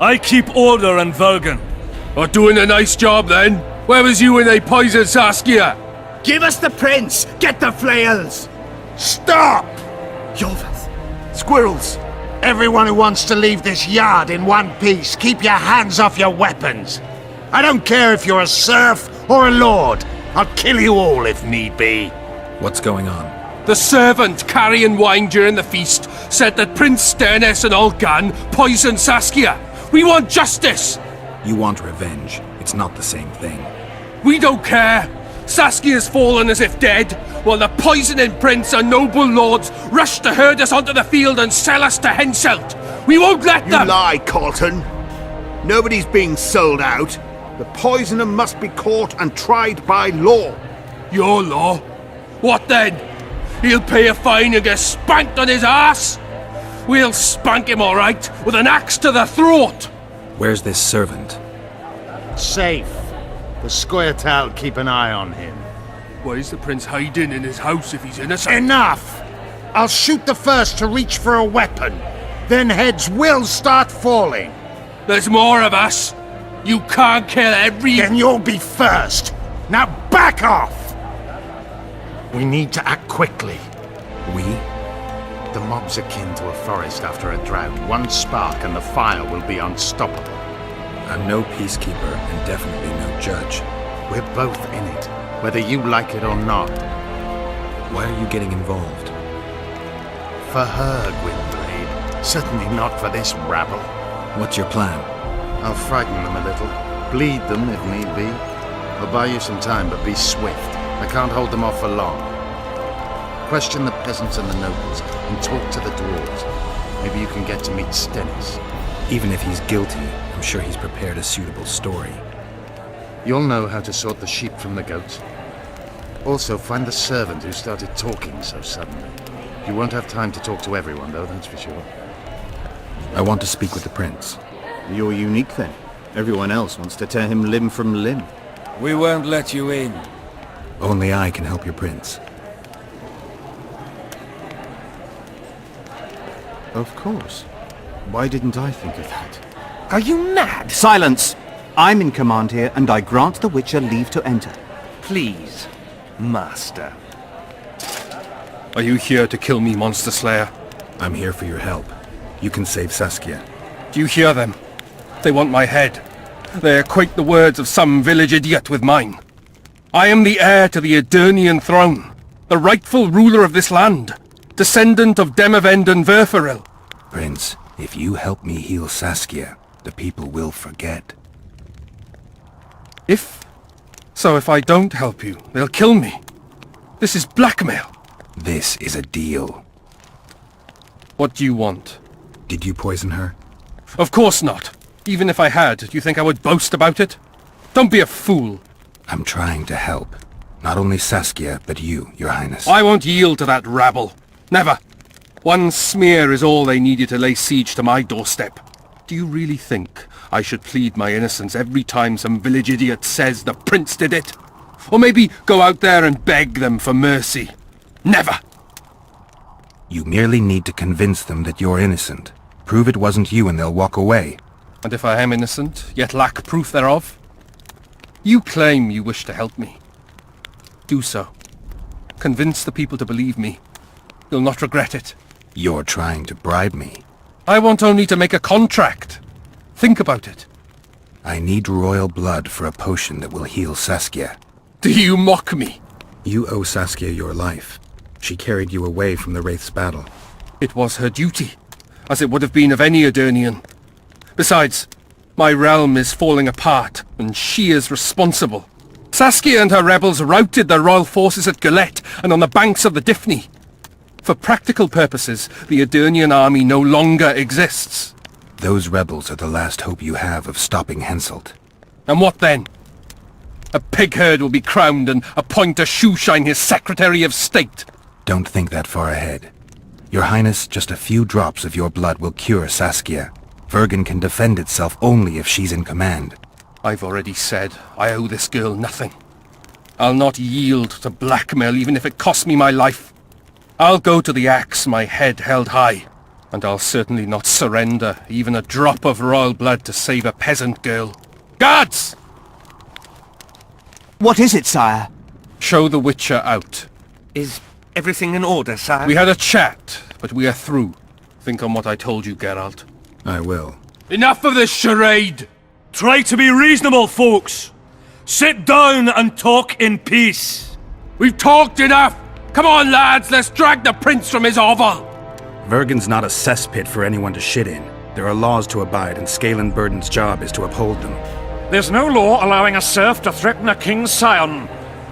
I keep order in Vergen. Are doing a nice job then? Where was you when they poisoned Saskia? Give us the prince! Get the flails! Stop! Yorvith! Squirrels! Everyone who wants to leave this yard in one piece, keep your hands off your weapons. I don't care if you're a serf or a lord. I'll kill you all if need be. What's going on? The servant carrying wine during the feast said that Prince Stennis and Olgan poisoned Saskia. We want justice! You want revenge. It's not the same thing. We don't care. Saskia's fallen as if dead, while the poisoning prince and noble lords rush to herd us onto the field and sell us to Henselt. We won't let them! You lie, Colton. Nobody's being sold out. The poisoner must be caught and tried by law. Your law? What then? He'll pay a fine and get spanked on his ass? We'll spank him all right, with an axe to the throat! Where's this servant? Safe. The Scoia'tael keep an eye on him. Why is the prince hiding in his house if he's innocent? Enough! I'll shoot the first to reach for a weapon. Then heads will start falling. There's more of us. You can't kill every... Then you'll be first. Now back off! We need to act quickly. We? The mob's akin to a forest after a drought. One spark and the fire will be unstoppable. I'm no peacekeeper and definitely no judge. We're both in it, whether you like it or not. Why are you getting involved? For her, Gwynblade. Certainly not for this rabble. What's your plan? I'll frighten them a little. Bleed them if need be. I'll buy you some time, but be swift. I can't hold them off for long. Question the peasants and the nobles, and talk to the dwarves. Maybe you can get to meet Stennis. Even if he's guilty, I'm sure he's prepared a suitable story. You'll know how to sort the sheep from the goats. Also, find the servant who started talking so suddenly. You won't have time to talk to everyone, though, that's for sure. I want to speak with the prince. You're unique, then. Everyone else wants to tear him limb from limb. We won't let you in. Only I can help your prince. Of course. Why didn't I think of that? Are you mad? Silence! I'm in command here, and I grant the Witcher leave to enter. Please, master. Are you here to kill me, Monster Slayer? I'm here for your help. You can save Saskia. Do you hear them? They want my head. They equate the words of some village idiot with mine. I am the heir to the Edirnian throne, the rightful ruler of this land, descendant of Demavend and Verferil. Prince, if you help me heal Saskia, the people will forget. If I don't help you, they'll kill me. This is blackmail. This is a deal. What do you want? Did you poison her? Of course not. Even if I had, do you think I would boast about it? Don't be a fool. I'm trying to help. Not only Saskia, but you, your highness. I won't yield to that rabble. Never. One smear is all they needed to lay siege to my doorstep. Do you really think I should plead my innocence every time some village idiot says the prince did it? Or maybe go out there and beg them for mercy? Never! You merely need to convince them that you're innocent. Prove it wasn't you and they'll walk away. And if I am innocent, yet lack proof thereof? You claim you wish to help me. Do so. Convince the people to believe me. You'll not regret it. You're trying to bribe me. I want only to make a contract. Think about it. I need royal blood for a potion that will heal Saskia. Do you mock me? You owe Saskia your life. She carried you away from the Wraith's battle. It was her duty, as it would have been of any Edirnian. Besides, my realm is falling apart, and she is responsible. Saskia and her rebels routed the royal forces at Gillette and on the banks of the Dyffny. For practical purposes, the Edirnian army no longer exists. Those rebels are the last hope you have of stopping Henselt. And what then? A pig herd will be crowned and appoint a shoeshine his Secretary of State. Don't think that far ahead. Your Highness, just a few drops of your blood will cure Saskia. Vergen can defend itself only if she's in command. I've already said I owe this girl nothing. I'll not yield to blackmail even if it costs me my life. I'll go to the axe, my head held high. And I'll certainly not surrender even a drop of royal blood to save a peasant girl. Guards! What is it, sire? Show the Witcher out. Is everything in order, sire? We had a chat, but we are through. Think on what I told you, Geralt. I will. Enough of this charade! Try to be reasonable, folks. Sit down and talk in peace. We've talked enough! Come on, lads, let's drag the prince from his hovel! Vergen's not a cesspit for anyone to shit in. There are laws to abide, and Scalen Burden's job is to uphold them. There's no law allowing a serf to threaten a king's scion.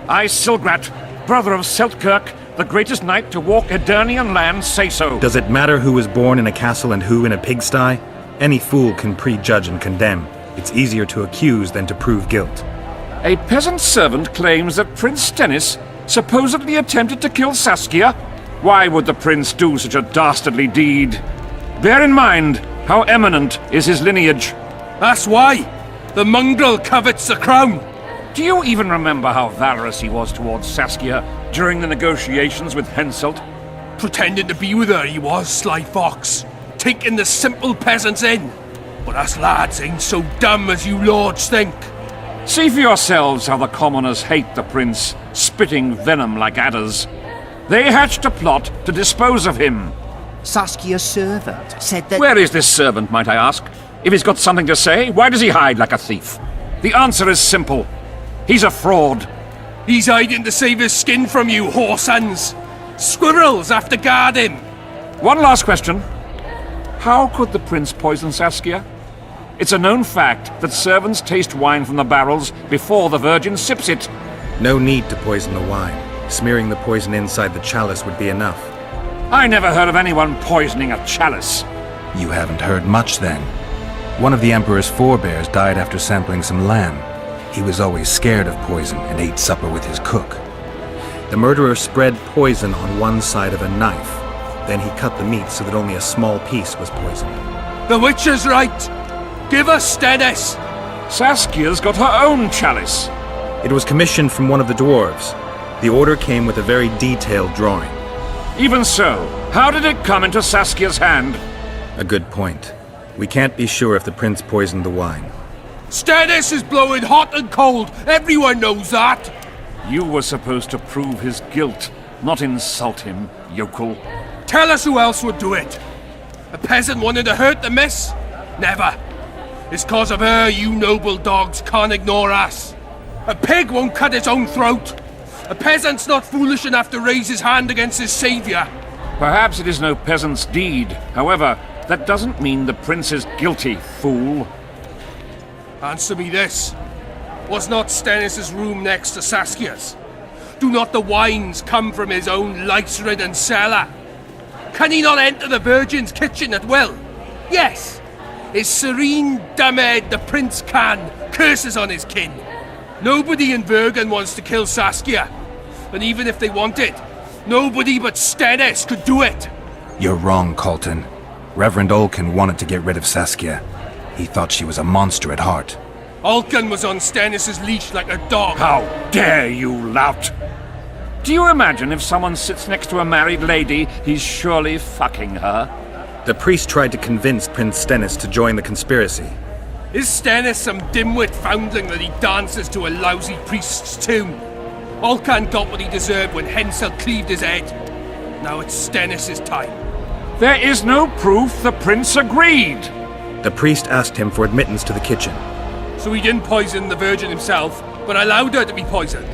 I, Silgrat, brother of Seltkirk, the greatest knight to walk Edirnian land, say so. Does it matter who was born in a castle and who in a pigsty? Any fool can prejudge and condemn. It's easier to accuse than to prove guilt. A peasant servant claims that Prince Stennis supposedly attempted to kill Saskia. Why would the prince do such a dastardly deed? Bear in mind how eminent is his lineage. That's why! The mongrel covets the crown! Do you even remember how valorous he was towards Saskia during the negotiations with Henselt? Pretending to be with her he was, sly fox. Taking the simple peasants in. But us lads ain't so dumb as you lords think. See for yourselves how the commoners hate the prince, spitting venom like adders. They hatched a plot to dispose of him. Saskia's servant said that... Where is this servant, might I ask? If he's got something to say, why does he hide like a thief? The answer is simple. He's a fraud. He's hiding to save his skin from you, whoresons. Squirrels have to guard him. One last question. How could the prince poison Saskia? It's a known fact that servants taste wine from the barrels before the virgin sips it. No need to poison the wine. Smearing the poison inside the chalice would be enough. I never heard of anyone poisoning a chalice. You haven't heard much then. One of the Emperor's forebears died after sampling some lamb. He was always scared of poison and ate supper with his cook. The murderer spread poison on one side of a knife. Then he cut the meat so that only a small piece was poisoned. The Witcher's right! Give us Stennis! Saskia's got her own chalice. It was commissioned from one of the dwarves. The order came with a very detailed drawing. Even so, how did it come into Saskia's hand? A good point. We can't be sure if the prince poisoned the wine. Stennis is blowing hot and cold! Everyone knows that! You were supposed to prove his guilt, not insult him, yokel. Tell us who else would do it! A peasant wanting to hurt the miss? Never. It's cause of her you noble dogs can't ignore us. A pig won't cut its own throat. A peasant's not foolish enough to raise his hand against his savior. Perhaps it is no peasant's deed. However, that doesn't mean the prince is guilty, fool. Answer me this. Was not Stennis' room next to Saskia's? Do not the wines come from his own lice-ridden cellar? Can he not enter the Virgin's kitchen at will? Yes. His serene Damed the prince can, curses on his kin. Nobody in Vergen wants to kill Saskia. And even if they wanted, nobody but Stennis could do it. You're wrong, Colton. Reverend Olkin wanted to get rid of Saskia. He thought she was a monster at heart. Olkin was on Stennis' leash like a dog. How dare you, lout! Do you imagine if someone sits next to a married lady, he's surely fucking her? The priest tried to convince Prince Stennis to join the conspiracy. Is Stennis some dimwit foundling that he dances to a lousy priest's tune? Olcan got what he deserved when Henselt cleaved his head. Now it's Stennis' time. There is no proof the prince agreed. The priest asked him for admittance to the kitchen. So he didn't poison the Virgin himself, but allowed her to be poisoned.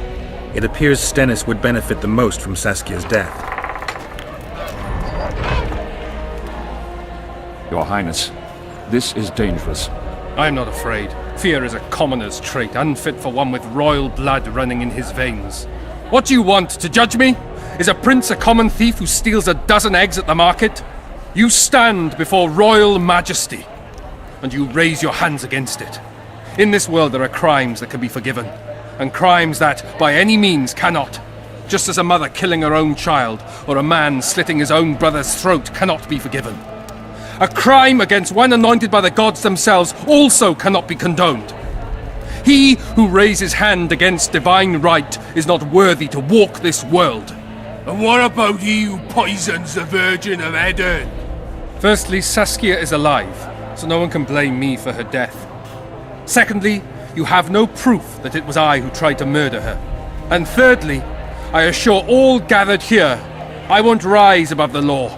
It appears Stennis would benefit the most from Saskia's death. Your Highness, this is dangerous. I am not afraid. Fear is a commoner's trait, unfit for one with royal blood running in his veins. What do you want, to judge me? Is a prince a common thief who steals a dozen eggs at the market? You stand before royal majesty, and you raise your hands against it. In this world there are crimes that can be forgiven, and crimes that, by any means, cannot. Just as a mother killing her own child, or a man slitting his own brother's throat cannot be forgiven. A crime against one anointed by the gods themselves also cannot be condoned. He who raises hand against divine right is not worthy to walk this world. And what about he who poisons the Virgin of Eden? Firstly, Saskia is alive, so no one can blame me for her death. Secondly, you have no proof that it was I who tried to murder her. And thirdly, I assure all gathered here, I won't rise above the law.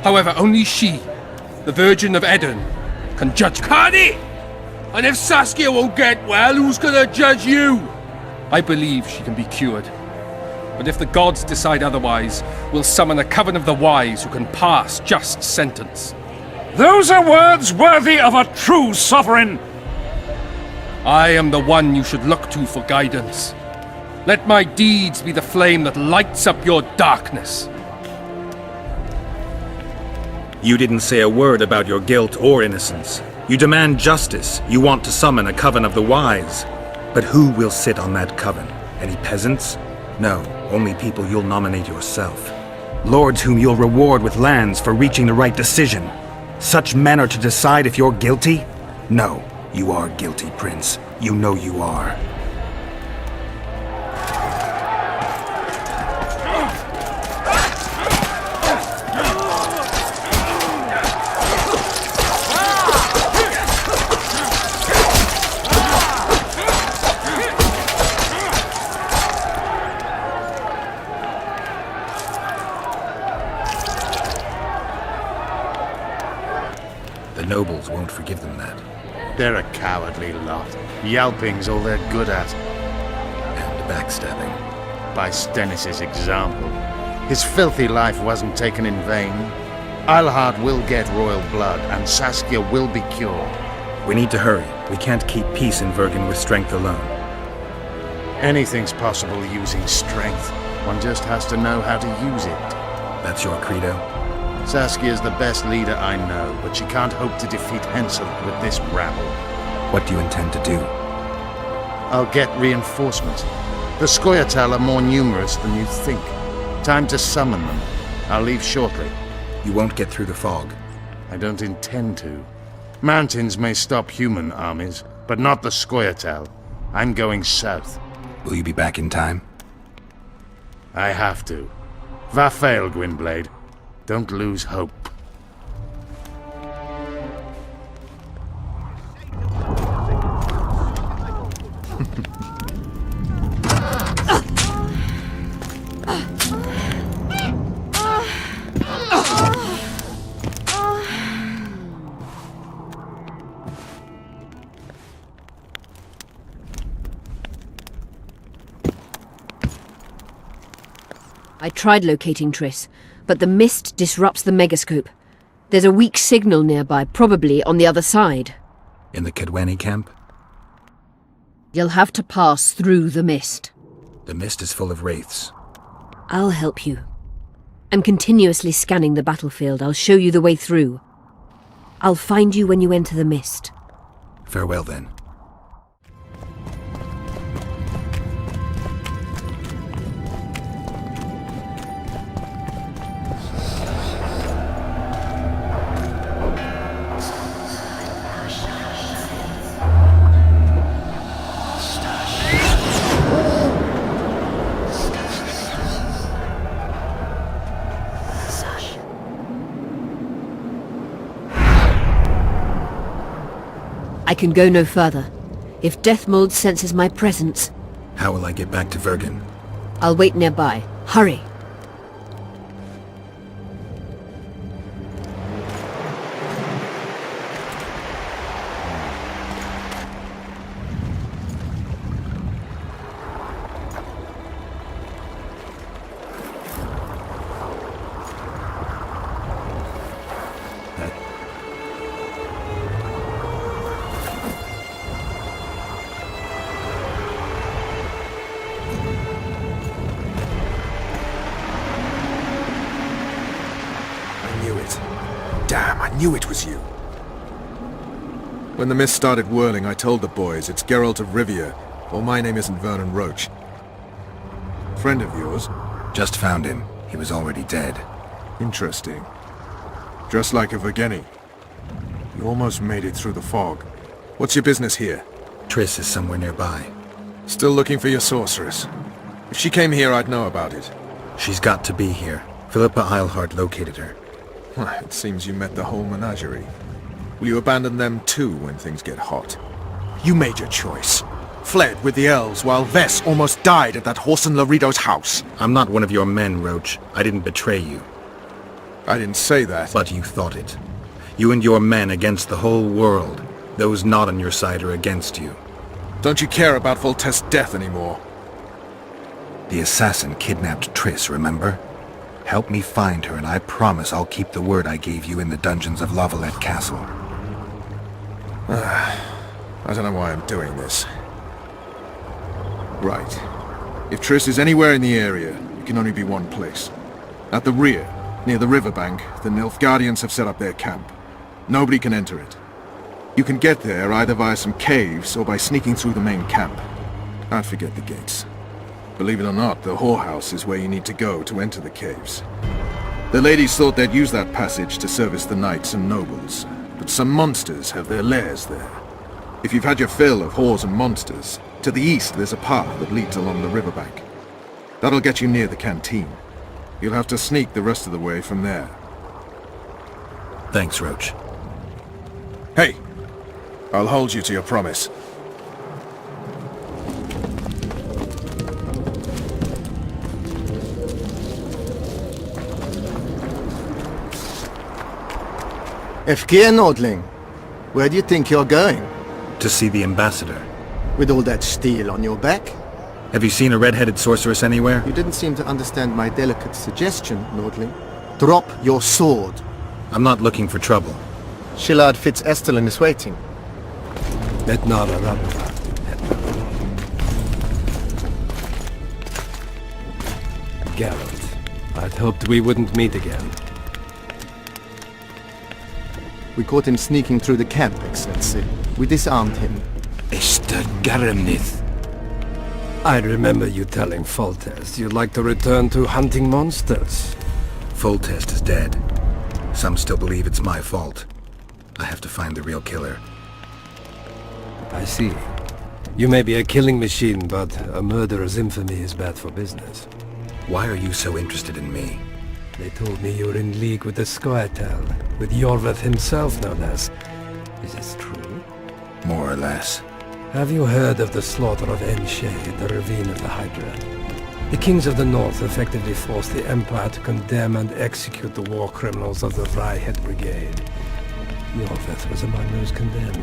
However, only she, the Virgin of Eden, can judge me. Can he? And if Saskia won't get well, who's gonna judge you? I believe she can be cured. But if the gods decide otherwise, we'll summon a coven of the wise who can pass just sentence. Those are words worthy of a true sovereign! I am the one you should look to for guidance. Let my deeds be the flame that lights up your darkness. You didn't say a word about your guilt or innocence. You demand justice. You want to summon a coven of the wise. But who will sit on that coven? Any peasants? No, only people you'll nominate yourself. Lords whom you'll reward with lands for reaching the right decision. Such men are to decide if you're guilty? No, you are guilty, Prince. You know you are. The nobles won't forgive them that. They're a cowardly lot. Yelping's all they're good at. And backstabbing. By Stennis' example. His filthy life wasn't taken in vain. Eilhard will get royal blood, and Saskia will be cured. We need to hurry. We can't keep peace in Vergen with strength alone. Anything's possible using strength. One just has to know how to use it. That's your credo? Saskia's the best leader I know, but she can't hope to defeat Henselt with this rabble. What do you intend to do? I'll get reinforcements. The Scoia'tael are more numerous than you think. Time to summon them. I'll leave shortly. You won't get through the fog. I don't intend to. Mountains may stop human armies, but not the Scoia'tael. I'm going south. Will you be back in time? I have to. Vafail, Gwynblade. Don't lose hope. I tried locating Triss, but the mist disrupts the megascope. There's a weak signal nearby, probably on the other side. In the Kedweni camp? You'll have to pass through the mist. The mist is full of wraiths. I'll help you. I'm continuously scanning the battlefield. I'll show you the way through. I'll find you when you enter the mist. Farewell, then. I can go no further. If Deathmold senses my presence... How will I get back to Vergen? I'll wait nearby. Hurry! knew it was you. When the mist started whirling, I told the boys it's Geralt of Rivia, or my name isn't Vernon Roach. Friend of yours? Just found him. He was already dead. Interesting. Just like a Vergenni. You almost made it through the fog. What's your business here? Triss is somewhere nearby. Still looking for your sorceress. If she came here, I'd know about it. She's got to be here. Philippa Eilhart located her. It seems you met the whole menagerie. Will you abandon them too when things get hot? You made your choice. Fled with the elves while Vess almost died at that Horson Laredo's house. I'm not one of your men, Roach. I didn't betray you. I didn't say that. But you thought it. You and your men against the whole world. Those not on your side are against you. Don't you care about Voltest's death anymore? The assassin kidnapped Triss, remember? Help me find her and I promise I'll keep the word I gave you in the dungeons of Lavalette Castle. I don't know why I'm doing this. Right. If Triss is anywhere in the area, it can only be one place. At the rear, near the riverbank, the Nilfgaardians have set up their camp. Nobody can enter it. You can get there either via some caves or by sneaking through the main camp. I'd forget the gates. Believe it or not, the whorehouse is where you need to go to enter the caves. The ladies thought they'd use that passage to service the knights and nobles, but some monsters have their lairs there. If you've had your fill of whores and monsters, to the east there's a path that leads along the riverbank. That'll get you near the canteen. You'll have to sneak the rest of the way from there. Thanks, Roach. Hey! I'll hold you to your promise. Efkir Nordling, where do you think you're going? To see the ambassador. With all that steel on your back? Have you seen a red-headed sorceress anywhere? You didn't seem to understand my delicate suggestion, Nordling. Drop your sword. I'm not looking for trouble. Shillard Fitz-Estelin is waiting. Let Nara run. Geralt, I'd hoped we wouldn't meet again. We caught him sneaking through the camp, Excellency. We disarmed him. Mr. Garamnith. I remember you telling Foltest you'd like to return to hunting monsters. Foltest is dead. Some still believe it's my fault. I have to find the real killer. I see. You may be a killing machine, but a murderer's infamy is bad for business. Why are you so interested in me? They told me you were in league with the Scoia'tael, with Iorveth himself, no less. Is this true? More or less. Have you heard of the slaughter of Enshe at the ravine of the Hydra? The kings of the north effectively forced the Empire to condemn and execute the war criminals of the Vryhed Brigade. Iorveth was among those condemned.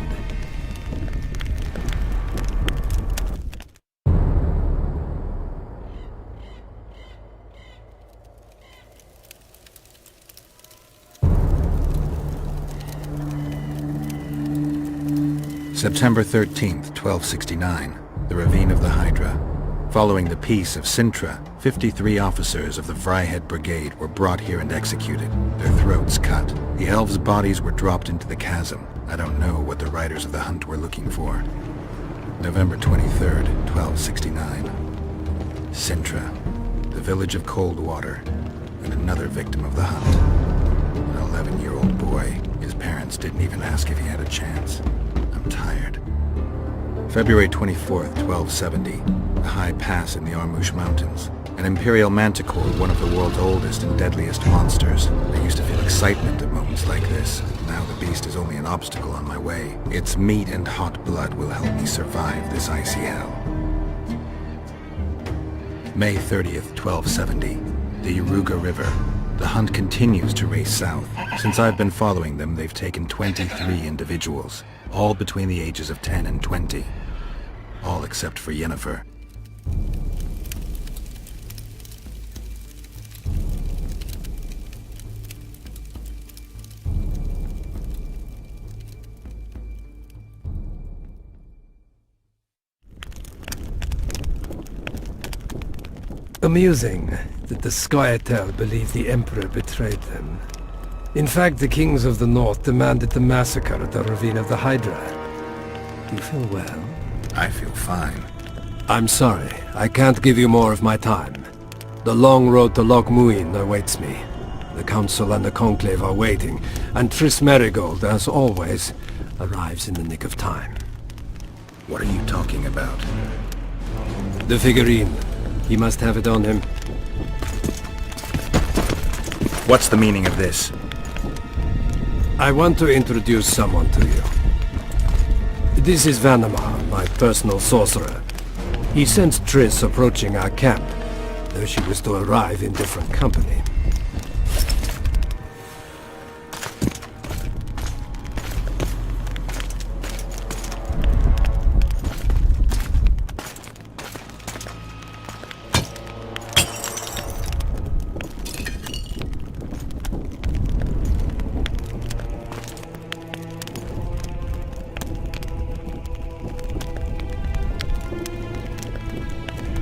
September 13th, 1269, the Ravine of the Hydra. Following the Peace of Sintra, 53 officers of the Vryhed Brigade were brought here and executed, their throats cut. The elves' bodies were dropped into the chasm. I don't know what the riders of the hunt were looking for. November 23rd, 1269. Sintra, the village of Coldwater, and another victim of the hunt. An 11-year-old boy. His parents didn't even ask if he had a chance. I'm tired. February 24th, 1270. A high pass in the Armouche Mountains. An Imperial Manticore, one of the world's oldest and deadliest monsters. I used to feel excitement at moments like this. Now the beast is only an obstacle on my way. Its meat and hot blood will help me survive this icy hell. May 30th, 1270. The Yaruga River. The hunt continues to race south. Since I've been following them, they've taken 23 individuals, all between the ages of 10 and 20. All except for Yennefer. Amusing that the Scoia'tael believe the Emperor betrayed them. In fact, the kings of the north demanded the massacre at the ravine of the Hydra. Do you feel well? I feel fine. I'm sorry, I can't give you more of my time. The long road to Loch Muin awaits me. The Council and the Conclave are waiting, and Triss Merigold, as always, arrives in the nick of time. What are you talking about? The figurine. He must have it on him. What's the meaning of this? I want to introduce someone to you. This is Vanamar, my personal sorcerer. He sensed Triss approaching our camp, though she was to arrive in different company.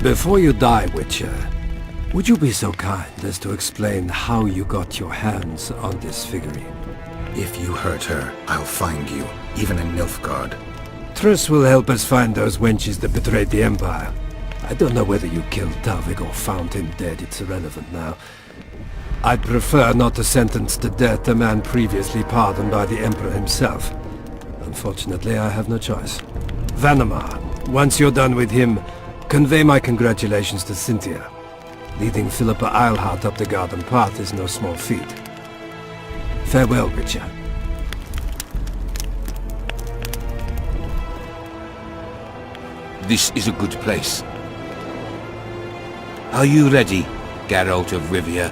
Before you die, Witcher, would you be so kind as to explain how you got your hands on this figurine? If you hurt her, I'll find you, even in Nilfgaard. Triss will help us find those wenches that betrayed the Empire. I don't know whether you killed Tavik or found him dead, it's irrelevant now. I'd prefer not to sentence to death a man previously pardoned by the Emperor himself. Unfortunately, I have no choice. Vanamar, once you're done with him, convey my congratulations to Cynthia. Leading Philippa Eilhart up the garden path is no small feat. Farewell, Witcher. This is a good place. Are you ready, Geralt of Rivia?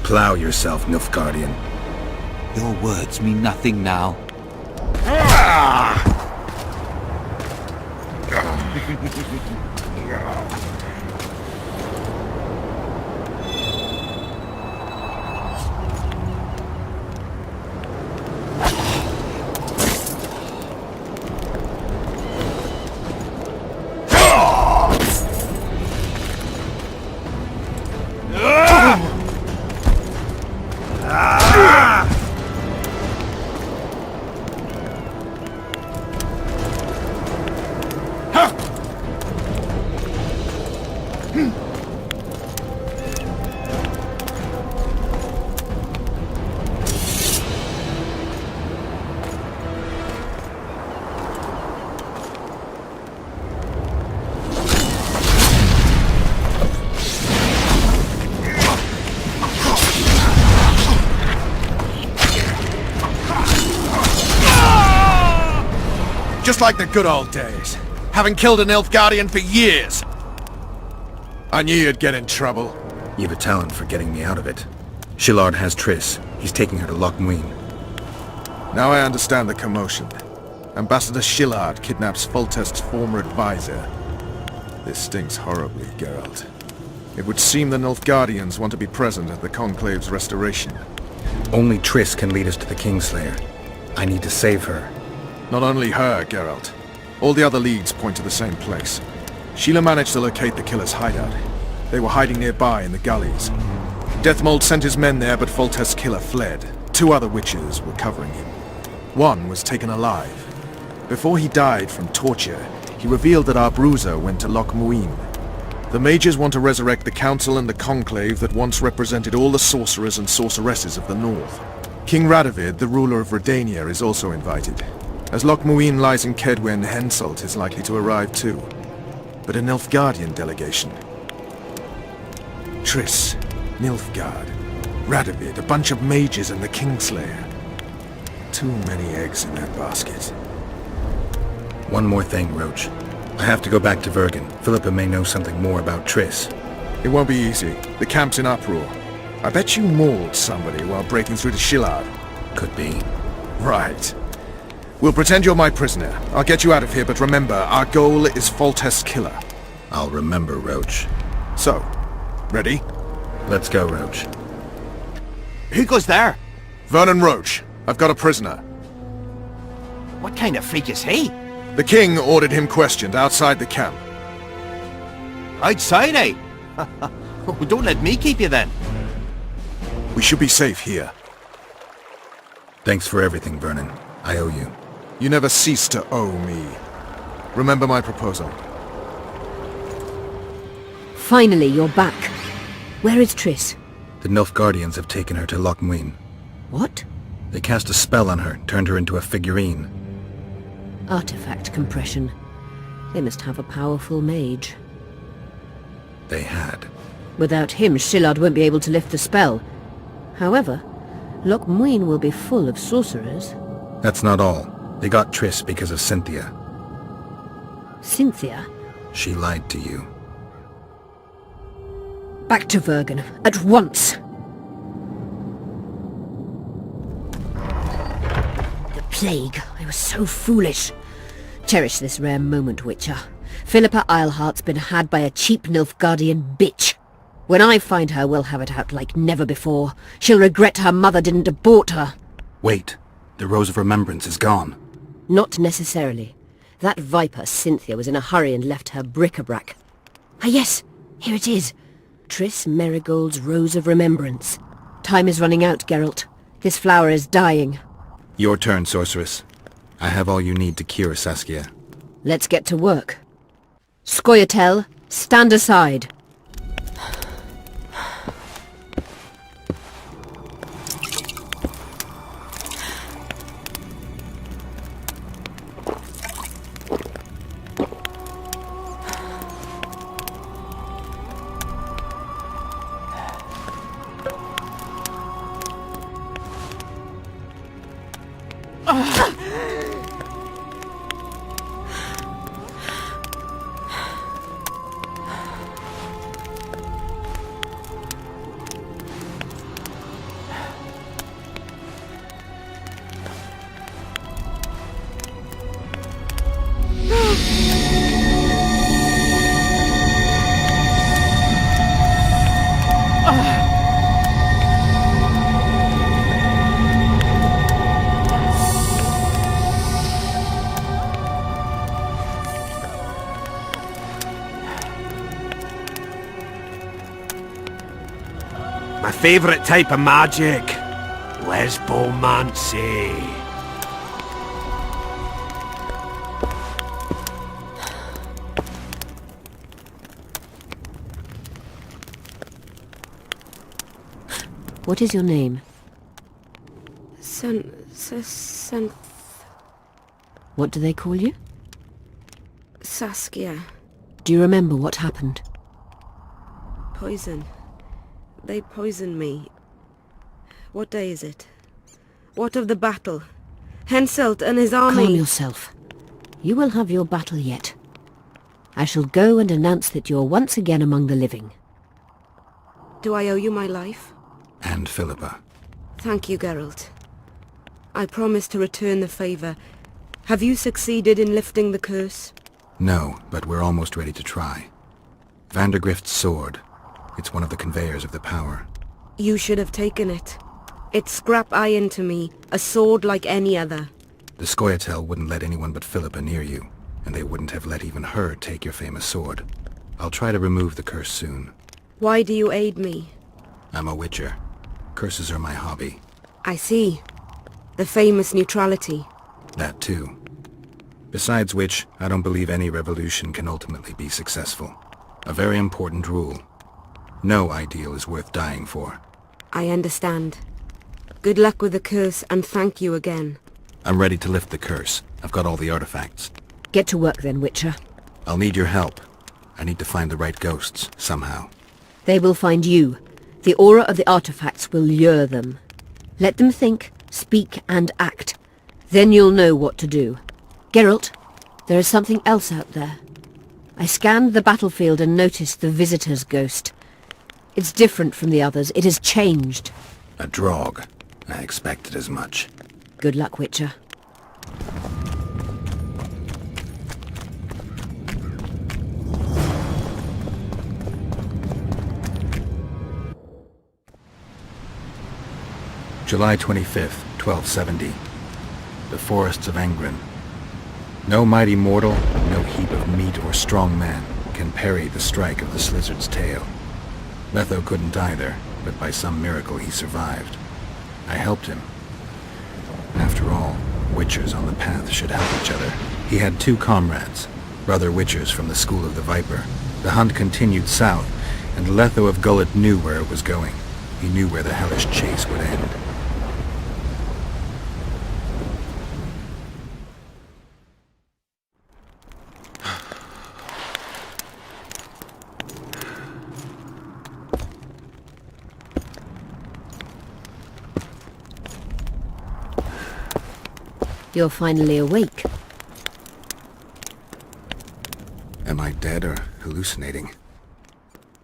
Plow yourself, Nilfgaardian. Your words mean nothing now. Just like the good old days. Having killed an Nilfgaardian for years. I knew you'd get in trouble. You've a talent for getting me out of it. Shillard has Triss. He's taking her to Loch Muin. Now I understand the commotion. Ambassador Shillard kidnaps Foltest's former advisor. This stinks horribly, Geralt. It would seem the Nilfgaardians want to be present at the Conclave's restoration. Only Triss can lead us to the Kingslayer. I need to save her. Not only her, Geralt. All the other leads point to the same place. Sheila managed to locate the killer's hideout. They were hiding nearby in the gullies. Deathmold sent his men there, but Foltest's killer fled. 2 other witches were covering him. One was taken alive. Before he died from torture, he revealed that our bruiser went to Loch Muin. The mages want to resurrect the Council and the Conclave that once represented all the sorcerers and sorceresses of the North. King Radovid, the ruler of Redania, is also invited. As Loch Muin lies in Kedwen, Henselt is likely to arrive too. But a Nilfgaardian delegation. Triss, Nilfgaard, Radovid, a bunch of mages and the Kingslayer. Too many eggs in that basket. One more thing, Roach. I have to go back to Vergen. Philippa may know something more about Triss. It won't be easy. The camp's in uproar. I bet you mauled somebody while breaking through to Shillard. Could be. Right. We'll pretend you're my prisoner. I'll get you out of here, but remember, our goal is Foltest's killer. I'll remember, Roach. So, ready? Let's go, Roach. Who goes there? Vernon Roach. I've got a prisoner. What kind of freak is he? The king ordered him questioned outside the camp. Outside, eh? Oh, don't let me keep you then. We should be safe here. Thanks for everything, Vernon. I owe you. You never cease to owe me. Remember my proposal. Finally, you're back. Where is Triss? The Nilfgaardians have taken her to Loch Muin. What? They cast a spell on her, turned her into a figurine. Artifact compression. They must have a powerful mage. They had. Without him, Shillard won't be able to lift the spell. However, Loch Muin will be full of sorcerers. That's not all. They got Triss because of Cynthia. Cynthia? She lied to you. Back to Vergen, at once! The plague! I was so foolish. Cherish this rare moment, Witcher. Philippa Eilhart's been had by a cheap Nilfgaardian bitch. When I find her, we'll have it out like never before. She'll regret her mother didn't abort her. Wait. The Rose of Remembrance is gone. Not necessarily. That viper, Cynthia, was in a hurry and left her bric-a-brac. Ah yes, here it is. Triss Merigold's Rose of Remembrance. Time is running out, Geralt. This flower is dying. Your turn, sorceress. I have all you need to cure Saskia. Let's get to work. Scoia'tael, stand aside. My favourite type of magic. Lesbomancy. What is your name? What do they call you? Saskia. Do you remember what happened? Poison. They poisoned me. What day is it? What of the battle? Henselt and his army... Calm yourself. You will have your battle yet. I shall go and announce that you're once again among the living. Do I owe you my life? And Philippa. Thank you, Geralt. I promise to return the favour. Have you succeeded in lifting the curse? No, but we're almost ready to try. Vandergrift's sword. It's one of the conveyors of the power. You should have taken it. It's scrap iron to me, a sword like any other. The Scoia'tael wouldn't let anyone but Philippa near you, and they wouldn't have let even her take your famous sword. I'll try to remove the curse soon. Why do you aid me? I'm a witcher. Curses are my hobby. I see. The famous neutrality. That too. Besides which, I don't believe any revolution can ultimately be successful. A very important rule. No ideal is worth dying for. I understand. Good luck with the curse, and thank you again. I'm ready to lift the curse. I've got all the artifacts. Get to work then, Witcher. I'll need your help. I need to find the right ghosts, somehow. They will find you. The aura of the artifacts will lure them. Let them think, speak, and act. Then you'll know what to do. Geralt, there is something else out there. I scanned the battlefield and noticed the Visitor's ghost. It's different from the others. It has changed. A drog. I expected as much. Good luck, Witcher. July 25th, 1270. The forests of Angren. No mighty mortal, no heap of meat or strong man can parry the strike of the Slizzard's tail. Letho couldn't either, but by some miracle he survived. I helped him. After all, Witchers on the path should help each other. He had 2 comrades, brother Witchers from the School of the Viper. The hunt continued south, and Letho of Gullet knew where it was going. He knew where the hellish chase would end. You're finally awake. Am I dead or hallucinating?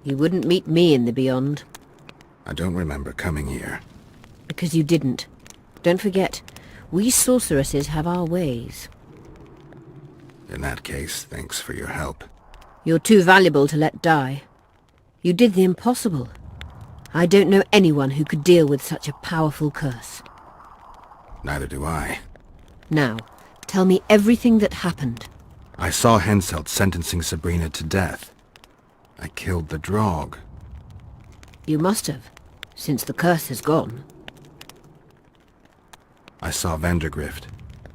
You wouldn't meet me in the beyond. I don't remember coming here. Because you didn't. Don't forget, we sorceresses have our ways. In that case, thanks for your help. You're too valuable to let die. You did the impossible. I don't know anyone who could deal with such a powerful curse. Neither do I. Now, tell me everything that happened. I saw Henselt sentencing Sabrina to death. I killed the Draug. You must have, since the curse is gone. I saw Vandergrift.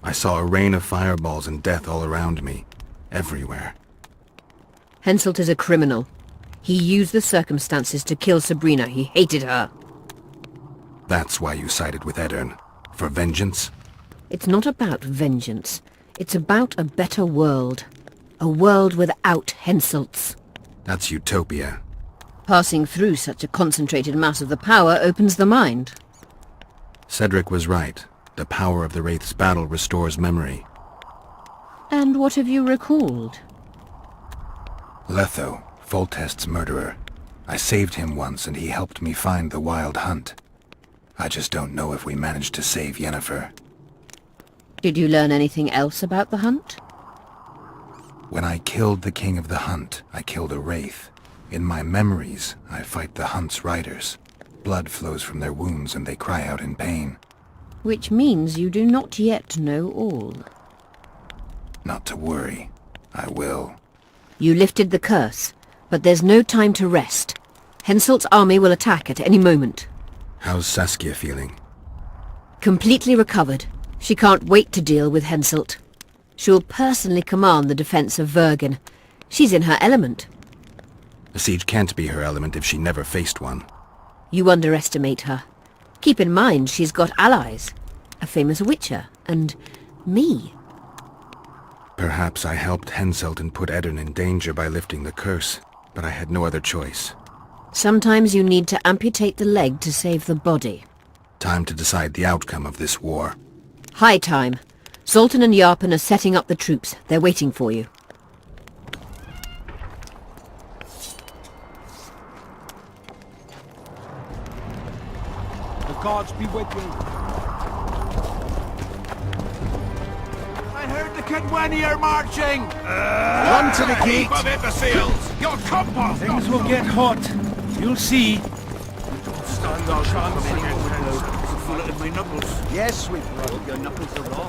I saw a rain of fireballs and death all around me. Everywhere. Henselt is a criminal. He used the circumstances to kill Sabrina. He hated her. That's why you sided with Eddern. For vengeance? It's not about vengeance. It's about a better world. A world without Henselts. That's utopia. Passing through such a concentrated mass of the power opens the mind. Cedric was right. The power of the Wraith's battle restores memory. And what have you recalled? Letho, Foltest's murderer. I saved him once and he helped me find the Wild Hunt. I just don't know if we managed to save Yennefer. Did you learn anything else about the hunt? When I killed the King of the Hunt, I killed a Wraith. In my memories, I fight the Hunt's riders. Blood flows from their wounds and they cry out in pain. Which means you do not yet know all. Not to worry. I will. You lifted the curse, but there's no time to rest. Henselt's army will attack at any moment. How's Saskia feeling? Completely recovered. She can't wait to deal with Henselt. She'll personally command the defense of Vergen. She's in her element. A siege can't be her element if she never faced one. You underestimate her. Keep in mind she's got allies. A famous witcher, and me. Perhaps I helped Henselt and put Eddern in danger by lifting the curse, but I had no other choice. Sometimes you need to amputate the leg to save the body. Time to decide the outcome of this war. High time. Zoltan and Yarpen are setting up the troops. They're waiting for you. The gods be with you. I heard the Kedweni are marching! Run to the gate! Of imbeciles! Your combo! Things will get hot. You'll see. Stand our chance against full of my knuckles. Yes, sweet brother. Your knuckles are raw.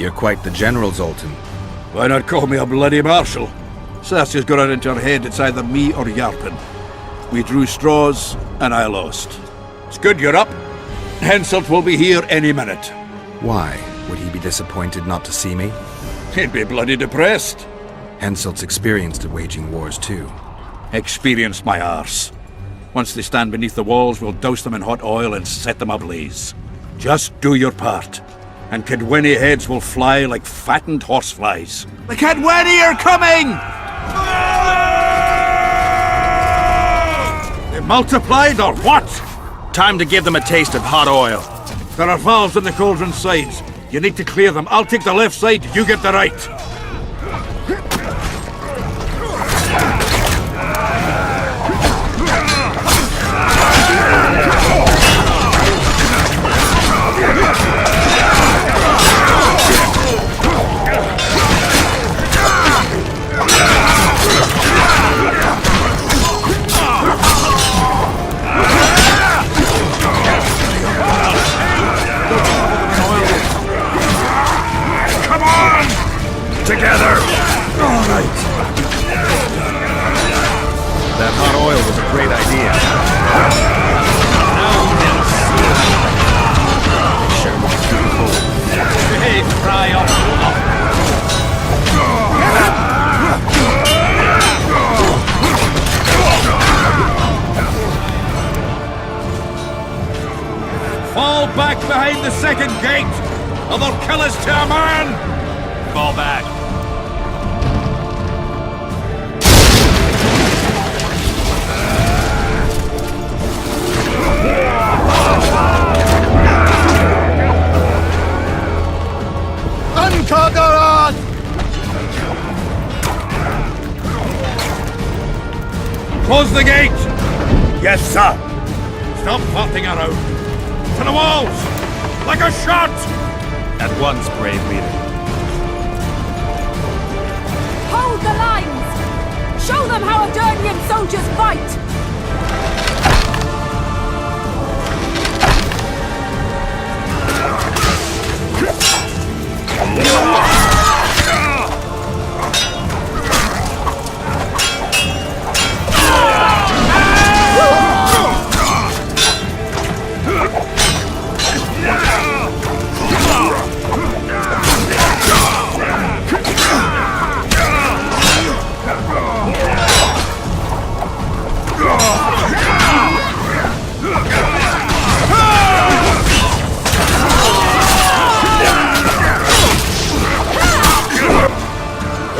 You're quite the general, Zoltan. Why not call me a bloody marshal? Saskia's got it into her head it's either me or Yarpen. We drew straws, and I lost. It's good you're up. Henselt will be here any minute. Why? Would he be disappointed not to see me? He'd be bloody depressed. Henselt's experienced at waging wars too. Experienced my arse. Once they stand beneath the walls, we'll douse them in hot oil and set them ablaze. Just do your part, and Kedweni heads will fly like fattened horseflies. The Kedweni are coming! They multiplied or what? Time to give them a taste of hot oil. There are valves on the cauldron sides. You need to clear them. I'll take the left side, you get the right. Together! All right. That hot oil was a great idea. Sure looks too cold. Behave, fry up. Fall back behind the second gate, or they'll kill us to a man! Fall back. Unconquered! Close the gate! Yes, sir. Stop farting around. To the walls! Like a shot! At once, brave leader. Hold the lines! Show them how Adernian soldiers fight!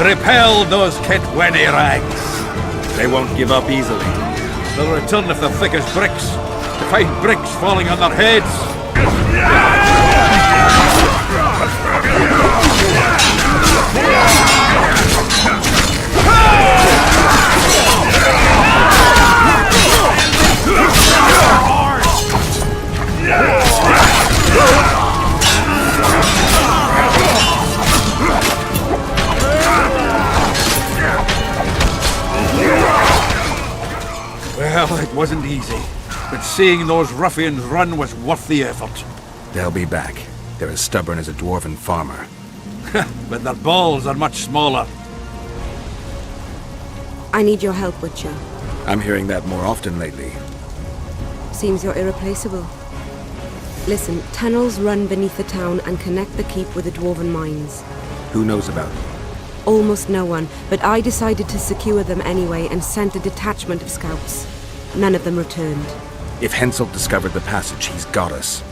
Repel those Kitweni rags. They won't give up easily. They'll return if they're thick as bricks, to find bricks falling on their heads. Well, it wasn't easy, but seeing those ruffians run was worth the effort. They'll be back. They're as stubborn as a dwarven farmer. But their balls are much smaller. I need your help, Witcher. I'm hearing that more often lately. Seems you're irreplaceable. Listen, tunnels run beneath the town and connect the keep with the dwarven mines. Who knows about it? Almost no one, but I decided to secure them anyway and sent a detachment of scouts. None of them returned. If Henselt discovered the passage, he's got us.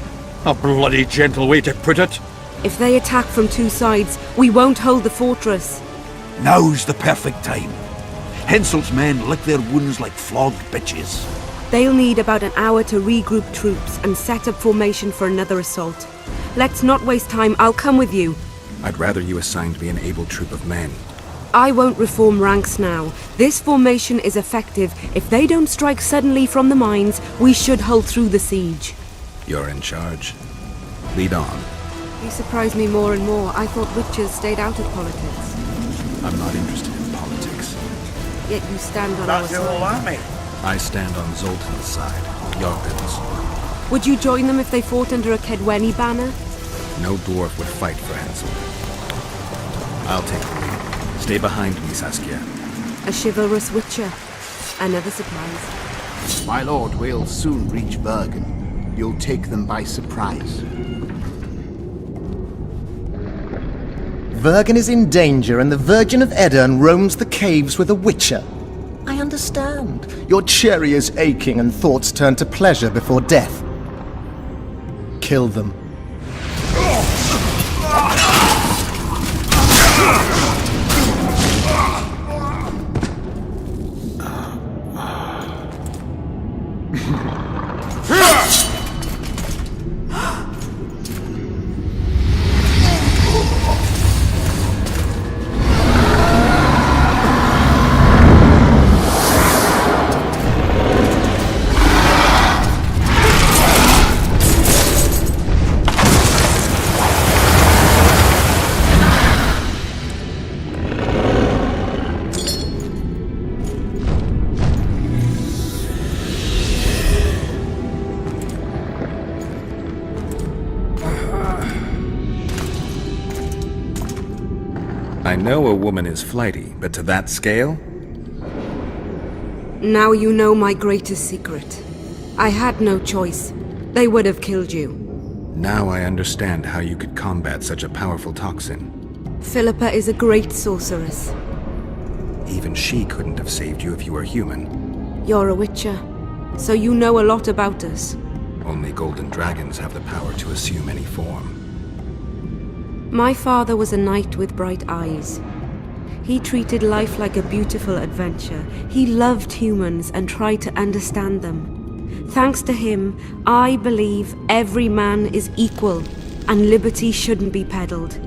A bloody gentle way to put it. If they attack from two sides, we won't hold the fortress. Now's the perfect time. Henselt's men lick their wounds like flogged bitches. They'll need about an hour to regroup troops and set up formation for another assault. Let's not waste time. I'll come with you. I'd rather you assigned me an able troop of men. I won't reform ranks now. This formation is effective. If they don't strike suddenly from the mines, we should hold through the siege. You're in charge. Lead on. You surprise me more and more. I thought witches stayed out of politics. I'm not interested in politics. Yet you stand on That's our the whole side. army. I stand on Zoltan's side, Jordan's. Would you join them if they fought under a Kedweni banner? No dwarf would fight for Henselt. I'll take the lead. Stay behind me, Saskia. A chivalrous witcher. Another surprise. My lord, we'll soon reach Bergen. You'll take them by surprise. Bergen is in danger and the Virgin of Edirn roams the caves with a witcher. I understand. Your cherry is aching and thoughts turn to pleasure before death. Kill them. I know a woman is flighty, but to that scale? Now you know my greatest secret. I had no choice. They would have killed you. Now I understand how you could combat such a powerful toxin. Philippa is a great sorceress. Even she couldn't have saved you if you were human. You're a witcher, so you know a lot about us. Only golden dragons have the power to assume any form. My father was a knight with bright eyes. He treated life like a beautiful adventure. He loved humans and tried to understand them. Thanks to him, I believe every man is equal and liberty shouldn't be peddled.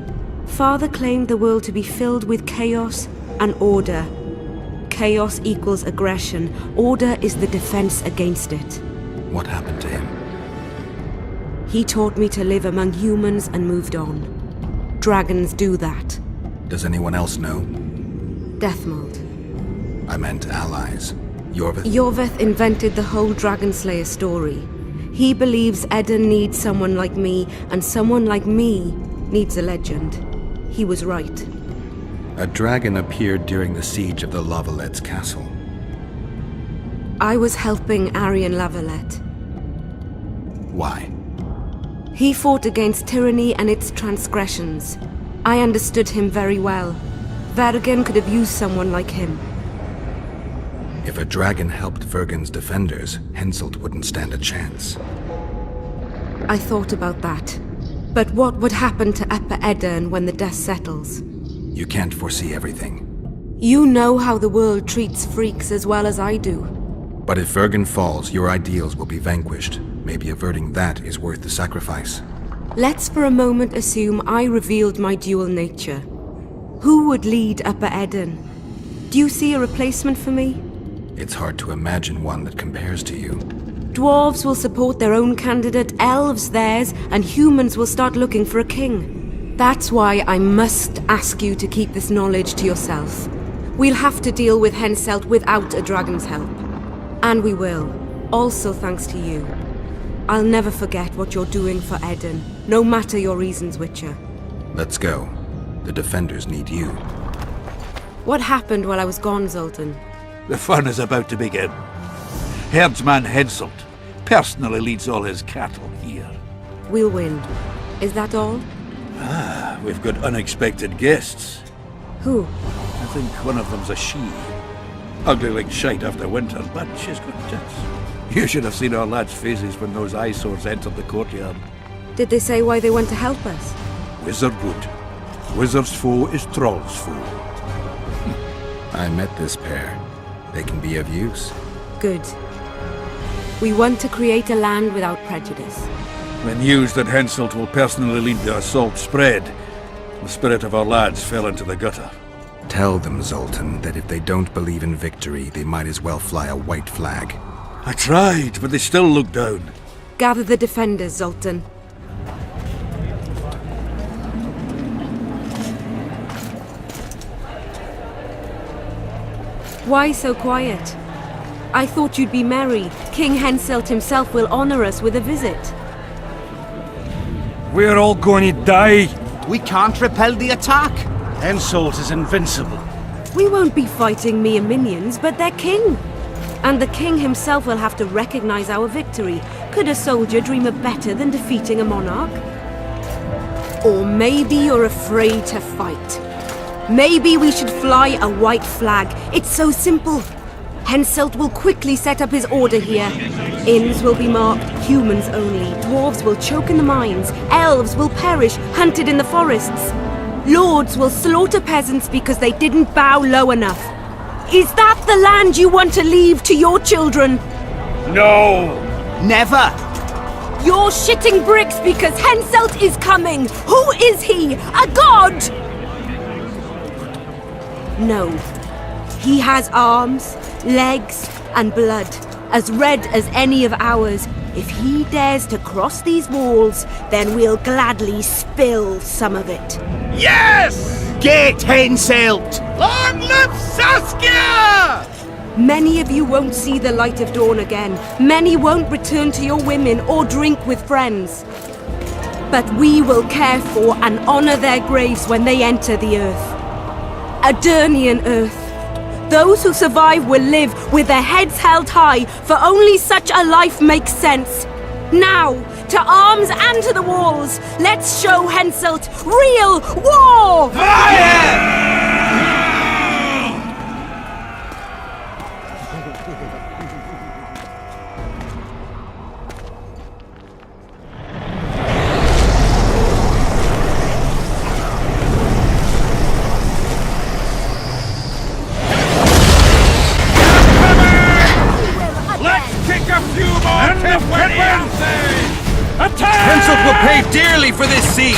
Father claimed the world to be filled with chaos and order. Chaos equals aggression. Order is the defense against it. What happened to him? He taught me to live among humans and moved on. Dragons do that. Does anyone else know? Deathmold. I meant allies. Yorvith? Yorvith invented the whole Dragon Slayer story. He believes Eden needs someone like me, and someone like me needs a legend. He was right. A dragon appeared during the siege of the Lavallette's castle. I was helping Arian Lavalette. Why? He fought against tyranny and its transgressions. I understood him very well. Vergen could have used someone like him. If a dragon helped Vergen's defenders, Henselt wouldn't stand a chance. I thought about that. But what would happen to Upper Edirn when the dust settles? You can't foresee everything. You know how the world treats freaks as well as I do. But if Vergen falls, your ideals will be vanquished. Maybe averting that is worth the sacrifice. Let's for a moment assume I revealed my dual nature. Who would lead Upper Edirn? Do you see a replacement for me? It's hard to imagine one that compares to you. Dwarves will support their own candidate, elves theirs, and humans will start looking for a king. That's why I must ask you to keep this knowledge to yourself. We'll have to deal with Henselt without a dragon's help. And we will, also thanks to you. I'll never forget what you're doing for Edirn, no matter your reasons, Witcher. Let's go. The defenders need you. What happened while I was gone, Zoltan? The fun is about to begin. Herdsman Henselt personally leads all his cattle here. We'll win. Is that all? Ah, we've got unexpected guests. Who? I think one of them's a she. Ugly like shite after winter, but she's got tits. You should have seen our lads' faces when those eyesores entered the courtyard. Did they say why they want to help us? Wizard good. Wizard's foe is troll's foe. I met this pair. They can be of use. Good. We want to create a land without prejudice. When news that Henselt will personally lead the assault spread, the spirit of our lads fell into the gutter. Tell them, Zoltan, that if they don't believe in victory, they might as well fly a white flag. I tried, but they still look down. Gather the defenders, Zoltan. Why so quiet? I thought you'd be merry. King Henselt himself will honor us with a visit. We're all going to die. We can't repel the attack. Henselt is invincible. We won't be fighting mere minions, but their king. And the king himself will have to recognize our victory. Could a soldier dream of better than defeating a monarch? Or maybe you're afraid to fight. Maybe we should fly a white flag. It's so simple. Henselt will quickly set up his order here. Inns will be marked humans only. Dwarves will choke in the mines. Elves will perish, hunted in the forests. Lords will slaughter peasants because they didn't bow low enough. Is that the land you want to leave to your children? No! Never! You're shitting bricks because Henselt is coming! Who is he? A god? No. He has arms, legs, and blood, as red as any of ours. If he dares to cross these walls, then we'll gladly spill some of it. Yes! Get Henselt! Long live Saskia! Many of you won't see the light of dawn again. Many won't return to your women or drink with friends. But we will care for and honor their graves when they enter the earth. Adernian earth. Those who survive will live with their heads held high, for only such a life makes sense. Now, to arms and to the walls, let's show Henselt real war! Fire! Henselt will pay dearly for this siege!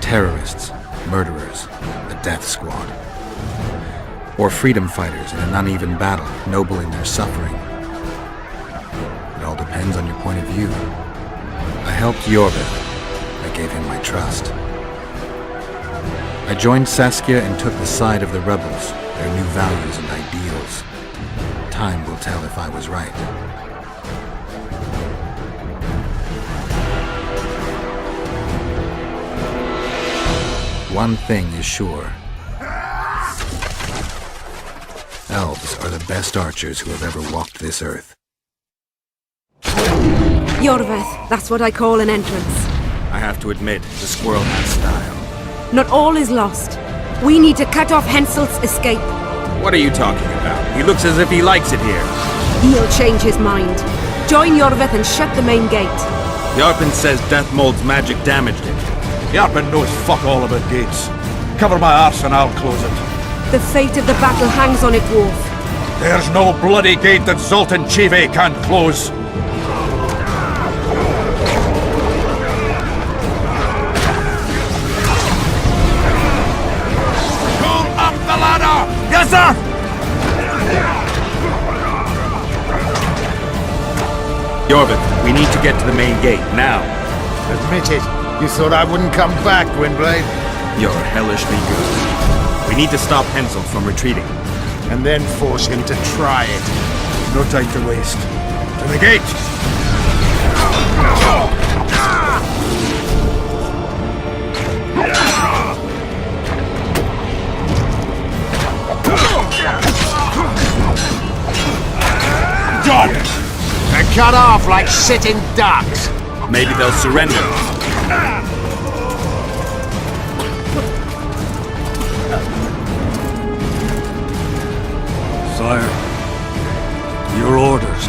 Terrorists, murderers, the death squad. Or freedom fighters in an uneven battle, noble in their suffering. It all depends on your point of view. I helped Jorvik. I gave him my trust. I joined Saskia and took the side of the rebels, their new values and ideals. Time will tell if I was right. One thing is sure. Elves are the best archers who have ever walked this earth. Jorveth, that's what I call an entrance. I have to admit, the squirrel has style. Not all is lost. We need to cut off Henselt's escape. What are you talking about? He looks as if he likes it here. He'll change his mind. Join Jorveth and shut the main gate. Yarpen says Deathmold's magic damaged it. Yarpen knows fuck all about gates. Cover my arse and I'll close it. The fate of the battle hangs on it, Dwarf. There's no bloody gate that Zoltan Chive can't close. Pull up the ladder! Yes, sir! Jorvik, we need to get to the main gate, now. Admit it. You thought I wouldn't come back, Gwynblade? You're hellishly good. We need to stop Henselt from retreating. And then force him to try it. No time to waste. To the gate! Done! They're cut off like sitting ducks. Maybe they'll surrender. Sire, your orders.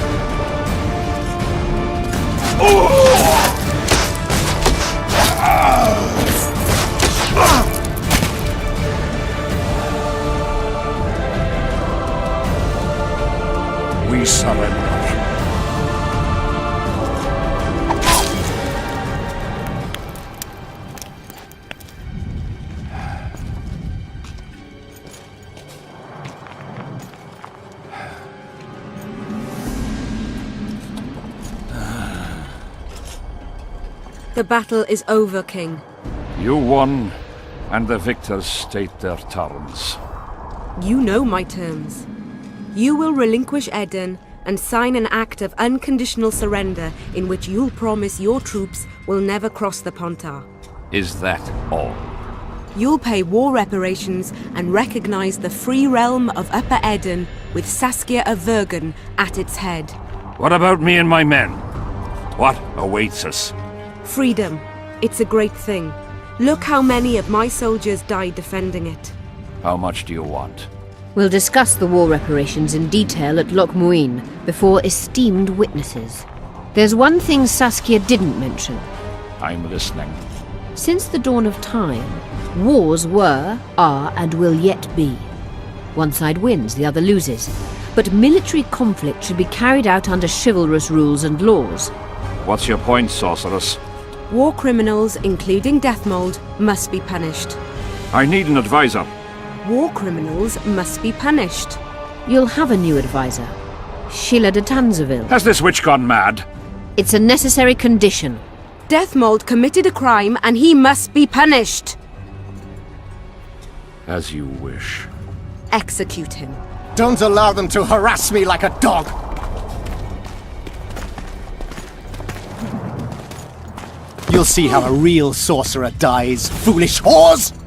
We surrender. The battle is over, King. You won, and the victors state their terms. You know my terms. You will relinquish Eden and sign an act of unconditional surrender in which you'll promise your troops will never cross the Pontar. Is that all? You'll pay war reparations and recognize the free realm of Upper Eden with Saskia of Vergen at its head. What about me and my men? What awaits us? Freedom. It's a great thing. Look how many of my soldiers died defending it. How much do you want? We'll discuss the war reparations in detail at Loch Muin before esteemed witnesses. There's one thing Saskia didn't mention. I'm listening. Since the dawn of time, wars were, are, and will yet be. One side wins, the other loses. But military conflict should be carried out under chivalrous rules and laws. What's your point, sorceress? War criminals, including death mold, must be punished. I need an advisor. War criminals must be punished. You'll have a new advisor. Sheila de Tanzeville. Has this witch gone mad? It's a necessary condition. Death mold committed a crime and he must be punished. As you wish. Execute him. Don't allow them to harass me like a dog! You'll see how a real sorcerer dies, foolish whores!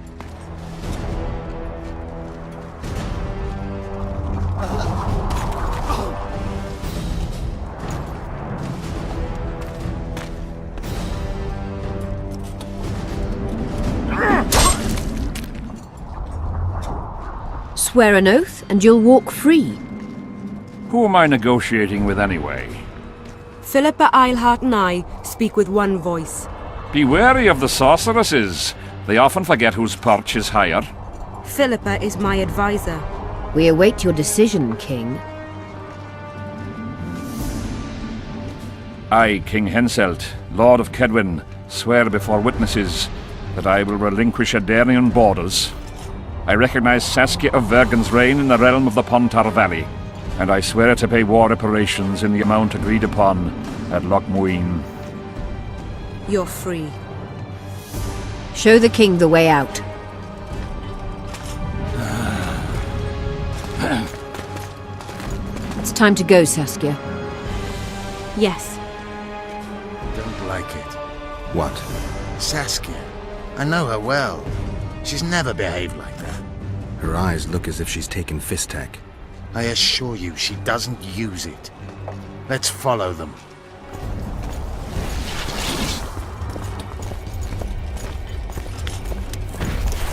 Swear an oath and you'll walk free. Who am I negotiating with anyway? Philippa Eilhart and I speak with one voice. Be wary of the sorceresses. They often forget whose perch is higher. Philippa is my advisor. We await your decision, King. I, King Henselt, Lord of Kedwin, swear before witnesses that I will relinquish Adarian borders. I recognize Saskia of Vergen's reign in the realm of the Pontar Valley, and I swear to pay war reparations in the amount agreed upon at Lochmuin. You're free. Show the king the way out. It's time to go, Saskia. Yes. Don't like it. What? Saskia. I know her well. She's never behaved like that. Her eyes look as if she's taken Fistek. I assure you, she doesn't use it. Let's follow them.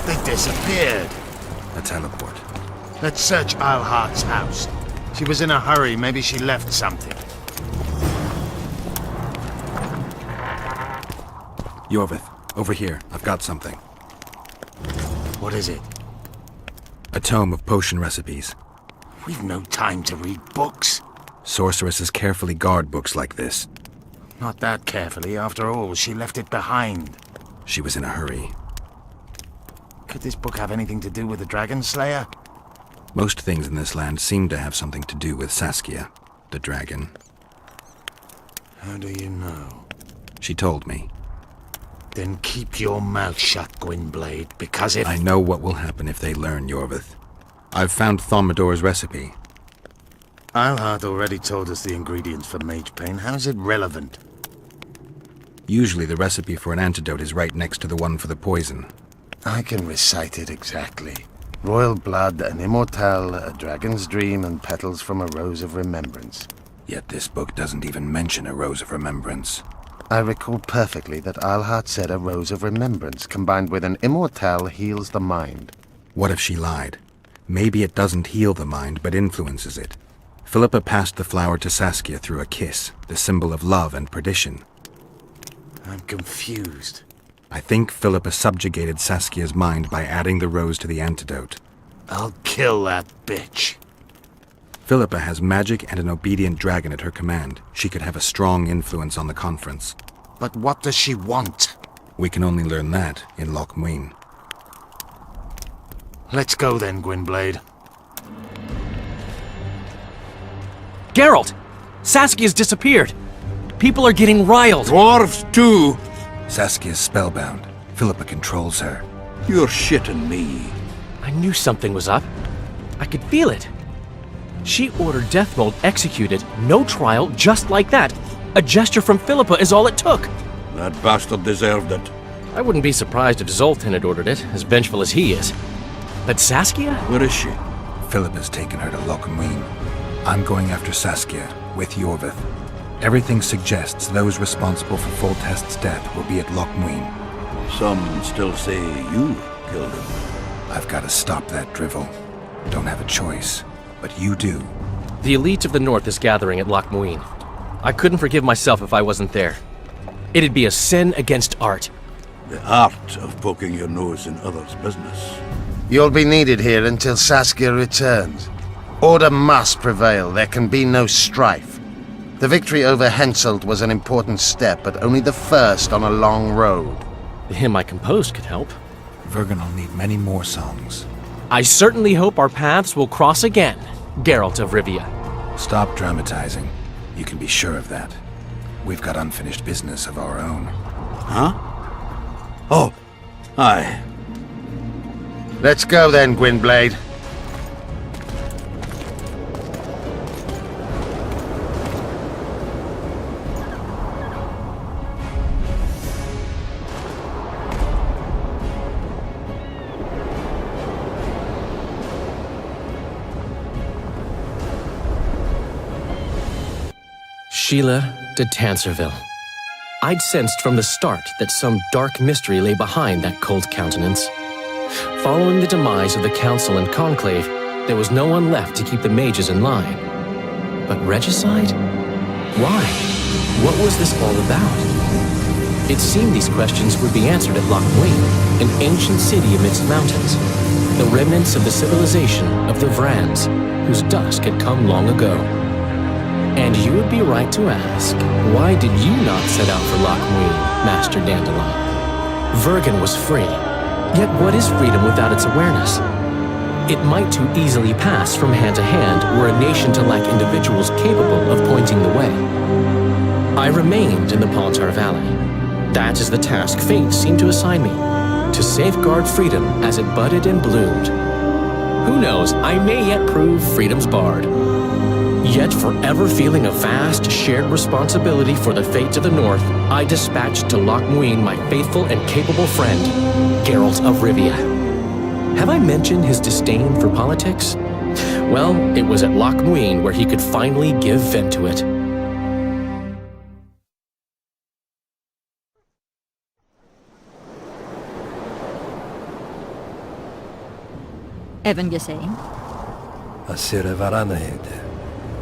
They disappeared. A teleport. Let's search Eilhart's house. She was in a hurry. Maybe she left something. Yorvith, over here. I've got something. What is it? A tome of potion recipes. We've no time to read books. Sorceresses carefully guard books like this. Not that carefully. After all, she left it behind. She was in a hurry. Could this book have anything to do with the Dragon Slayer? Most things in this land seem to have something to do with Saskia, the dragon. How do you know? She told me. Then keep your mouth shut, Gwynblade, because if— I know what will happen if they learn, Yorvith. I've found Thomidor's recipe. Eilhart already told us the ingredients for mage pain. How's it relevant? Usually the recipe for an antidote is right next to the one for the poison. I can recite it exactly. Royal blood, an immortal, a dragon's dream, and petals from a rose of remembrance. Yet this book doesn't even mention a rose of remembrance. I recall perfectly that Eilhart said a rose of remembrance combined with an immortal heals the mind. What if she lied? Maybe it doesn't heal the mind, but influences it. Philippa passed the flower to Saskia through a kiss, the symbol of love and perdition. I'm confused. I think Philippa subjugated Saskia's mind by adding the rose to the antidote. I'll kill that bitch. Philippa has magic and an obedient dragon at her command. She could have a strong influence on the conference. But what does she want? We can only learn that in Lochmuin. Let's go then, Gwynblade. Geralt! Saskia's disappeared! People are getting riled! Dwarves too! Saskia's spellbound. Philippa controls her. You're shitting me. I knew something was up. I could feel it. She ordered Deathmold executed, no trial, just like that. A gesture from Philippa is all it took. That bastard deserved it. I wouldn't be surprised if Zoltan had ordered it, as vengeful as he is. But Saskia? Where is she? Philippa's taken her to Lochmuin. I'm going after Saskia, with Yorvith. Everything suggests those responsible for Foltest's death will be at Lochmuin. Some still say you killed him. I've got to stop that drivel. Don't have a choice. But you do. The elite of the North is gathering at Lochmuin. I couldn't forgive myself if I wasn't there. It'd be a sin against art. The art of poking your nose in others' business. You'll be needed here until Saskia returns. Order must prevail. There can be no strife. The victory over Henselt was an important step, but only the first on a long road. The hymn I composed could help. Vergen will need many more songs. I certainly hope our paths will cross again, Geralt of Rivia. Stop dramatizing. You can be sure of that. We've got unfinished business of our own. Huh? Oh, aye. Let's go then, Gwynblade. Sheila de Tanserville. I'd sensed from the start that some dark mystery lay behind that cold countenance. Following the demise of the Council and Conclave, there was no one left to keep the mages in line. But regicide? Why? What was this all about? It seemed these questions would be answered at Loch Muin, an ancient city amidst mountains, the remnants of the civilization of the Vrans, whose dusk had come long ago. And you would be right to ask, why did you not set out for Loch Muin, Master Dandelion? Vergen was free. Yet what is freedom without its awareness? It might too easily pass from hand to hand were a nation to lack individuals capable of pointing the way. I remained in the Pontar Valley. That is the task fate seemed to assign me, to safeguard freedom as it budded and bloomed. Who knows, I may yet prove freedom's bard. Yet forever feeling a vast, shared responsibility for the fate of the North, I dispatched to Loch Muin my faithful and capable friend, Geralt of Rivia. Have I mentioned his disdain for politics? Well, it was at Loch Muin where he could finally give vent to it. Even gesehen? Asire varanahede.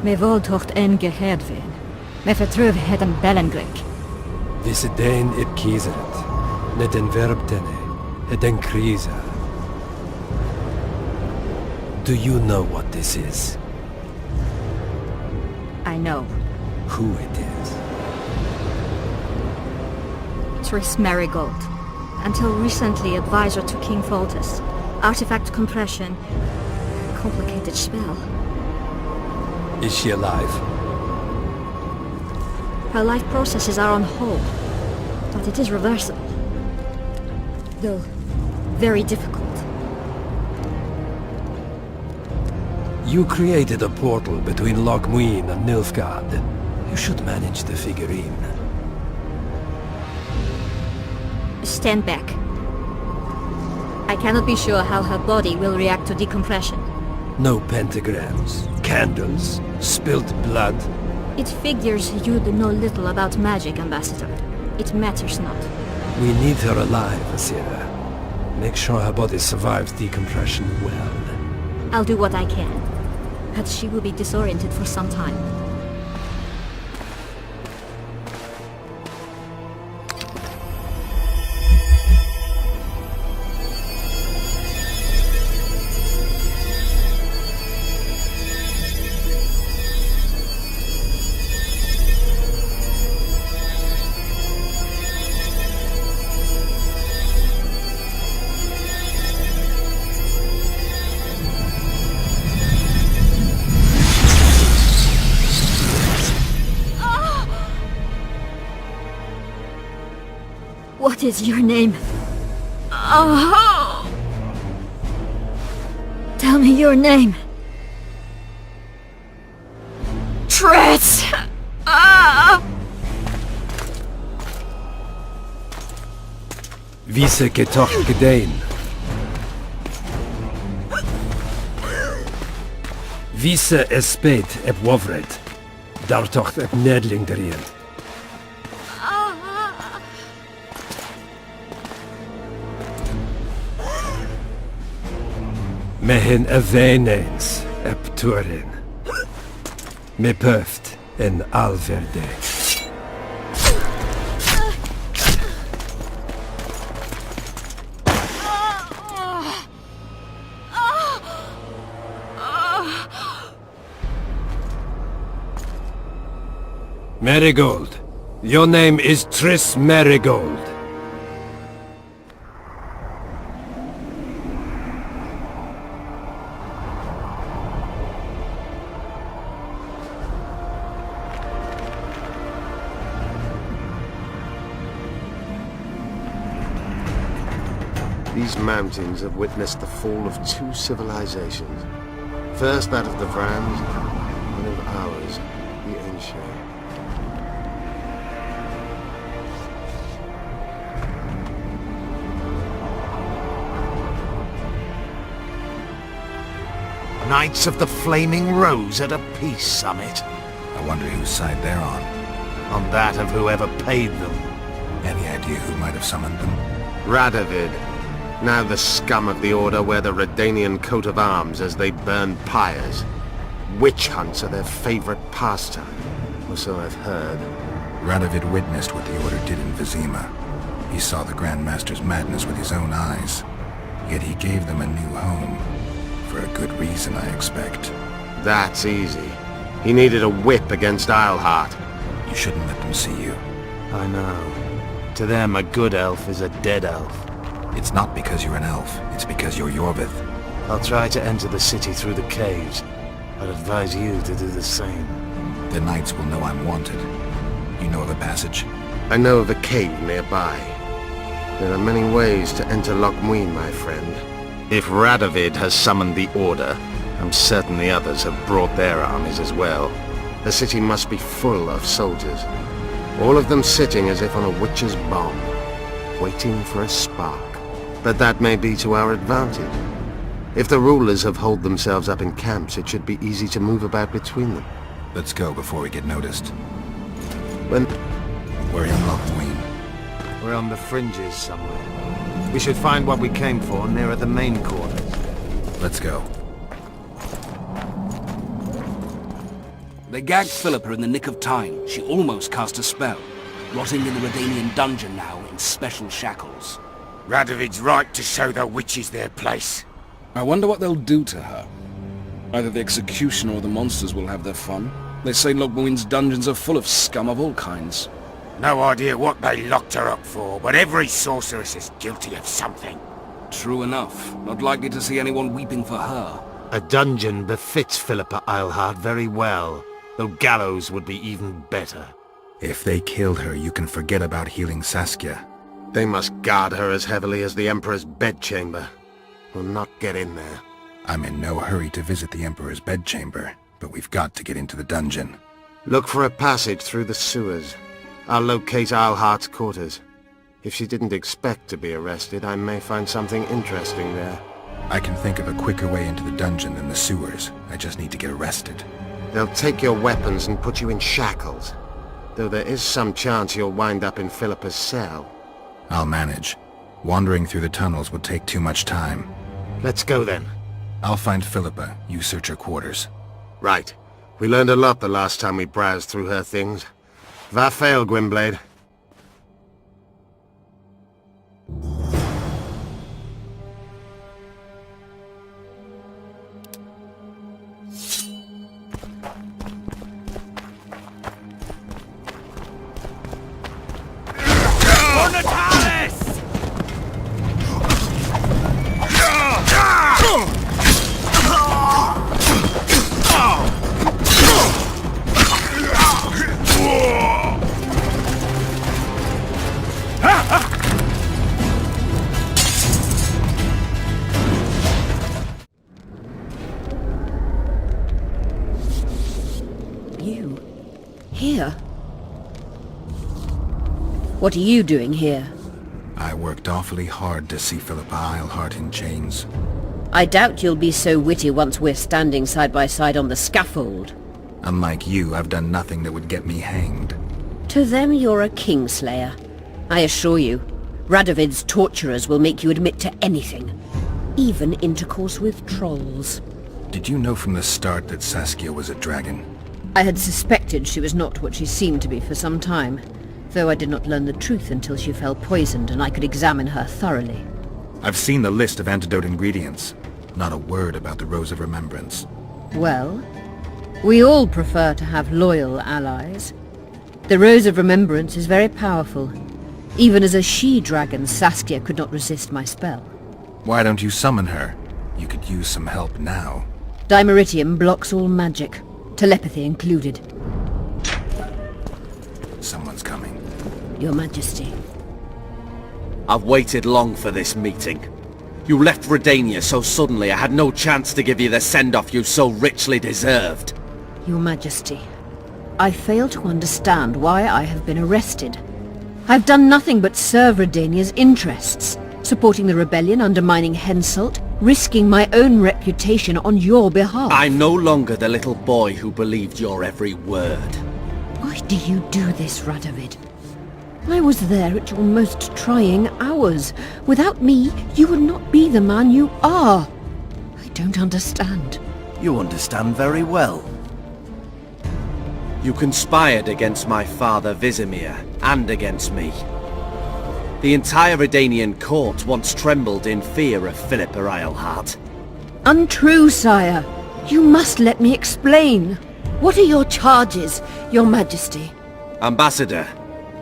Me voltocht en geheerd werden. Me vertrouwen het een bellengrik. Visse dein ip kiezeret. Net en verb tenne. Het en kriza. Do you know what this is? I know. Who it is? Triss Marigold. Until recently advisor to King Foltest. Artifact compression. Complicated spell. Is she alive? Her life processes are on hold, but it is reversible. Though, very difficult. You created a portal between Loch Muin and Nilfgaard. You should manage the figurine. Stand back. I cannot be sure how her body will react to decompression. No pentagrams, candles, spilt blood. It figures you do know little about magic, Ambassador. It matters not. We need her alive, Asira. Make sure her body survives decompression well. I'll do what I can, but she will be disoriented for some time. What is your name? Oh! Tell me your name. Triss! Vise getoch gedein. Vise espeit ep wovred. Dartocht ep nedling derien. Mehen a veneens ep turin. Me puft in Alverde. Marigold. Your name is Triss Marigold. These mountains have witnessed the fall of two civilizations. First that of the Vrans, and of ours, the Ancient. Knights of the Flaming Rose at a peace summit. I wonder whose side they're on. On that of whoever paid them. Any idea who might have summoned them? Radovid. Now the scum of the Order wear the Redanian coat of arms as they burn pyres. Witch hunts are their favorite pastime, or so I've heard. Radovid witnessed what the Order did in Vizima. He saw the Grand Master's madness with his own eyes. Yet he gave them a new home. For a good reason, I expect. That's easy. He needed a whip against Isleheart. You shouldn't let them see you. I know. To them, a good elf is a dead elf. It's not because you're an elf. It's because you're Yorvith. I'll try to enter the city through the caves. I'd advise you to do the same. The knights will know I'm wanted. You know of a passage? I know of a cave nearby. There are many ways to enter Loch Muin, my friend. If Radovid has summoned the Order, I'm certain the others have brought their armies as well. The city must be full of soldiers. All of them sitting as if on a witch's bomb, waiting for a spark. But that may be to our advantage. If the rulers have holed themselves up in camps, it should be easy to move about between them. Let's go before we get noticed. When... We're in Loch Muin. We're on the fringes somewhere. We should find what we came for nearer the main quarters. Let's go. They gagged Philippa in the nick of time. She almost cast a spell. Rotting in the Redanian dungeon now in special shackles. Radovid's right to show the witches their place. I wonder what they'll do to her. Either the executioner or the monsters will have their fun. They say Loch Muin's dungeons are full of scum of all kinds. No idea what they locked her up for, but every sorceress is guilty of something. True enough. Not likely to see anyone weeping for her. A dungeon befits Philippa Isleheart very well, though gallows would be even better. If they killed her, you can forget about healing Saskia. They must guard her as heavily as the Emperor's bedchamber. We'll not get in there. I'm in no hurry to visit the Emperor's bedchamber, but we've got to get into the dungeon. Look for a passage through the sewers. I'll locate Isleheart's quarters. If she didn't expect to be arrested, I may find something interesting there. I can think of a quicker way into the dungeon than the sewers. I just need to get arrested. They'll take your weapons and put you in shackles. Though there is some chance you'll wind up in Philippa's cell. I'll manage. Wandering through the tunnels would take too much time. Let's go then. I'll find Philippa. You search her quarters. Right. We learned a lot the last time we browsed through her things. Va fail, Gwynblade. Here? What are you doing here? I worked awfully hard to see Philippa Isleheart in chains. I doubt you'll be so witty once we're standing side by side on the scaffold. Unlike you, I've done nothing that would get me hanged. To them you're a kingslayer. I assure you, Radovid's torturers will make you admit to anything. Even intercourse with trolls. Did you know from the start that Saskia was a dragon? I had suspected she was not what she seemed to be for some time, though I did not learn the truth until she fell poisoned and I could examine her thoroughly. I've seen the list of antidote ingredients. Not a word about the Rose of Remembrance. Well, we all prefer to have loyal allies. The Rose of Remembrance is very powerful. Even as a she-dragon, Saskia could not resist my spell. Why don't you summon her? You could use some help now. Dimeritium blocks all magic, telepathy included. Someone's coming. Your Majesty. I've waited long for this meeting. You left Redania so suddenly I had no chance to give you the send-off you so richly deserved. Your Majesty, I fail to understand why I have been arrested. I've done nothing but serve Redania's interests, supporting the rebellion, undermining Henselt, risking my own reputation on your behalf. I'm no longer the little boy who believed your every word. Why do you do this, Radovid? I was there at your most trying hours. Without me, you would not be the man you are. I don't understand. You understand very well. You conspired against my father Vizimir, and against me. The entire Redanian court once trembled in fear of Philippa Eilhart. Untrue, sire. You must let me explain. What are your charges, your Majesty? Ambassador.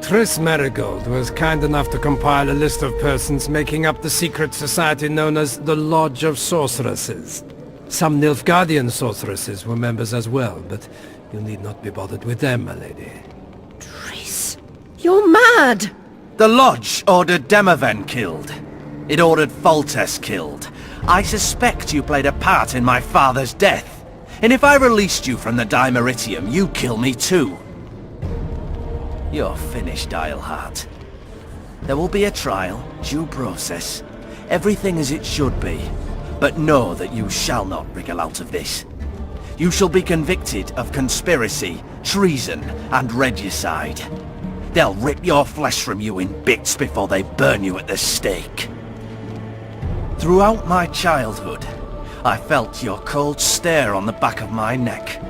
Triss Merigold was kind enough to compile a list of persons making up the secret society known as the Lodge of Sorceresses. Some Nilfgaardian sorceresses were members as well, but you need not be bothered with them, my lady. Triss, you're mad! The Lodge ordered Demaven killed. It ordered Foltest killed. I suspect you played a part in my father's death. And if I released you from the Dimeritium, you'd kill me too. You're finished, Eilhart. There will be a trial, due process, everything as it should be. But know that you shall not wriggle out of this. You shall be convicted of conspiracy, treason, and regicide. They'll rip your flesh from you in bits before they burn you at the stake. Throughout my childhood, I felt your cold stare on the back of my neck.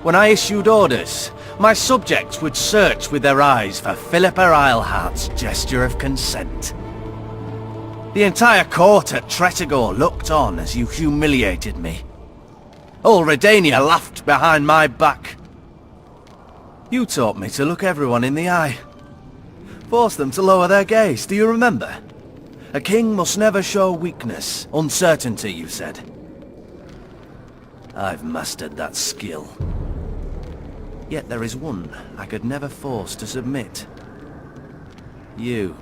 When I issued orders, my subjects would search with their eyes for Philippa Eilhart's gesture of consent. The entire court at Tretogor looked on as you humiliated me. All Redania laughed behind my back. You taught me to look everyone in the eye. Forced them to lower their gaze, do you remember? A king must never show weakness, uncertainty, you said. I've mastered that skill. Yet there is one I could never force to submit. You.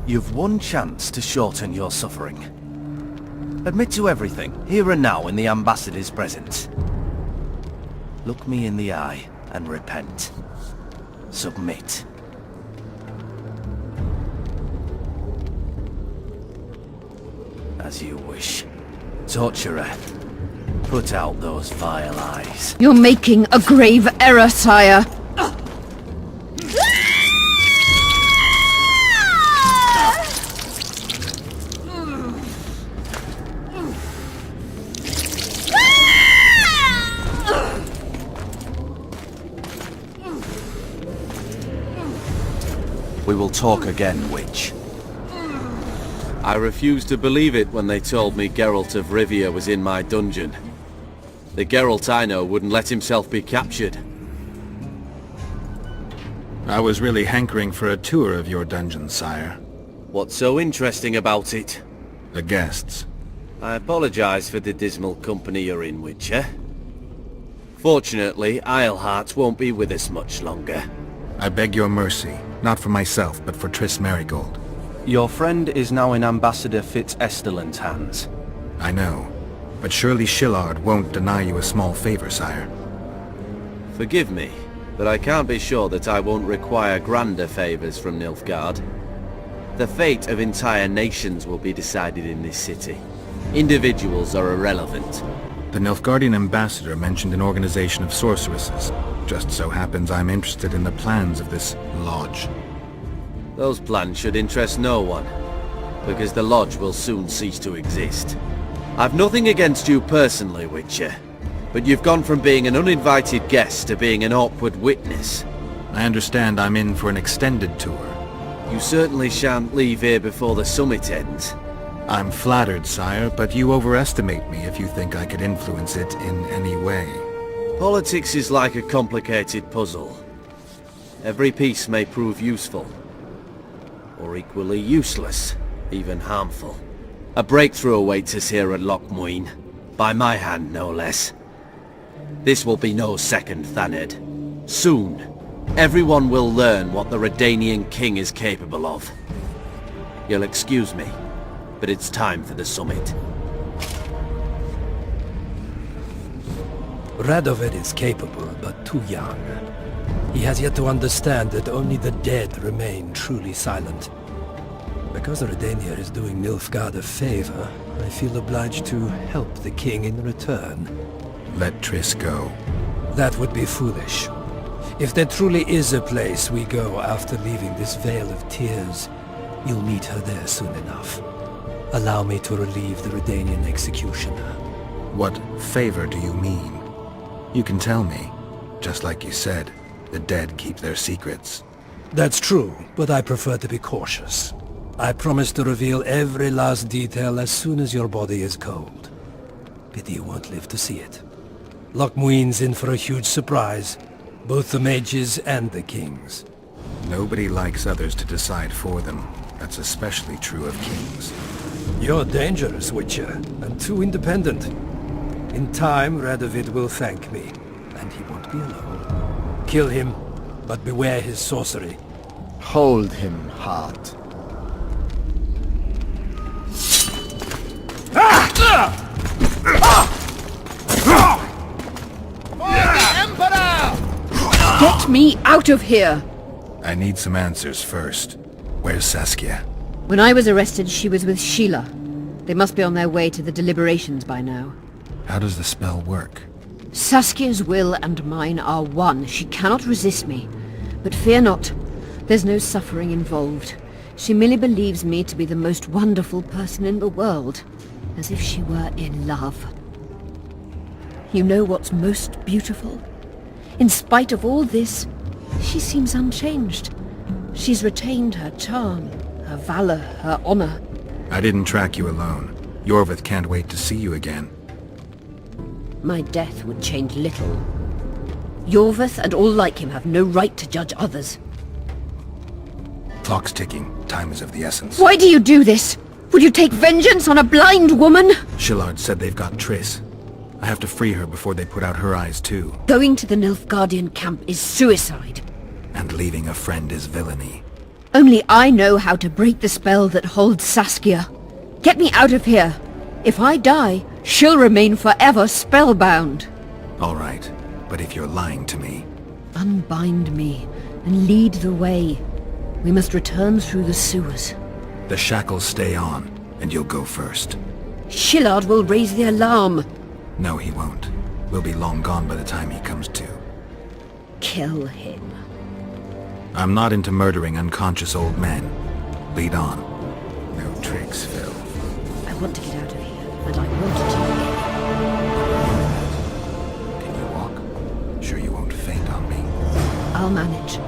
You've one chance to shorten your suffering. Admit to everything, here and now in the Ambassador's presence. Look me in the eye and repent. Submit. As you wish. Torturer, put out those vile eyes. You're making a grave error, sire. We will talk again, witch. I refused to believe it when they told me Geralt of Rivia was in my dungeon. The Geralt I know wouldn't let himself be captured. I was really hankering for a tour of your dungeon, sire. What's so interesting about it? The guests. I apologize for the dismal company you're in, Witcher. Fortunately, Eilhart won't be with us much longer. I beg your mercy, not for myself, but for Triss Merigold. Your friend is now in Ambassador Fitz-Esterland's hands. I know, but surely Shillard won't deny you a small favor, sire. Forgive me, but I can't be sure that I won't require grander favors from Nilfgaard. The fate of entire nations will be decided in this city. Individuals are irrelevant. The Nilfgaardian ambassador mentioned an organization of sorceresses. Just so happens I'm interested in the plans of this lodge. Those plans should interest no one, because the lodge will soon cease to exist. I've nothing against you personally, Witcher, But you've gone from being an uninvited guest to being an awkward witness. I understand I'm in for an extended tour. You certainly shan't leave here before the summit ends. I'm flattered, sire, but you overestimate me if you think I could influence it in any way. Politics is like a complicated puzzle. Every piece may prove useful, or equally useless, even harmful. A breakthrough awaits us here at Loch Muin, by my hand no less. This will be no second Thaned. Soon, everyone will learn what the Redanian king is capable of. You'll excuse me, but it's time for the summit. Radovid is capable, but too young. He has yet to understand that only the dead remain truly silent. Because Redania is doing Nilfgaard a favor, I feel obliged to help the king in return. Let Triss go. That would be foolish. If there truly is a place we go after leaving this Vale of Tears, you'll meet her there soon enough. Allow me to relieve the Redanian executioner. What favor do you mean? You can tell me. Just like you said, the dead keep their secrets. That's true, but I prefer to be cautious. I promise to reveal every last detail as soon as your body is cold. Pity you won't live to see it. Loch Muin's in for a huge surprise. Both the mages and the kings. Nobody likes others to decide for them. That's especially true of kings. You're dangerous, Witcher, and too independent. In time, Radovid will thank me, and he won't be alone. Kill him, but beware his sorcery. Hold him, Hart. Get me out of here! I need some answers first. Where's Saskia? When I was arrested, she was with Sheila. They must be on their way to the deliberations by now. How does the spell work? Saskia's will and mine are one. She cannot resist me. But fear not. There's no suffering involved. She merely believes me to be the most wonderful person in the world. As if she were in love. You know what's most beautiful? In spite of all this, she seems unchanged. She's retained her charm, her valor, her honor. I didn't track you alone. Yorvith can't wait to see you again. My death would change little. Yorvith and all like him have no right to judge others. Clock's ticking. Time is of the essence. Why do you do this? Would you take vengeance on a blind woman? Shillard said they've got Triss. I have to free her before they put out her eyes too. Going to the Nilfgaardian camp is suicide. And leaving a friend is villainy. Only I know how to break the spell that holds Saskia. Get me out of here. If I die, she'll remain forever spellbound. All right, but if you're lying to me... Unbind me and lead the way. We must return through the sewers. The shackles stay on, and you'll go first. Shillard will raise the alarm. No, he won't. We'll be long gone by the time he comes to. Kill him. I'm not into murdering unconscious old men. Lead on. No tricks, Phil. I want to get out of here, and I want to. Can you walk? Sure you won't faint on me? I'll manage.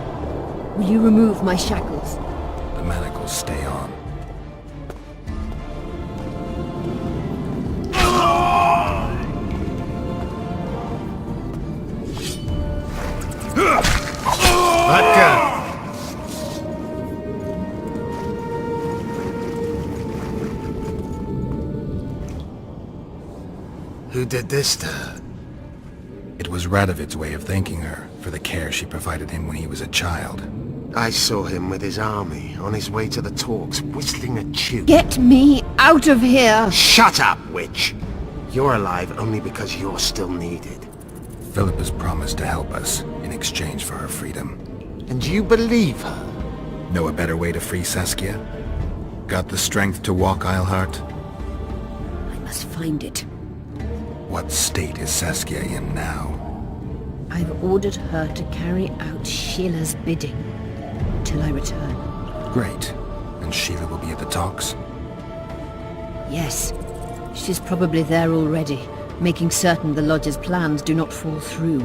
Will you remove my shackles? The manacles stay on. Who did this to her? It was Radovid's way of thanking her for the care she provided him when he was a child. I saw him with his army on his way to the talks, whistling a tune. Get me out of here! Shut up, witch! You're alive only because you're still needed. Philippa's promised to help us in exchange for her freedom. And you believe her? Know a better way to free Saskia? Got the strength to walk Eilhart? I must find it. What state is Saskia in now? I've ordered her to carry out Sheila's bidding till I return. Great. And Sheila will be at the talks? Yes. She's probably there already, making certain the Lodge's plans do not fall through.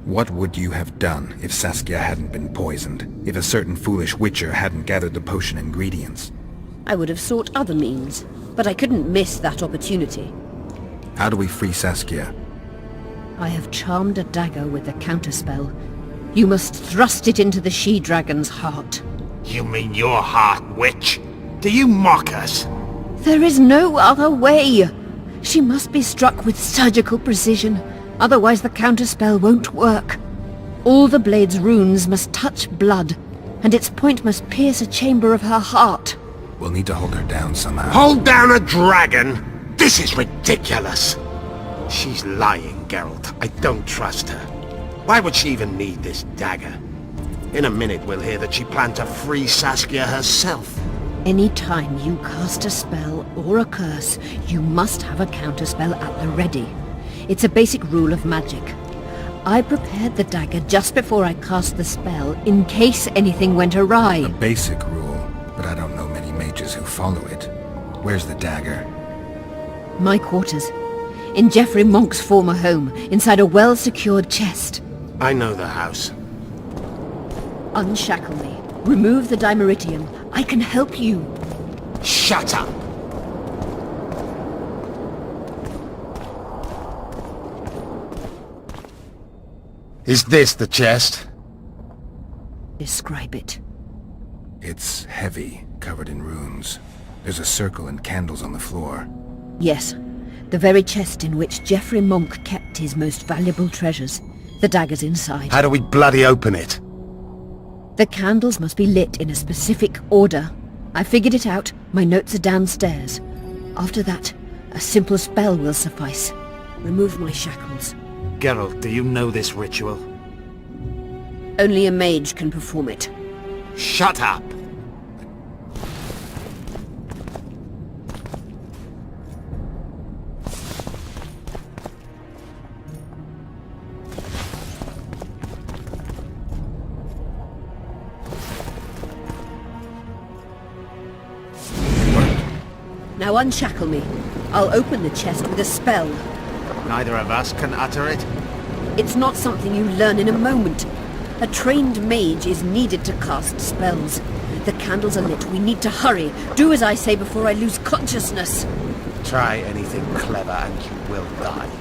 What would you have done if Saskia hadn't been poisoned? If a certain foolish witcher hadn't gathered the potion ingredients? I would have sought other means, but I couldn't miss that opportunity. How do we free Saskia? I have charmed a dagger with a counterspell. You must thrust it into the she-dragon's heart. You mean your heart, witch? Do you mock us? There is no other way! She must be struck with surgical precision, otherwise the counterspell won't work. All the blade's runes must touch blood, and its point must pierce a chamber of her heart. We'll need to hold her down somehow. Hold down a dragon? This is ridiculous! She's lying, Geralt. I don't trust her. Why would she even need this dagger? In a minute we'll hear that she planned to free Saskia herself. Any time you cast a spell or a curse, you must have a counterspell at the ready. It's a basic rule of magic. I prepared the dagger just before I cast the spell, in case anything went awry. A basic rule, but I don't know many mages who follow it. Where's the dagger? My quarters. In Geoffrey Monk's former home, inside a well-secured chest. I know the house. Unshackle me. Remove the dimeritium. I can help you. Shut up! Is this the chest? Describe it. It's heavy, covered in runes. There's a circle and candles on the floor. Yes. The very chest in which Geoffrey Monk kept his most valuable treasures. The dagger's inside. How do we bloody open it? The candles must be lit in a specific order. I figured it out. My notes are downstairs. After that, a simple spell will suffice. Remove my shackles. Geralt, do you know this ritual? Only a mage can perform it. Shut up! Now unshackle me. I'll open the chest with a spell. Neither of us can utter it. It's not something you learn in a moment. A trained mage is needed to cast spells. The candles are lit. We need to hurry. Do as I say before I lose consciousness. Try anything clever and you will die.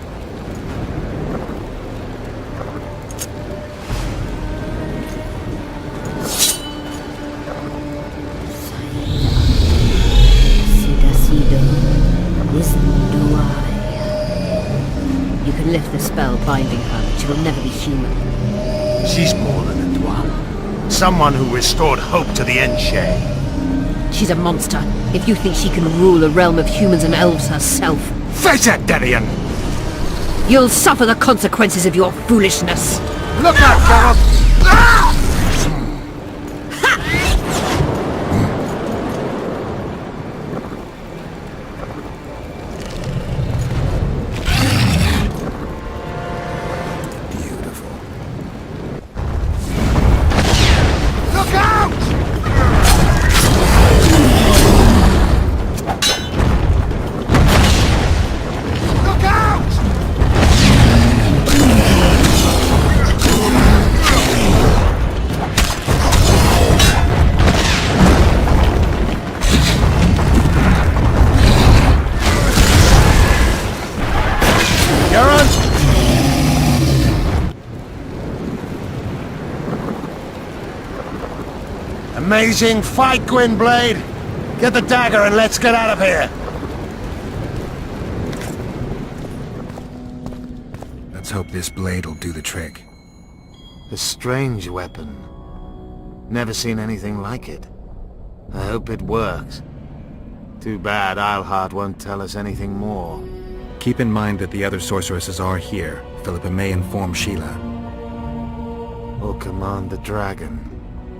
You can lift the spell binding her, but she will never be human. She's more than a dwarf. Someone who restored hope to the Enche. She's a monster. If you think she can rule a realm of humans and elves herself... Face it, Darian! You'll suffer the consequences of your foolishness. Look out, Geralt! Amazing fight, Gwynblade! Get the dagger and let's get out of here! Let's hope this blade will do the trick. A strange weapon. Never seen anything like it. I hope it works. Too bad Eilhart won't tell us anything more. Keep in mind that the other sorceresses are here. Philippa may inform Sheila. Or command the dragon.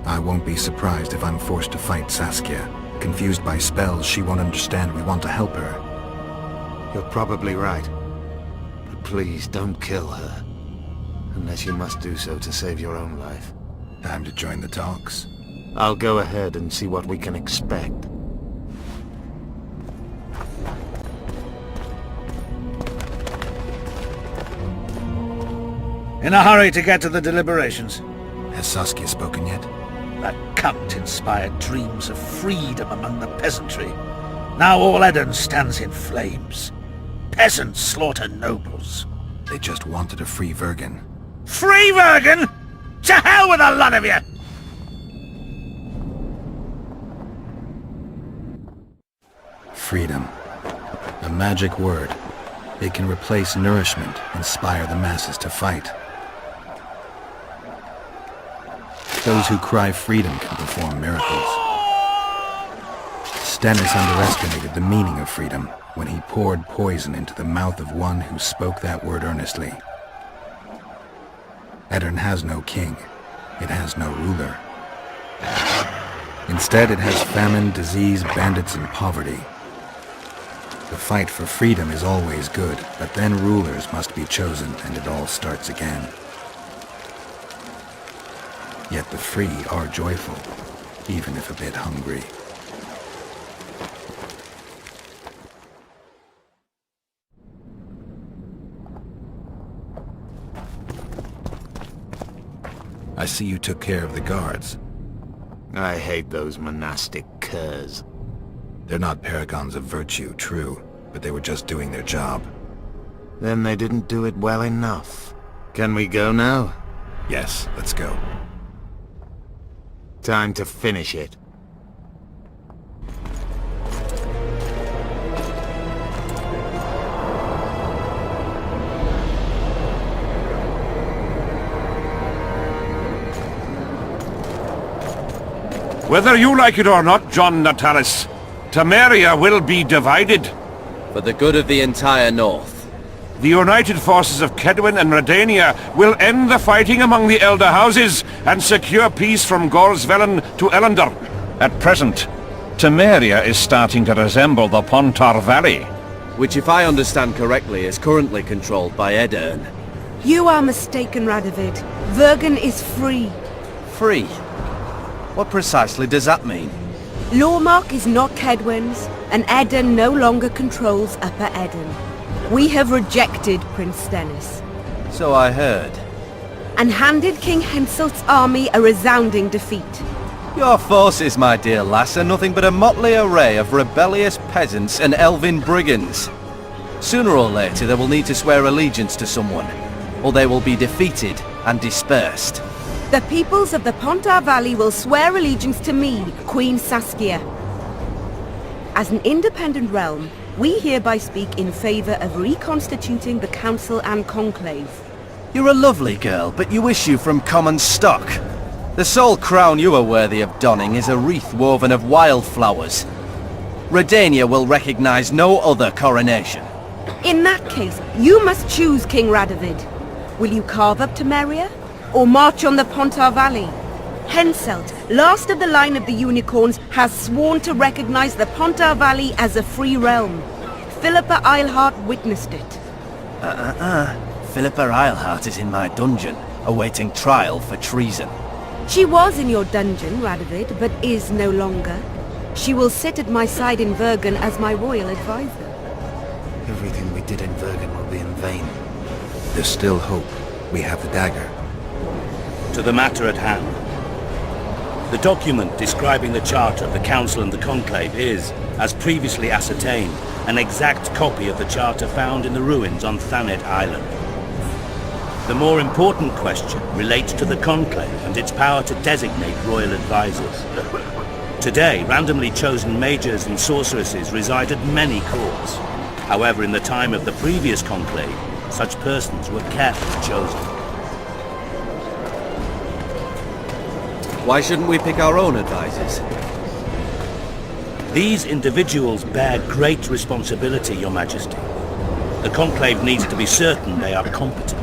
I won't be surprised if I'm forced to fight Saskia. Confused by spells, she won't understand we want to help her. You're probably right. But please don't kill her. Unless you must do so to save your own life. Time to join the talks. I'll go ahead and see what we can expect. In a hurry to get to the deliberations? Has Saskia spoken yet? That cunt inspired dreams of freedom among the peasantry. Now all Edirne stands in flames. Peasants slaughter nobles. They just wanted to free Vergen. Free Vergen? To hell with the lot of you! Freedom. A magic word. It can replace nourishment, inspire the masses to fight. Those who cry freedom can perform miracles. Stennis underestimated the meaning of freedom when he poured poison into the mouth of one who spoke that word earnestly. Edirne has no king. It has no ruler. Instead, it has famine, disease, bandits, and poverty. The fight for freedom is always good, but then rulers must be chosen and it all starts again. Yet the free are joyful, even if a bit hungry. I see you took care of the guards. I hate those monastic curs. They're not paragons of virtue, true, but they were just doing their job. Then they didn't do it well enough. Can we go now? Yes, let's go. Time to finish it. Whether you like it or not, John Natalis, Temeria will be divided. For the good of the entire North. The united forces of Kedwin and Redania will end the fighting among the Elder Houses and secure peace from Gorsvelen to Ellender. At present, Temeria is starting to resemble the Pontar Valley. Which, if I understand correctly, is currently controlled by Edirne. You are mistaken, Radovid. Vergen is free. Free? What precisely does that mean? Lormark is not Kedwin's, and Edirne no longer controls Upper Edirne. We have rejected Prince Stennis. So I heard. And handed King Henselt's army a resounding defeat. Your forces, my dear lass, are nothing but a motley array of rebellious peasants and elven brigands. Sooner or later they will need to swear allegiance to someone, or they will be defeated and dispersed. The peoples of the Pontar Valley will swear allegiance to me, Queen Saskia. As an independent realm, we hereby speak in favor of reconstituting the Council and Conclave. You're a lovely girl, but you issue from common stock. The sole crown you are worthy of donning is a wreath woven of wildflowers. Redania will recognize no other coronation. In that case, you must choose, King Radovid. Will you carve up Temeria, or march on the Pontar Valley? Henselt, last of the line of the unicorns, has sworn to recognize the Pontar Valley as a free realm. Philippa Eilhart witnessed it. Philippa Eilhart is in my dungeon, awaiting trial for treason. She was in your dungeon, Radovid, but is no longer. She will sit at my side in Vergen as my royal advisor. Everything we did in Vergen will be in vain. There's still hope. We have the dagger. To the matter at hand. The document describing the charter of the Council and the Conclave is, as previously ascertained, an exact copy of the charter found in the ruins on Thanet Island. The more important question relates to the Conclave and its power to designate royal advisors. Today, randomly chosen mages and sorceresses reside at many courts. However, in the time of the previous Conclave, such persons were carefully chosen. Why shouldn't we pick our own advisors? These individuals bear great responsibility, Your Majesty. The Conclave needs to be certain they are competent.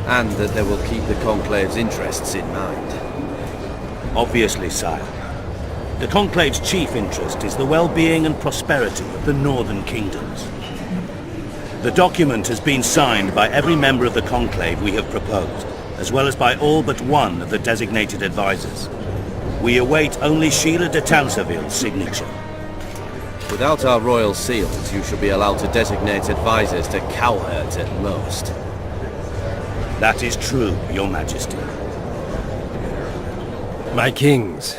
And that they will keep the Conclave's interests in mind. Obviously, sire. The Conclave's chief interest is the well-being and prosperity of the northern kingdoms. The document has been signed by every member of the Conclave we have proposed, as well as by all but one of the designated advisors. We await only Sheila de Tanseville's signature. Without our royal seals, you should be allowed to designate advisors to Cowherd at most. That is true, Your Majesty. My kings,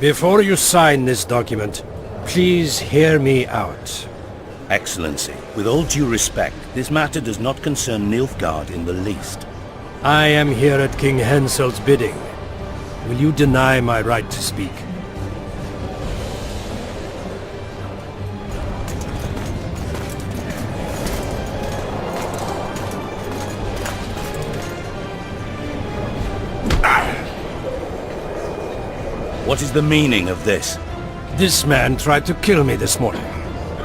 before you sign this document, please hear me out. Excellency, with all due respect, this matter does not concern Nilfgaard in the least. I am here at King Henselt's bidding. Will you deny my right to speak? What is the meaning of this? This man tried to kill me this morning.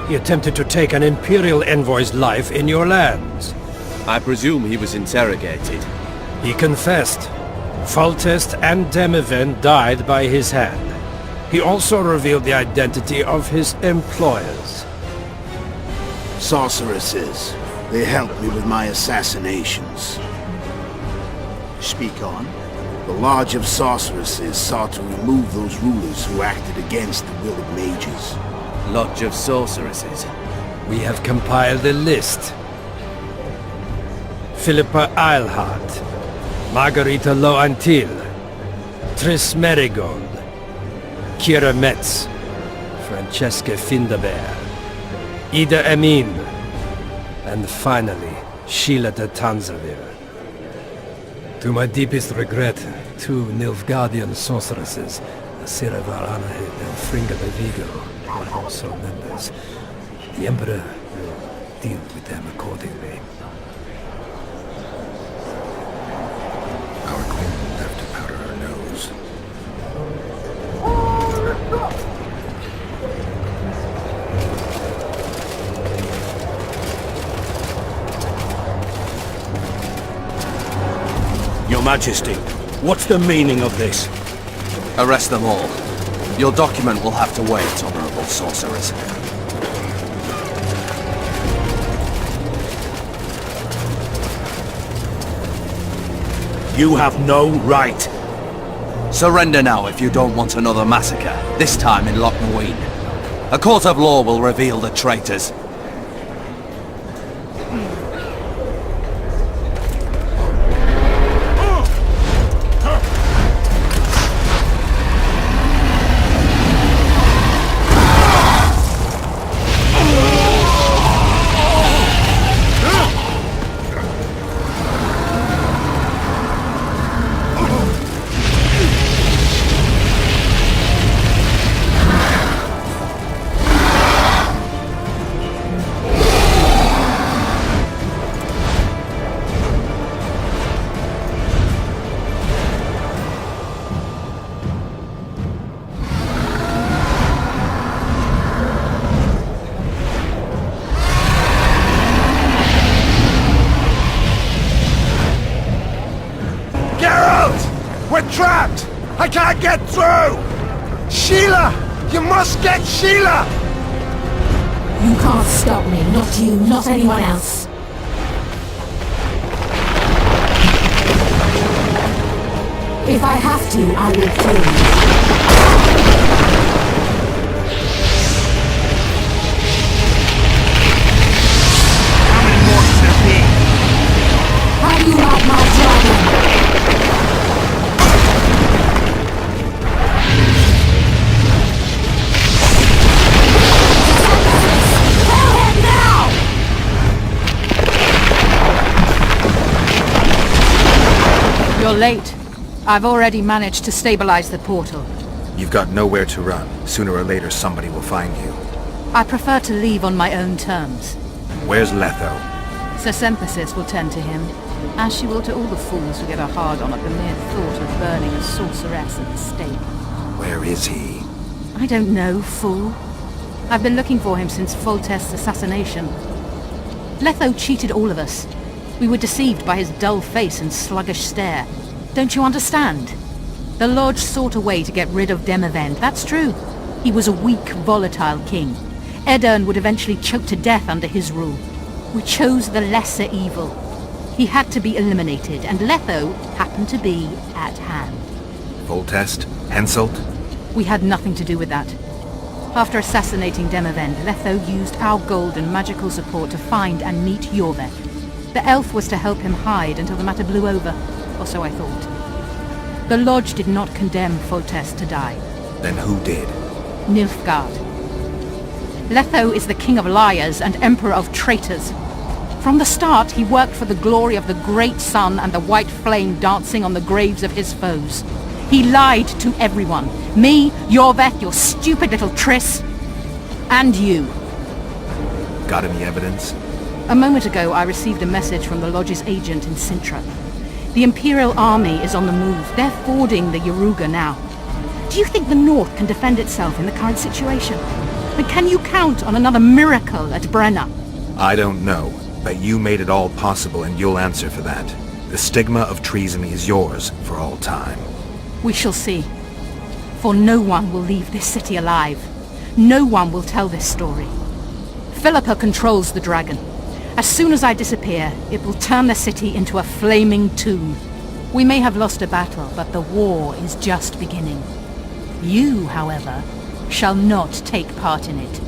He attempted to take an Imperial envoy's life in your lands. I presume he was interrogated. He confessed. Foltest and Demiven died by his hand. He also revealed the identity of his employers. Sorceresses. They helped me with my assassinations. Speak on. The Lodge of Sorceresses sought to remove those rulers who acted against the will of mages. Lodge of Sorceresses? We have compiled a list. Philippa Eilhart, Margarita Loantil, Triss Merigold, Kira Metz, Francesca Findaber, Ida Emin, and finally, Sheila de Tanzavir. To my deepest regret, 2 Nilfgaardian sorceresses, Asira Varanahid and Fringa de Vigo, are also members. The Emperor will deal with them accordingly. Our queen will have to powder her nose. Your Majesty, what's the meaning of this? Arrest them all. Your document will have to wait, honorable sorcerers. You have no right. Surrender now if you don't want another massacre, this time in Loch Muin. A court of law will reveal the traitors. We're trapped! I can't get through! Sheila! You must get Sheila! You can't stop me, not you, not anyone else. If I have to, I will kill you. How many more can there be? How do you like my dragon? You're late. I've already managed to stabilize the portal. You've got nowhere to run. Sooner or later, somebody will find you. I prefer to leave on my own terms. Where's Letho? Sir Sympathis will tend to him, as she will to all the fools who get a hard-on at the mere thought of burning a sorceress at the stake. Where is he? I don't know, fool. I've been looking for him since Foltest's assassination. Letho cheated all of us. We were deceived by his dull face and sluggish stare. Don't you understand? The Lodge sought a way to get rid of Demavend, that's true. He was a weak, volatile king. Edirn would eventually choke to death under his rule. We chose the lesser evil. He had to be eliminated, and Letho happened to be at hand. Foltest? Henselt? We had nothing to do with that. After assassinating Demavend, Letho used our gold and magical support to find and meet Yorvek. The elf was to help him hide until the matter blew over, or so I thought. The Lodge did not condemn Foltest to die. Then who did? Nilfgaard. Letho is the king of liars and emperor of traitors. From the start, he worked for the glory of the great sun and the white flame dancing on the graves of his foes. He lied to everyone. Me, Yorveth, your stupid little Triss, and you. Got any evidence? A moment ago, I received a message from the Lodge's agent in Sintra. The Imperial Army is on the move. They're fording the Yaruga now. Do you think the North can defend itself in the current situation? And can you count on another miracle at Brenna? I don't know, but you made it all possible and you'll answer for that. The stigma of treason is yours for all time. We shall see. For no one will leave this city alive. No one will tell this story. Philippa controls the dragon. As soon as I disappear, it will turn the city into a flaming tomb. We may have lost a battle, but the war is just beginning. You, however, shall not take part in it.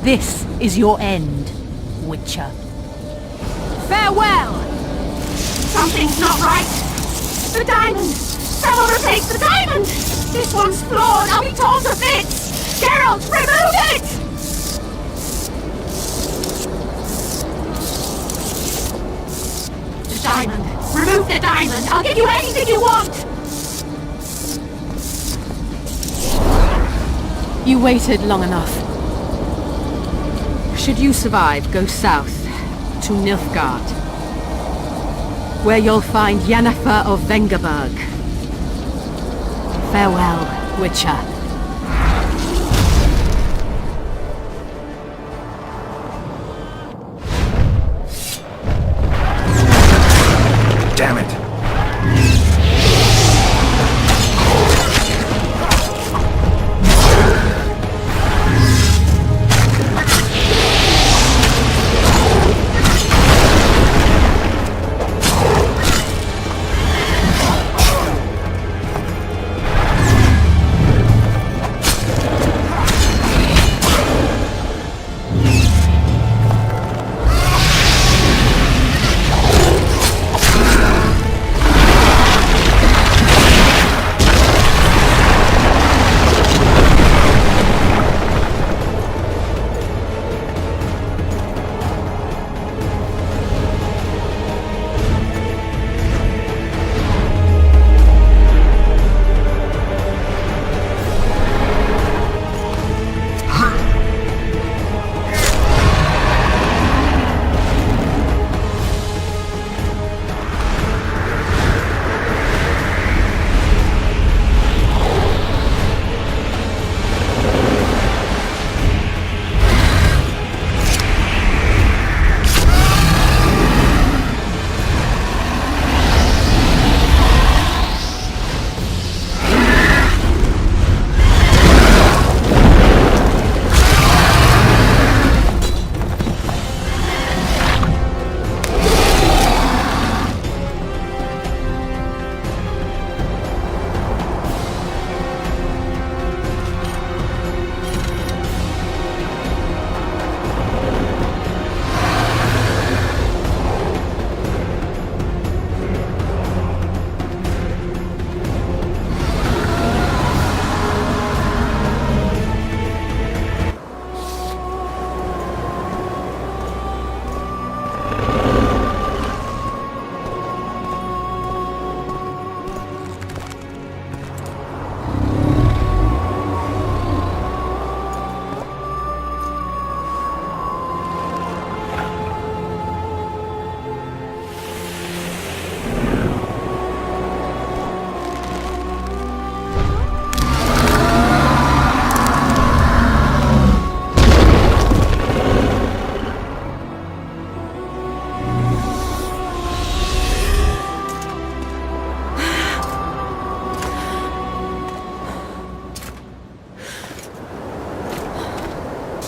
This is your end, Witcher. Farewell! Something's not right! The diamond! Someone replace the diamond! This one's flawed! I'll be torn to bits! Geralt, remove it! The diamond! Remove the diamond! I'll give you anything you want! You waited long enough. Should you survive, go south to Nilfgaard, where you'll find Yennefer of Vengerberg. Farewell, Witcher. Damn it!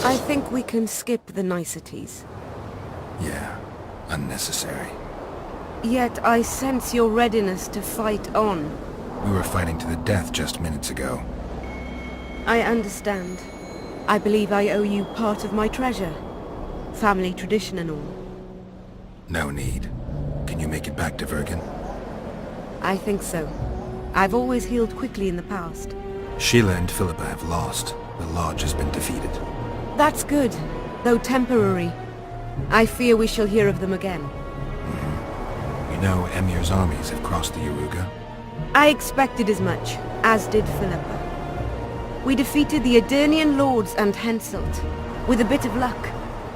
I think we can skip the niceties. Yeah, unnecessary. Yet I sense your readiness to fight on. We were fighting to the death just minutes ago. I understand. I believe I owe you part of my treasure. Family tradition and all. No need. Can you make it back to Vergen? I think so. I've always healed quickly in the past. Sheila and Philippa have lost. The Lodge has been defeated. That's good, though temporary. I fear we shall hear of them again. You know Emir's armies have crossed the Yaruga? I expected as much, as did Philippa. We defeated the Edirnian lords and Henselt. With a bit of luck,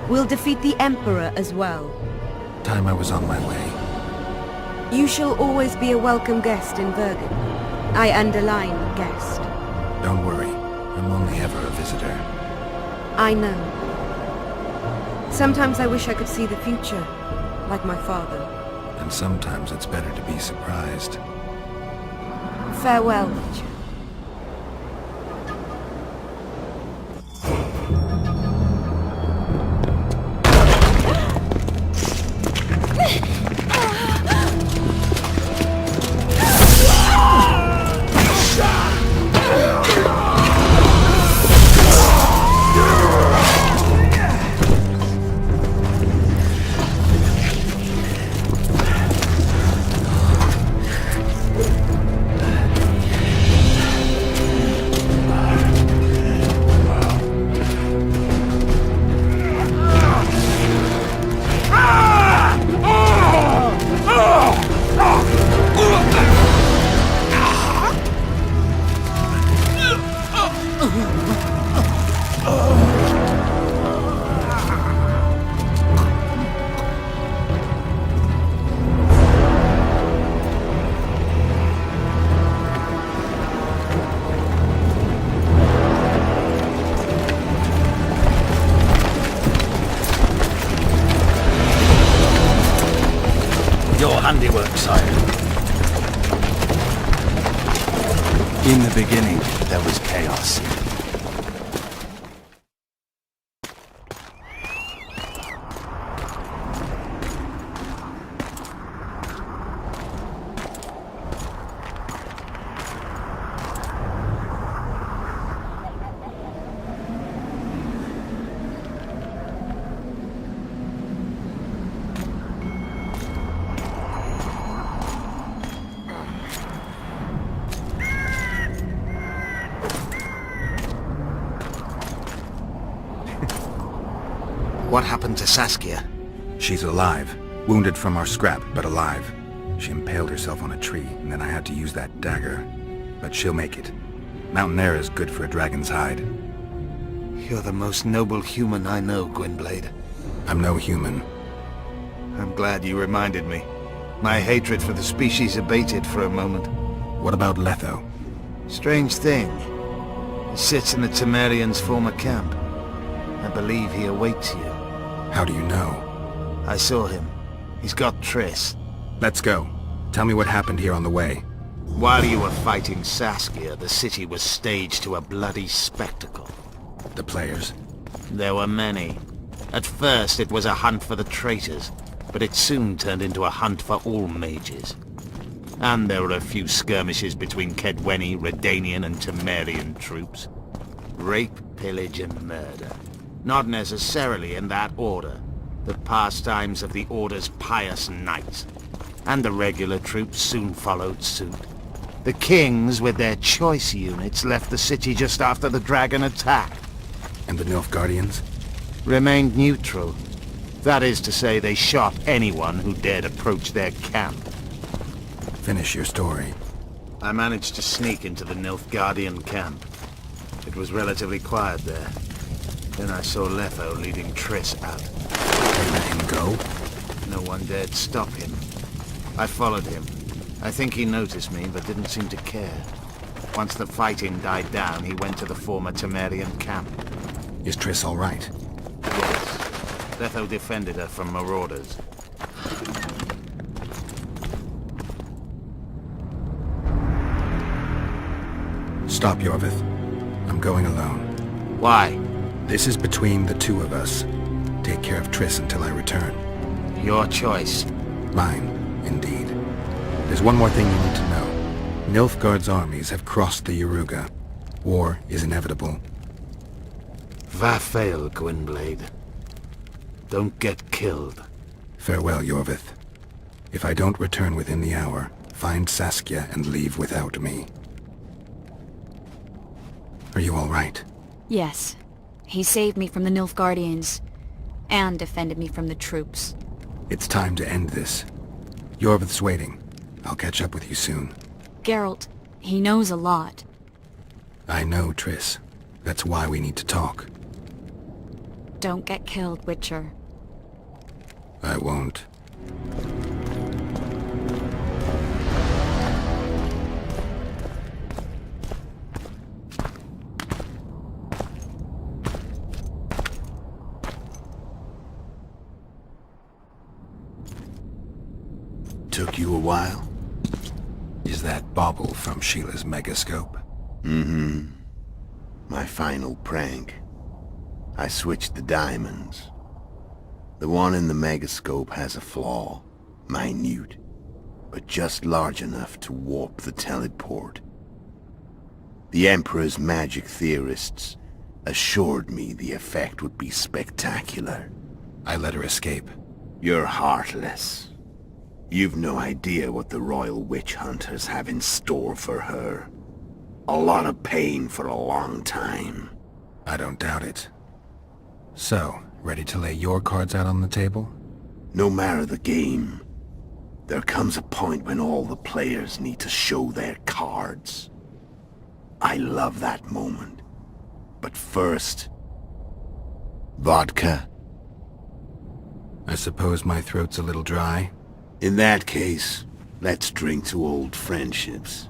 we'll defeat the Emperor as well. Time I was on my way. You shall always be a welcome guest in Vergen. I underline guest. Don't worry, I'm only ever a visitor. I know. Sometimes I wish I could see the future, like my father. And sometimes it's better to be surprised. Farewell, Witcher. Handiwork, sire. In the beginning, there was chaos. What happened to Saskia? She's alive. Wounded from our scrap, but alive. She impaled herself on a tree, and then I had to use that dagger. But she'll make it. Mountain air is good for a dragon's hide. You're the most noble human I know, Gwynblade. I'm no human. I'm glad you reminded me. My hatred for the species abated for a moment. What about Letho? Strange thing. He sits in the Temerians' former camp. I believe he awaits you. How do you know? I saw him. He's got Triss. Let's go. Tell me what happened here on the way. While you were fighting Saskia, the city was staged to a bloody spectacle. The players? There were many. At first it was a hunt for the traitors, but it soon turned into a hunt for all mages. And there were a few skirmishes between Kedweni, Redanian and Temerian troops. Rape, pillage and murder. Not necessarily in that order. The pastimes of the Order's pious knights. And the regular troops soon followed suit. The kings, with their choice units, left the city just after the dragon attack. And the Nilfgaardians? Remained neutral. That is to say, they shot anyone who dared approach their camp. Finish your story. I managed to sneak into the Nilfgaardian camp. It was relatively quiet there. Then I saw Letho leading Triss out. They let him go? No one dared stop him. I followed him. I think he noticed me, but didn't seem to care. Once the fighting died down, he went to the former Temerian camp. Is Triss all right? Yes. Letho defended her from marauders. Stop, Yorvith. I'm going alone. Why? This is between the two of us. Take care of Triss until I return. Your choice. Mine, indeed. There's one more thing you need to know. Nilfgaard's armies have crossed the Yaruga. War is inevitable. Va fail, Gwynblade. Don't get killed. Farewell, Yorvith. If I don't return within the hour, find Saskia and leave without me. Are you all right? Yes. He saved me from the Nilfgaardians, and defended me from the troops. It's time to end this. Yorvith's waiting. I'll catch up with you soon. Geralt, he knows a lot. I know, Triss. That's why we need to talk. Don't get killed, Witcher. I won't. Took you a while? Is that bauble from Sheila's megascope? Mm-hmm. My final prank. I switched the diamonds. The one in the megascope has a flaw. Minute. But just large enough to warp the teleport. The Emperor's magic theorists assured me the effect would be spectacular. I let her escape. You're heartless. You've no idea what the royal witch hunters have in store for her. A lot of pain for a long time. I don't doubt it. So, ready to lay your cards out on the table? No matter the game, there comes a point when all the players need to show their cards. I love that moment. But first... vodka? I suppose my throat's a little dry? In that case, let's drink to old friendships.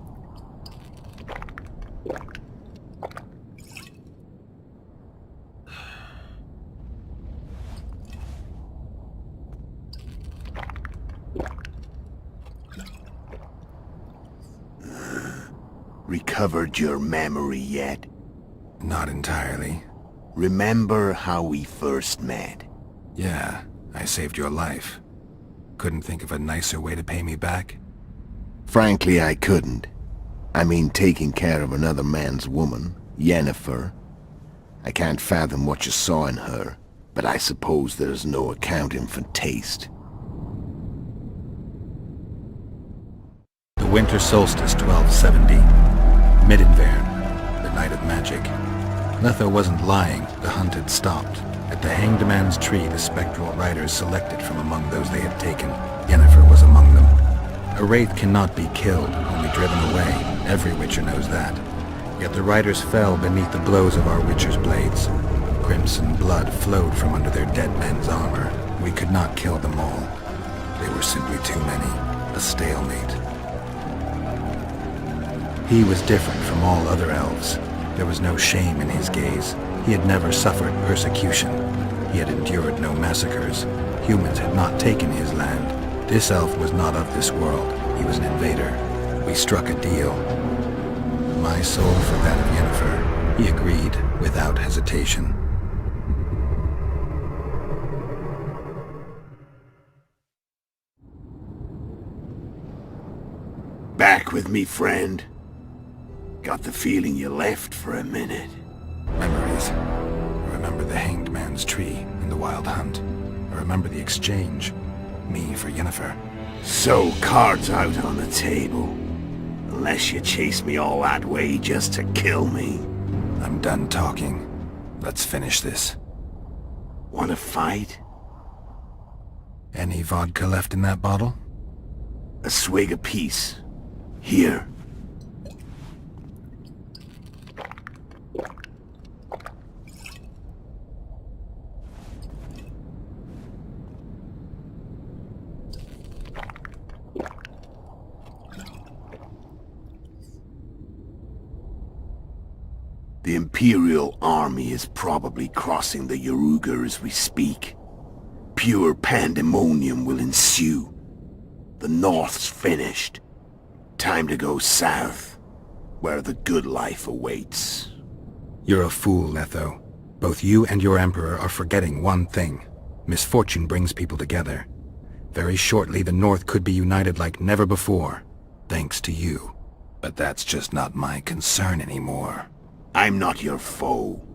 Recovered your memory yet? Not entirely. Remember how we first met? Yeah, I saved your life. Couldn't think of a nicer way to pay me back? Frankly, I couldn't. I mean, taking care of another man's woman, Yennefer. I can't fathom what you saw in her, but I suppose there's no accounting for taste. The winter solstice 1270. Midinvern, the night of magic. Letho wasn't lying, the hunt had stopped. At the Hanged Man's Tree, the spectral riders selected from among those they had taken. Yennefer was among them. A wraith cannot be killed, only driven away. Every Witcher knows that. Yet the riders fell beneath the blows of our Witcher's blades. Crimson blood flowed from under their dead men's armor. We could not kill them all. They were simply too many. A stalemate. He was different from all other elves. There was no shame in his gaze. He had never suffered persecution. He had endured no massacres. Humans had not taken his land. This elf was not of this world. He was an invader. We struck a deal. My soul for that of Yennefer. He agreed without hesitation. Back with me, friend. Got the feeling you left for a minute. Memories. I remember the Hanged Man's Tree and the Wild Hunt. I remember the exchange. Me for Yennefer. So, cards out on the table. Unless you chase me all that way just to kill me. I'm done talking. Let's finish this. Want to fight? Any vodka left in that bottle? A swig apiece. Here. The Imperial army is probably crossing the Yaruger as we speak. Pure pandemonium will ensue. The North's finished. Time to go south, where the good life awaits. You're a fool, Letho. Both you and your Emperor are forgetting one thing. Misfortune brings people together. Very shortly, the North could be united like never before, thanks to you. But that's just not my concern anymore. I'm not your foe.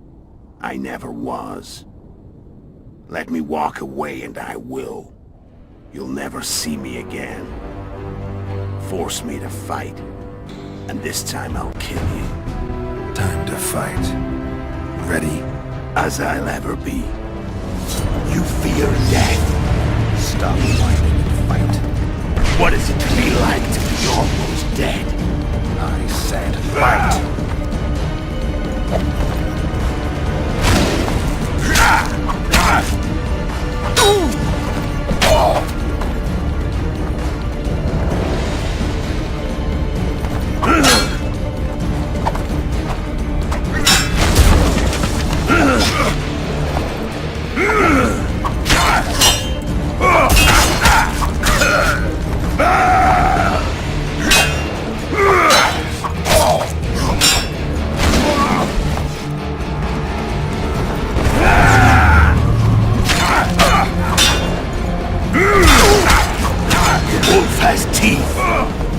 I never was. Let me walk away and I will. you'll never see me again. Force me to fight, and this time I'll kill you. Time to fight. Ready? As I'll ever be. You fear death. Stop whining and fight. What does it feel like to be almost dead? I said fight.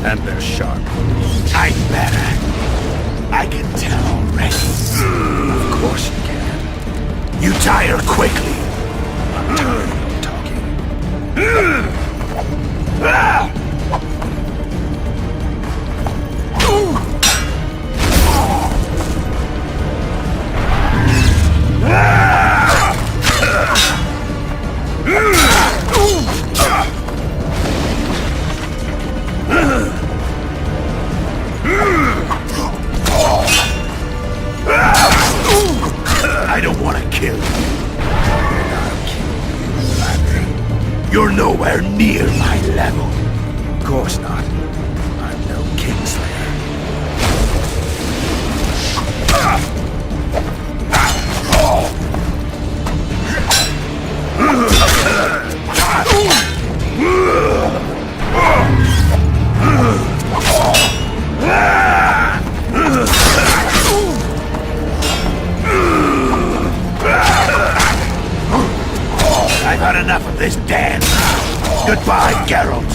And they're sharp. I'm better. I can tell already. Of course you can. You tire quickly. I'm tired of talking. I don't want to kill you. You're nowhere near my level. Of course not. I'm no Kingslayer. I've had enough of this dance. Goodbye, Geralt.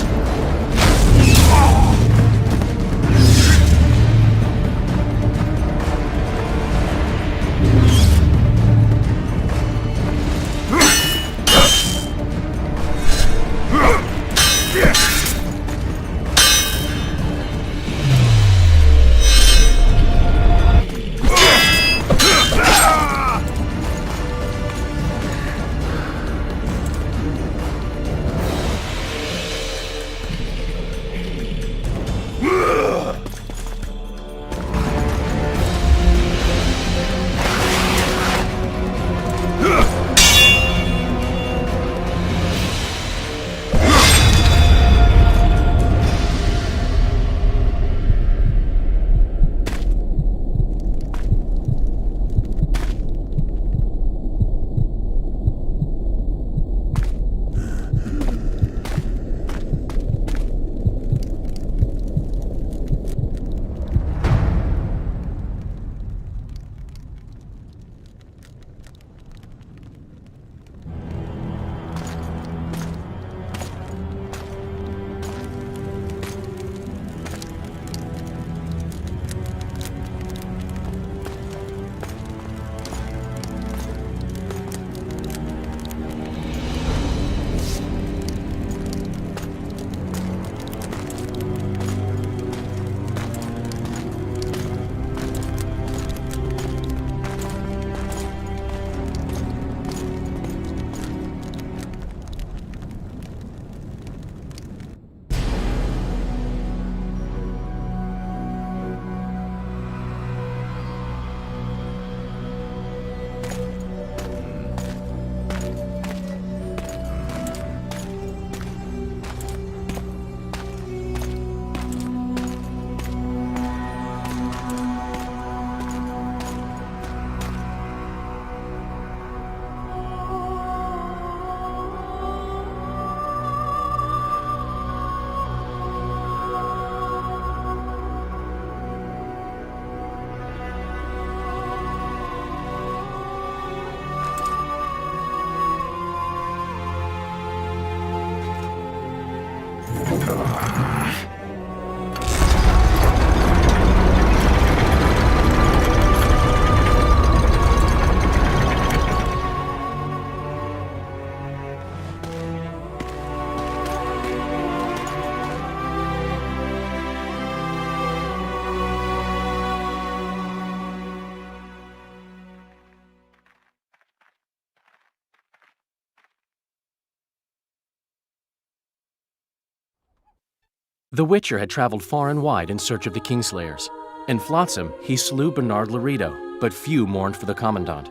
The Witcher had traveled far and wide in search of the Kingslayers. In Flotsam, he slew Bernard Laredo, but few mourned for the Commandant.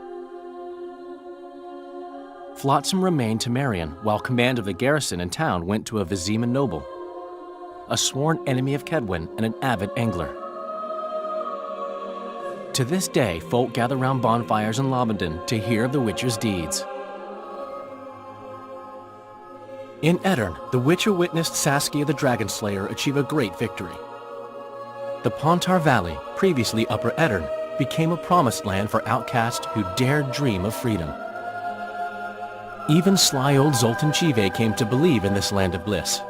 Flotsam remained Temerian, while command of the garrison and town went to a Vizima noble, a sworn enemy of Kedwin and an avid angler. To this day, folk gather round bonfires in Lobendon to hear of the Witcher's deeds. In Edirn, the Witcher witnessed Saskia the Dragonslayer achieve a great victory. The Pontar Valley, previously Upper Edirn, became a promised land for outcasts who dared dream of freedom. Even sly old Zoltan Chive came to believe in this land of bliss.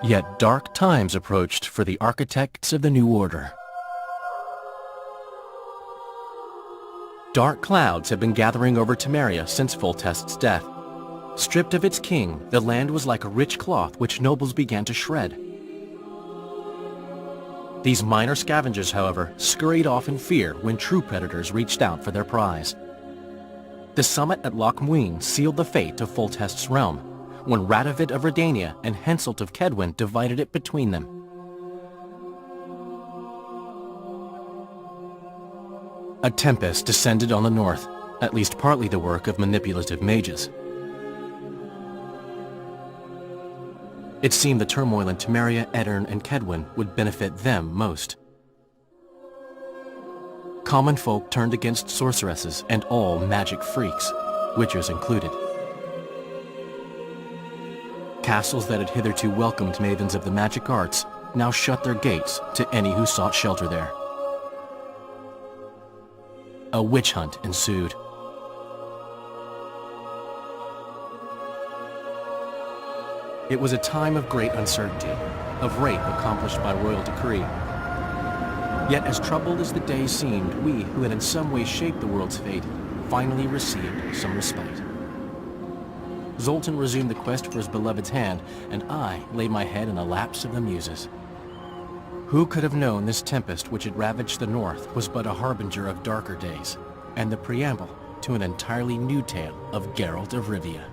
Yet dark times approached for the architects of the New Order. Dark clouds had been gathering over Temeria since Foltest's death. Stripped of its king, the land was like a rich cloth which nobles began to shred. These minor scavengers, however, scurried off in fear when true predators reached out for their prize. The summit at Loch Muin sealed the fate of Foltest's realm, when Radovid of Redania and Henselt of Kedwin divided it between them. A tempest descended on the north, at least partly the work of manipulative mages. It seemed the turmoil in Temeria, Edirn, and Kedwin would benefit them most. Common folk turned against sorceresses and all magic freaks, witchers included. Castles that had hitherto welcomed mavens of the magic arts now shut their gates to any who sought shelter there. A witch hunt ensued. It was a time of great uncertainty, of rape accomplished by royal decree. Yet as troubled as the days seemed, we, who had in some way shaped the world's fate, finally received some respite. Zoltan resumed the quest for his beloved's hand, and I laid my head in a lapse of the muses. Who could have known this tempest which had ravaged the north was but a harbinger of darker days, and the preamble to an entirely new tale of Geralt of Rivia.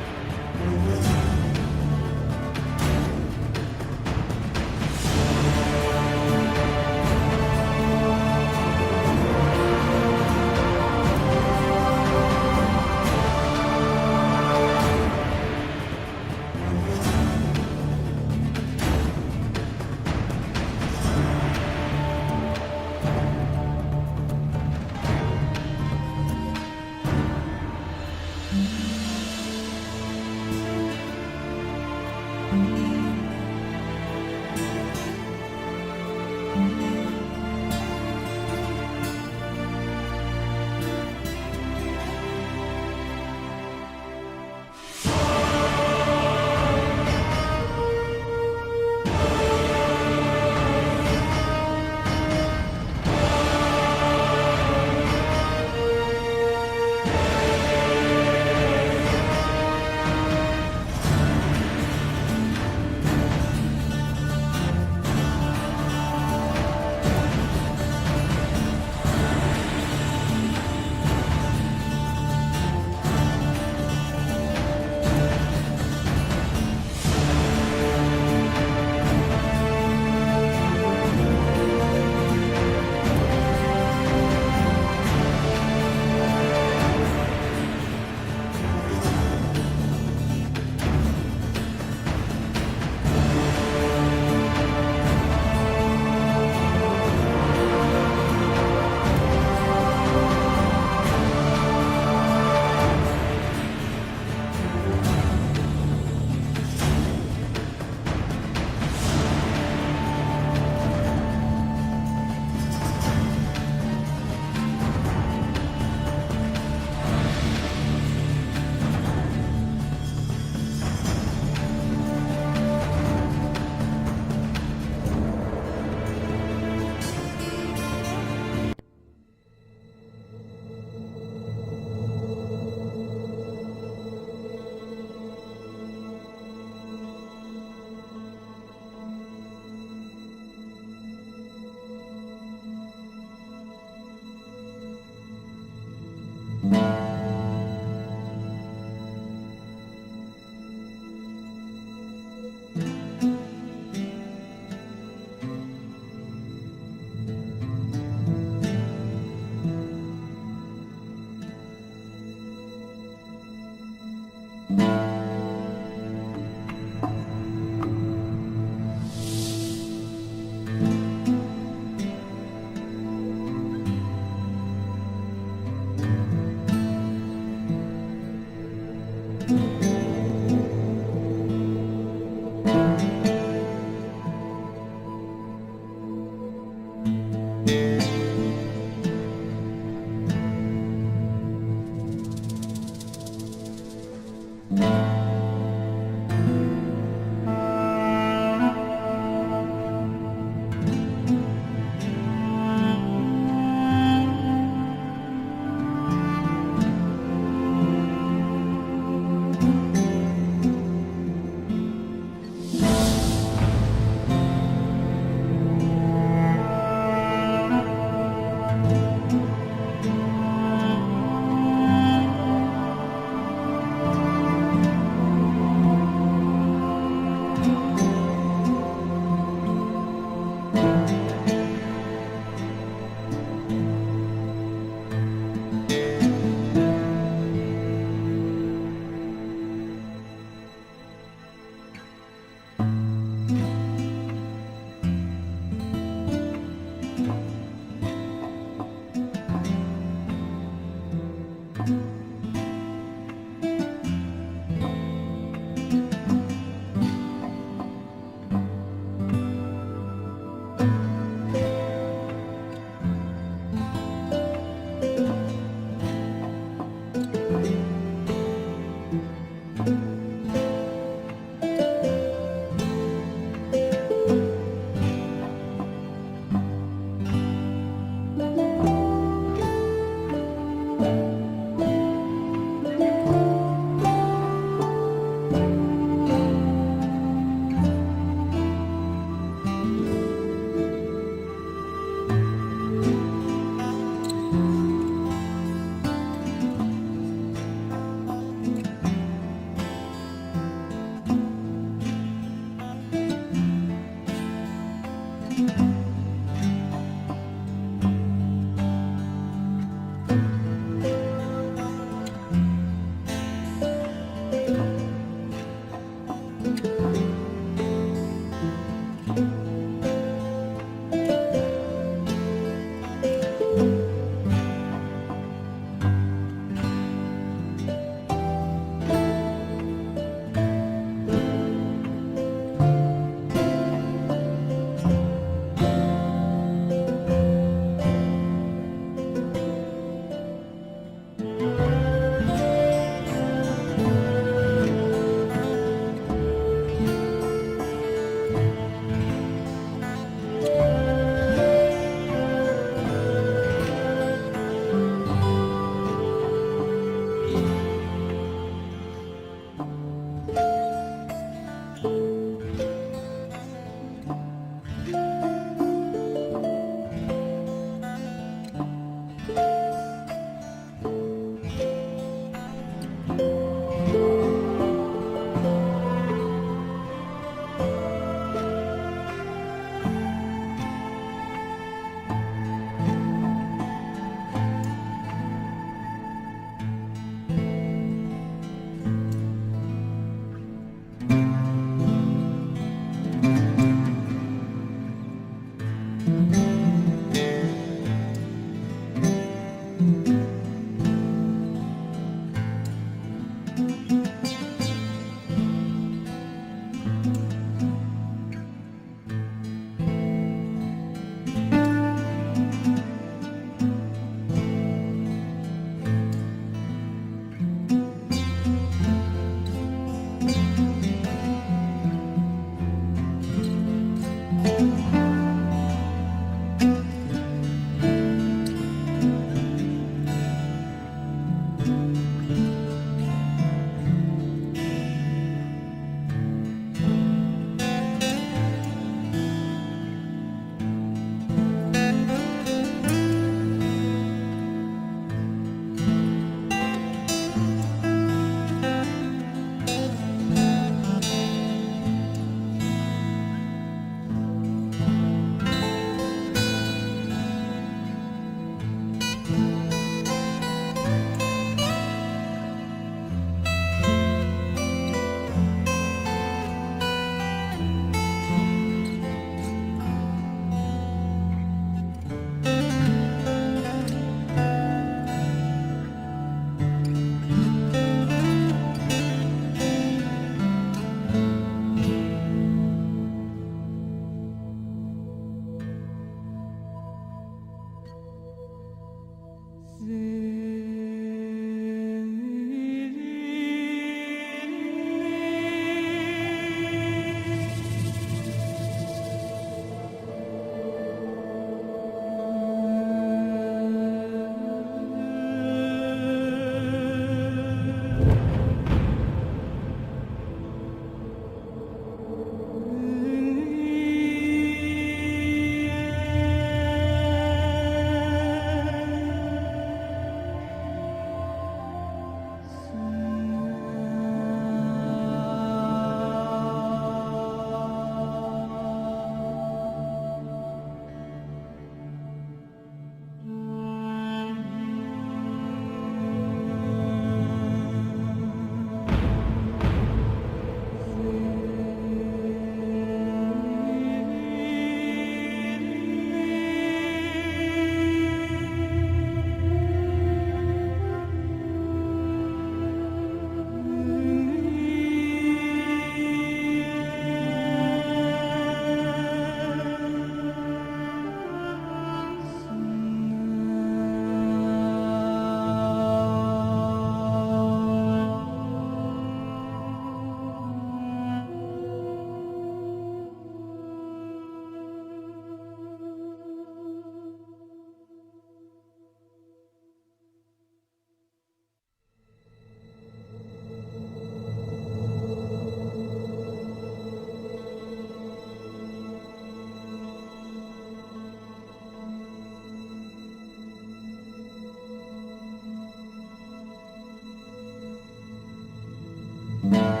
you.